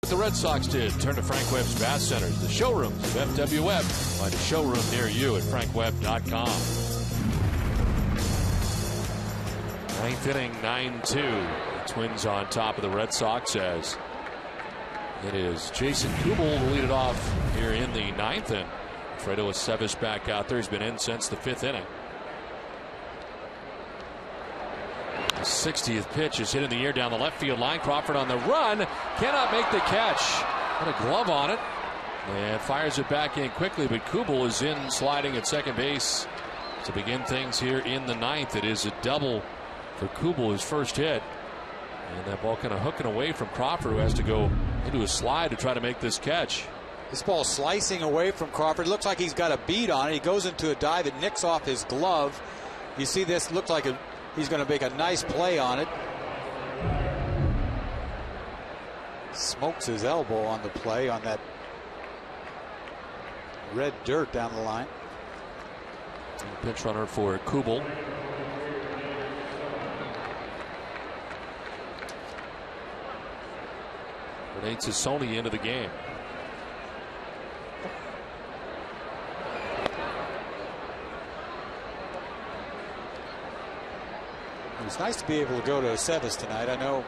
The Red Sox did. Turn to Frank Webb's Bass Centers, the showrooms of FW Webb. Find a showroom near you at frankwebb.com. Ninth inning, 9-2. The Twins on top of the Red Sox as it is Jason Kubel to lead it off here in the ninth. And Fredo Aceves back out there. He's been in since the fifth inning. The 60th pitch is hit in the air down the left field line. Crawford on the run. Cannot make the catch. Got a glove on it. And fires it back in quickly. But Kubel is in sliding at second base to begin things here in the ninth. It is a double for Kubel, his first hit. And that ball kind of hooking away from Crawford, who has to go into a slide to try to make this catch. This ball slicing away from Crawford. Looks like he's got a bead on it. He goes into a dive. It nicks off his glove. You see this. Looks like he's going to make a nice play on it. Smokes his elbow on the play on that red dirt down the line. Pinch runner for Kubel. Renee Sassoni into the game. It's nice to be able to go to Aceves tonight. I know,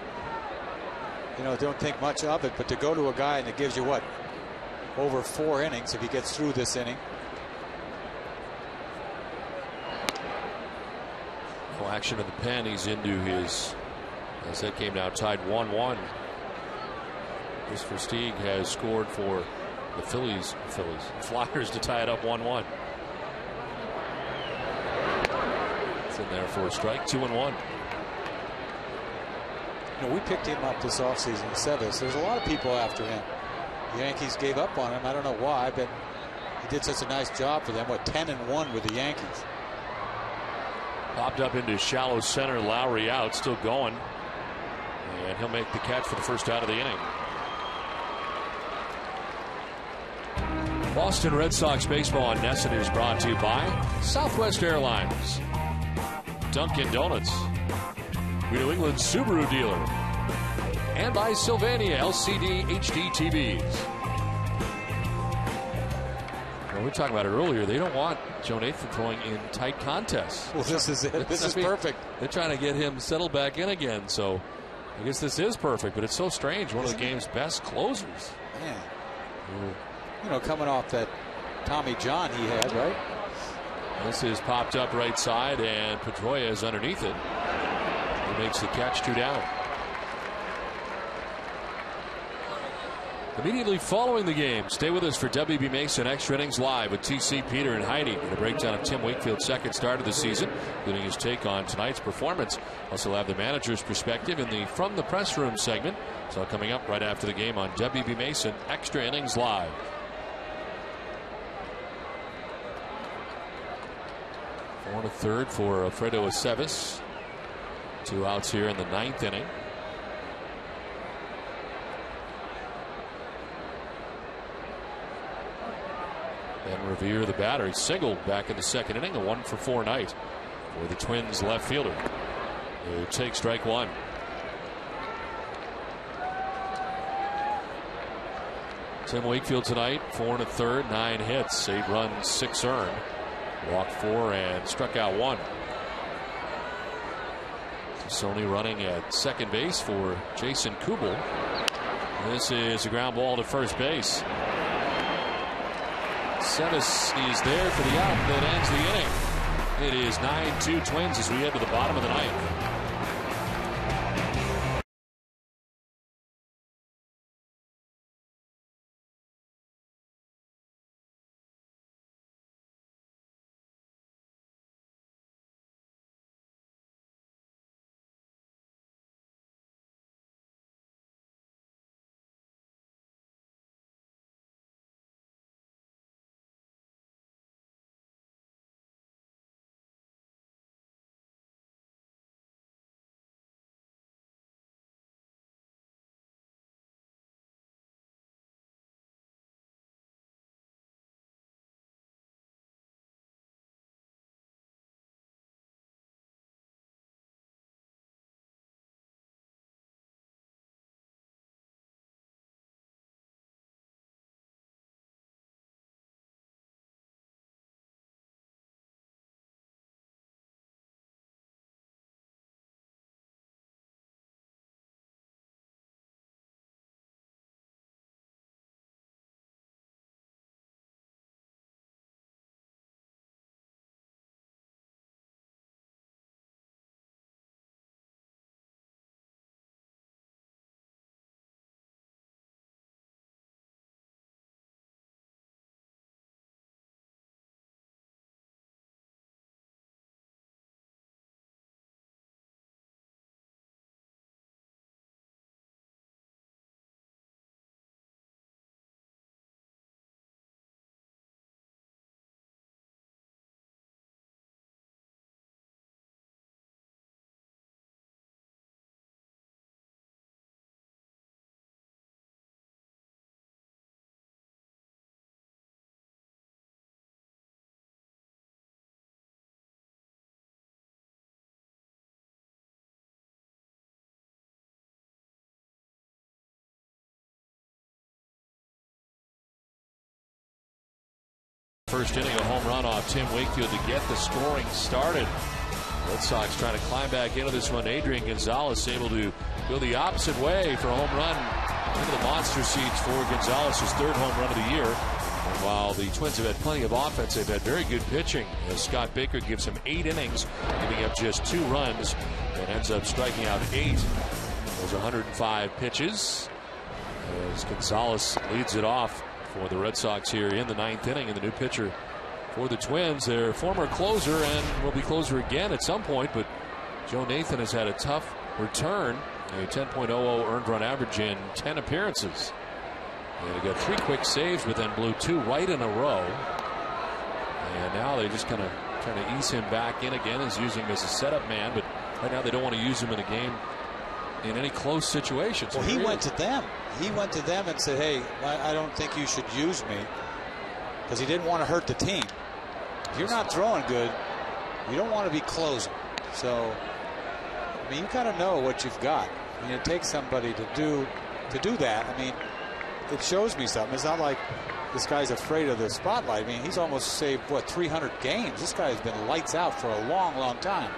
don't think much of it, but to go to a guy and it gives you what, over 4 innings if he gets through this inning. No action in the pen. He's into his, as that game now tied 1-1. Christopher Stieg has scored for the Flyers to tie it up 1-1. It's in there for a strike, 2-1. We picked him up this offseason, Aceves. There's a lot of people after him. The Yankees gave up on him. I don't know why, but he did such a nice job for them. 10-1 with the Yankees. Popped up into shallow center. Lowry out, still going. And he'll make the catch for the first out of the inning. Boston Red Sox baseball on NESN is brought to you by Southwest Airlines, Dunkin' Donuts, your New England Subaru dealer, and by Sylvania LCD HD TVs. Well, we were talking about it earlier. They don't want Joe Nathan throwing in tight contests. Well, this is it. This is perfect. They're trying to get him settled back in again. So I guess this is perfect, but it's so strange. One of the game's best closers. Man. Coming off that Tommy John he had, right? This is popped up right side, and Pedroia is underneath it. He makes the catch, 2 down. Immediately following the game, stay with us for WB Mason Extra Innings Live with TC, Peter, and Heidi. And a breakdown of Tim Wakefield's second start of the season, including his take on tonight's performance. Also have the manager's perspective in the From the Press Room segment. It's all coming up right after the game on WB Mason Extra Innings Live. One to third for Alfredo Aceves. 2 outs here in the ninth inning. And Revere, the batter, he singled back in the second inning. A 1-for-4 night for the Twins left fielder, who takes strike one. Tim Wakefield tonight, 4 1/3, 9 hits, 8 runs, 6 earned. Walked 4 and struck out 1. Sony running at second base for Jason Kubel. This is a ground ball to first base. Aceves is there for the out that ends the inning. It is 9-2 Twins as we head to the bottom of the ninth. First inning, a home run off Tim Wakefield to get the scoring started. Red Sox trying to climb back into this one. Adrian Gonzalez able to go the opposite way for a home run into the monster seats for Gonzalez's third home run of the year. And while the Twins have had plenty of offense, they've had very good pitching as Scott Baker gives him 8 innings, giving up just 2 runs and ends up striking out 8. Those 105 pitches as Gonzalez leads it off for the Red Sox here in the 9th inning. And the new pitcher for the Twins, their former closer and will be closer again at some point, but Joe Nathan has had a tough return, a 10.00 earned run average in 10 appearances. And he got 3 quick saves, but then blew 2 right in a row. And now they just kind of trying to ease him back in again. He's using him as a setup man, but right now they don't want to use him in a game in any close situations. Well, he went to them. He went to them and said, hey, I don't think you should use me, because he didn't want to hurt the team. If you're not throwing good, you don't want to be closing. So, I mean, you kind of know what you've got. I mean, it takes somebody to do that. I mean, it shows me something. It's not like this guy's afraid of the spotlight. I mean, he's almost saved, what, 300 games. This guy has been lights out for a long, long time.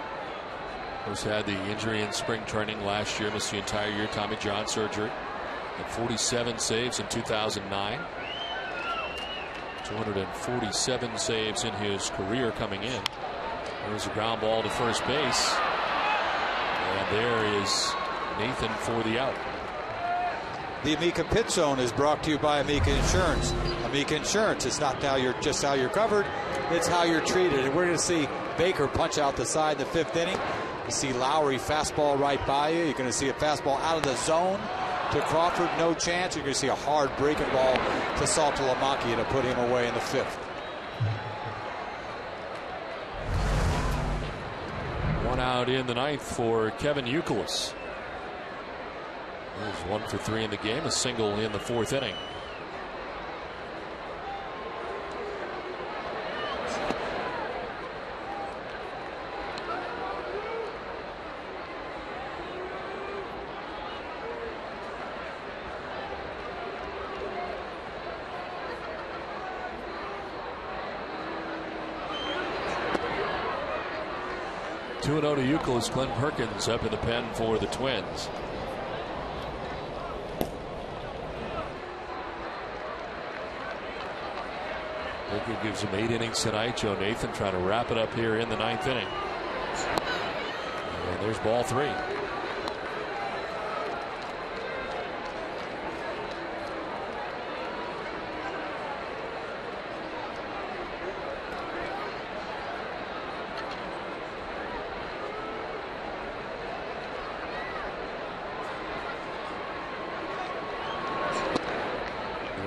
Who's had the injury in spring training last year, missed the entire year, Tommy John surgery. Had 47 saves in 2009. 247 saves in his career coming in. There's a ground ball to first base. And there is Nathan for the out. The Amica Pit Zone is brought to you by Amica Insurance. Amica Insurance, it's not just how you're covered, it's how you're treated. And we're going to see Baker punch out the side in the 5th inning. You see Lowry fastball right by you. You're going to see a fastball out of the zone to Crawford, no chance. You're going to see a hard breaking ball to Saltalamacchia to put him away in the 5th. One out in the 9th for Kevin Youkilis. He's 1 for 3 in the game, a single in the 4th inning. Two 2-0 to Youkilis. Glenn Perkins up in the pen for the Twins. Baker gives him 8 innings tonight. Joe Nathan trying to wrap it up here in the 9th inning. And there's ball 3.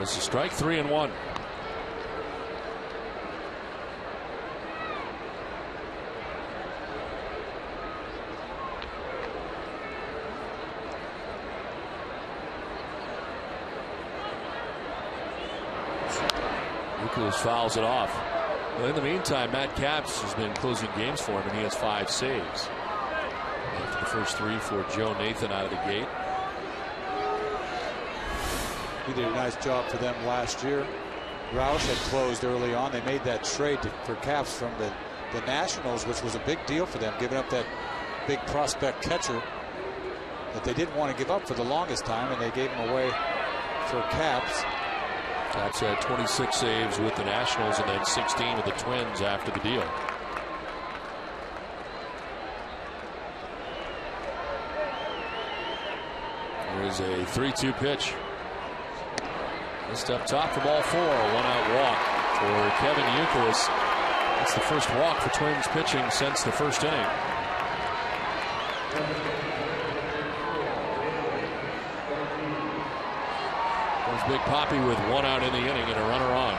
It's a strike, 3-1. Youkilis fouls it off. Well, in the meantime, Matt Capps has been closing games for him, and he has 5 saves. After the first 3 for Joe Nathan out of the gate. He did a nice job for them last year. Roush had closed early on. They made that trade for Capps from the Nationals, which was a big deal for them, giving up that big prospect catcher that they didn't want to give up for the longest time, and they gave him away for Capps. Capps had 26 saves with the Nationals and then 16 with the Twins after the deal. There is a 3-2 pitch. Just up top for ball 4. A 1-out walk for Kevin Youkilis. That's the first walk for Twins pitching since the first inning. There's Big Poppy with 1 out in the inning and a runner on.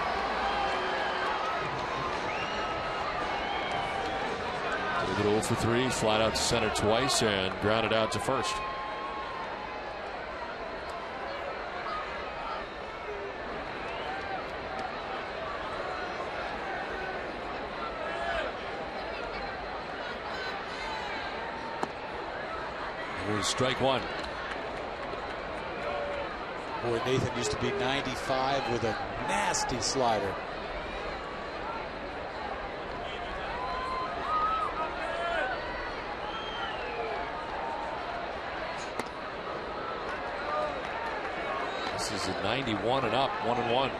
David 0 for 3, flat out to center twice and grounded out to first. Here's strike 1. Boy, Nathan used to be 95 with a nasty slider. is at 91 and up, 1-1.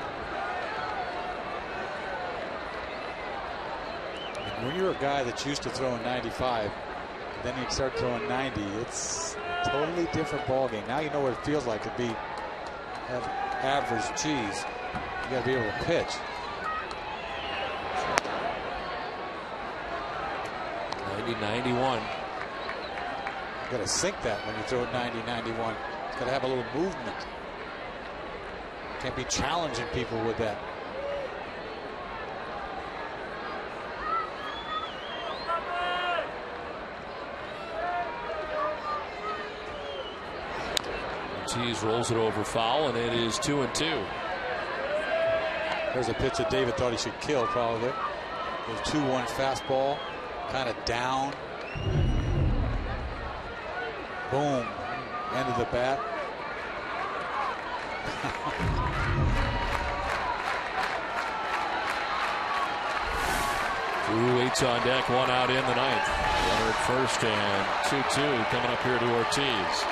When you're a guy that's used to throwing 95, and then you start throwing 90, it's a totally different ballgame. Now you know what it feels like to have average cheese. You got to be able to pitch. 90-91. You got to sink that when you throw it 90-91. It's got to have a little movement. Can't be challenging people with that. Ortiz rolls it over foul, and it is 2-2. There's a pitch that David thought he should kill, probably. There's 2-1 fastball, kind of down. Boom. End of the bat. Two eights on deck, one out in the ninth. Runner at first and 2-2 coming up here to Ortiz.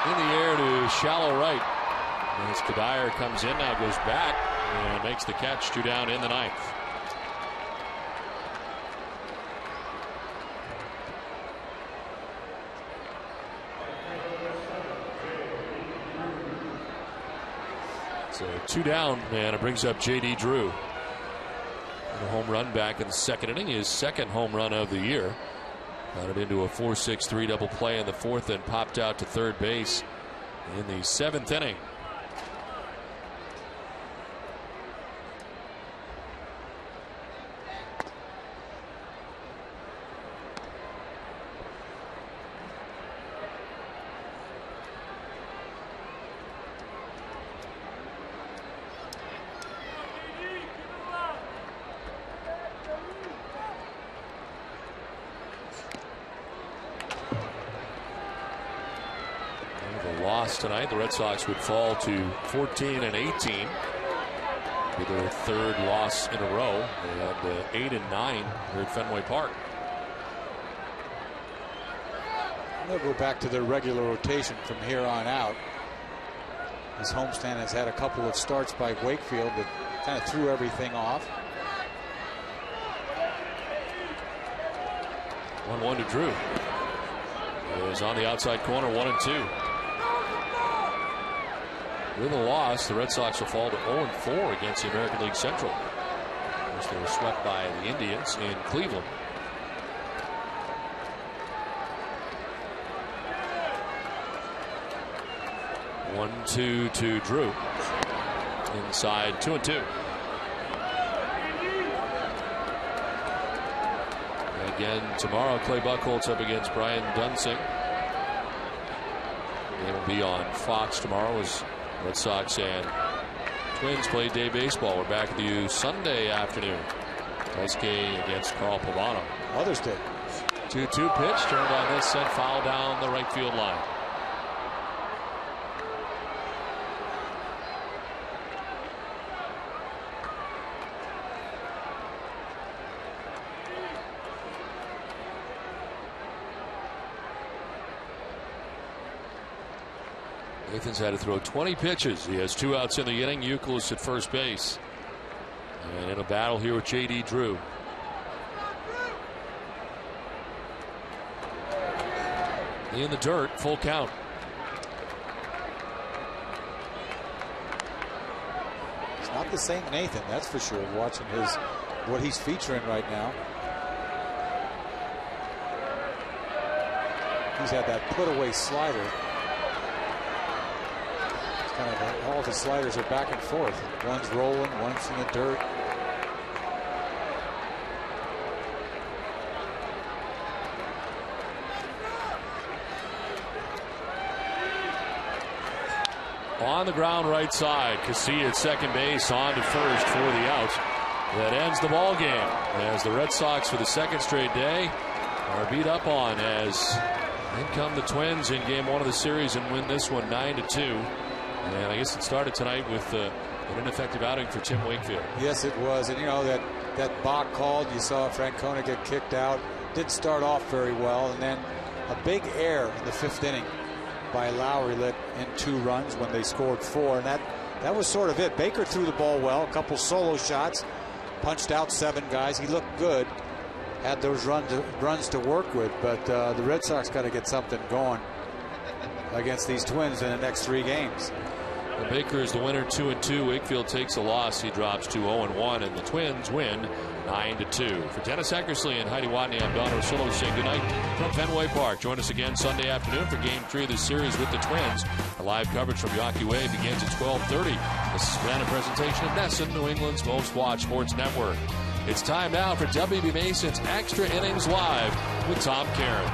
In the air to shallow right. As Kadire comes in now, goes back and makes the catch. 2 down in the ninth. So 2 down, and it brings up J.D. Drew. And a home run back in the second inning, his second home run of the year. Got it into a 4-6-3 double play in the fourth and popped out to third base in the seventh inning. Tonight, the Red Sox would fall to 14-18 with their third loss in a row. They had 8-9 here at Fenway Park. They'll go back to their regular rotation from here on out. This homestand has had a couple of starts by Wakefield that kind of threw everything off. 1-1 to Drew. It is on the outside corner, 1-2. With a loss, the Red Sox will fall to 0-4 against the American League Central. As they were swept by the Indians in Cleveland. One-two to Drew. Inside, 2-2. Again tomorrow, Clay Buchholz up against Brian Dunsing. They will be on Fox tomorrow as Red Sox and Twins play day baseball. We're back with you Sunday afternoon. Nice game against Carl Pavano. Mother's Day. 2-2 pitch turned on this, sent foul down the right field line. Nathan's had to throw 20 pitches. He has 2 outs in the inning. Youkilis at first base. And in a battle here with J.D. Drew. In the dirt, full count. It's not the same Nathan, that's for sure, watching what he's featuring right now. He's had that put away slider. Kind of all the sliders are back and forth. One's rolling, one's in the dirt. On the ground right side, Casilla at second base, on to first for the out. That ends the ball game as the Red Sox for the second straight day are beat up on as in come the Twins in game 1 of the series and win this one 9-2. And I guess it started tonight with an ineffective outing for Tim Wakefield. Yes, it was. And, you know, that Bach called. You saw Francona get kicked out. Didn't start off very well. And then a big error in the 5th inning by Lowry let in 2 runs when they scored 4, and that was sort of it. Baker threw the ball well, a couple solo shots, punched out 7 guys. He looked good, had those runs to work with, but the Red Sox got to get something going against these Twins in the next 3 games. The Baker is the winner, 2-2. Wakefield takes a loss. He drops to 0-1, and the Twins win 9-2. For Dennis Eckersley and Heidi Watney, I'm Don Orsillo saying goodnight from Fenway Park. Join us again Sunday afternoon for Game 3 of this series with the Twins. Our live coverage from Yawkey Way begins at 12:30. This has been a presentation of Nesson, New England's most watched sports network. It's time now for WB Mason's Extra Innings Live with Tom Caron.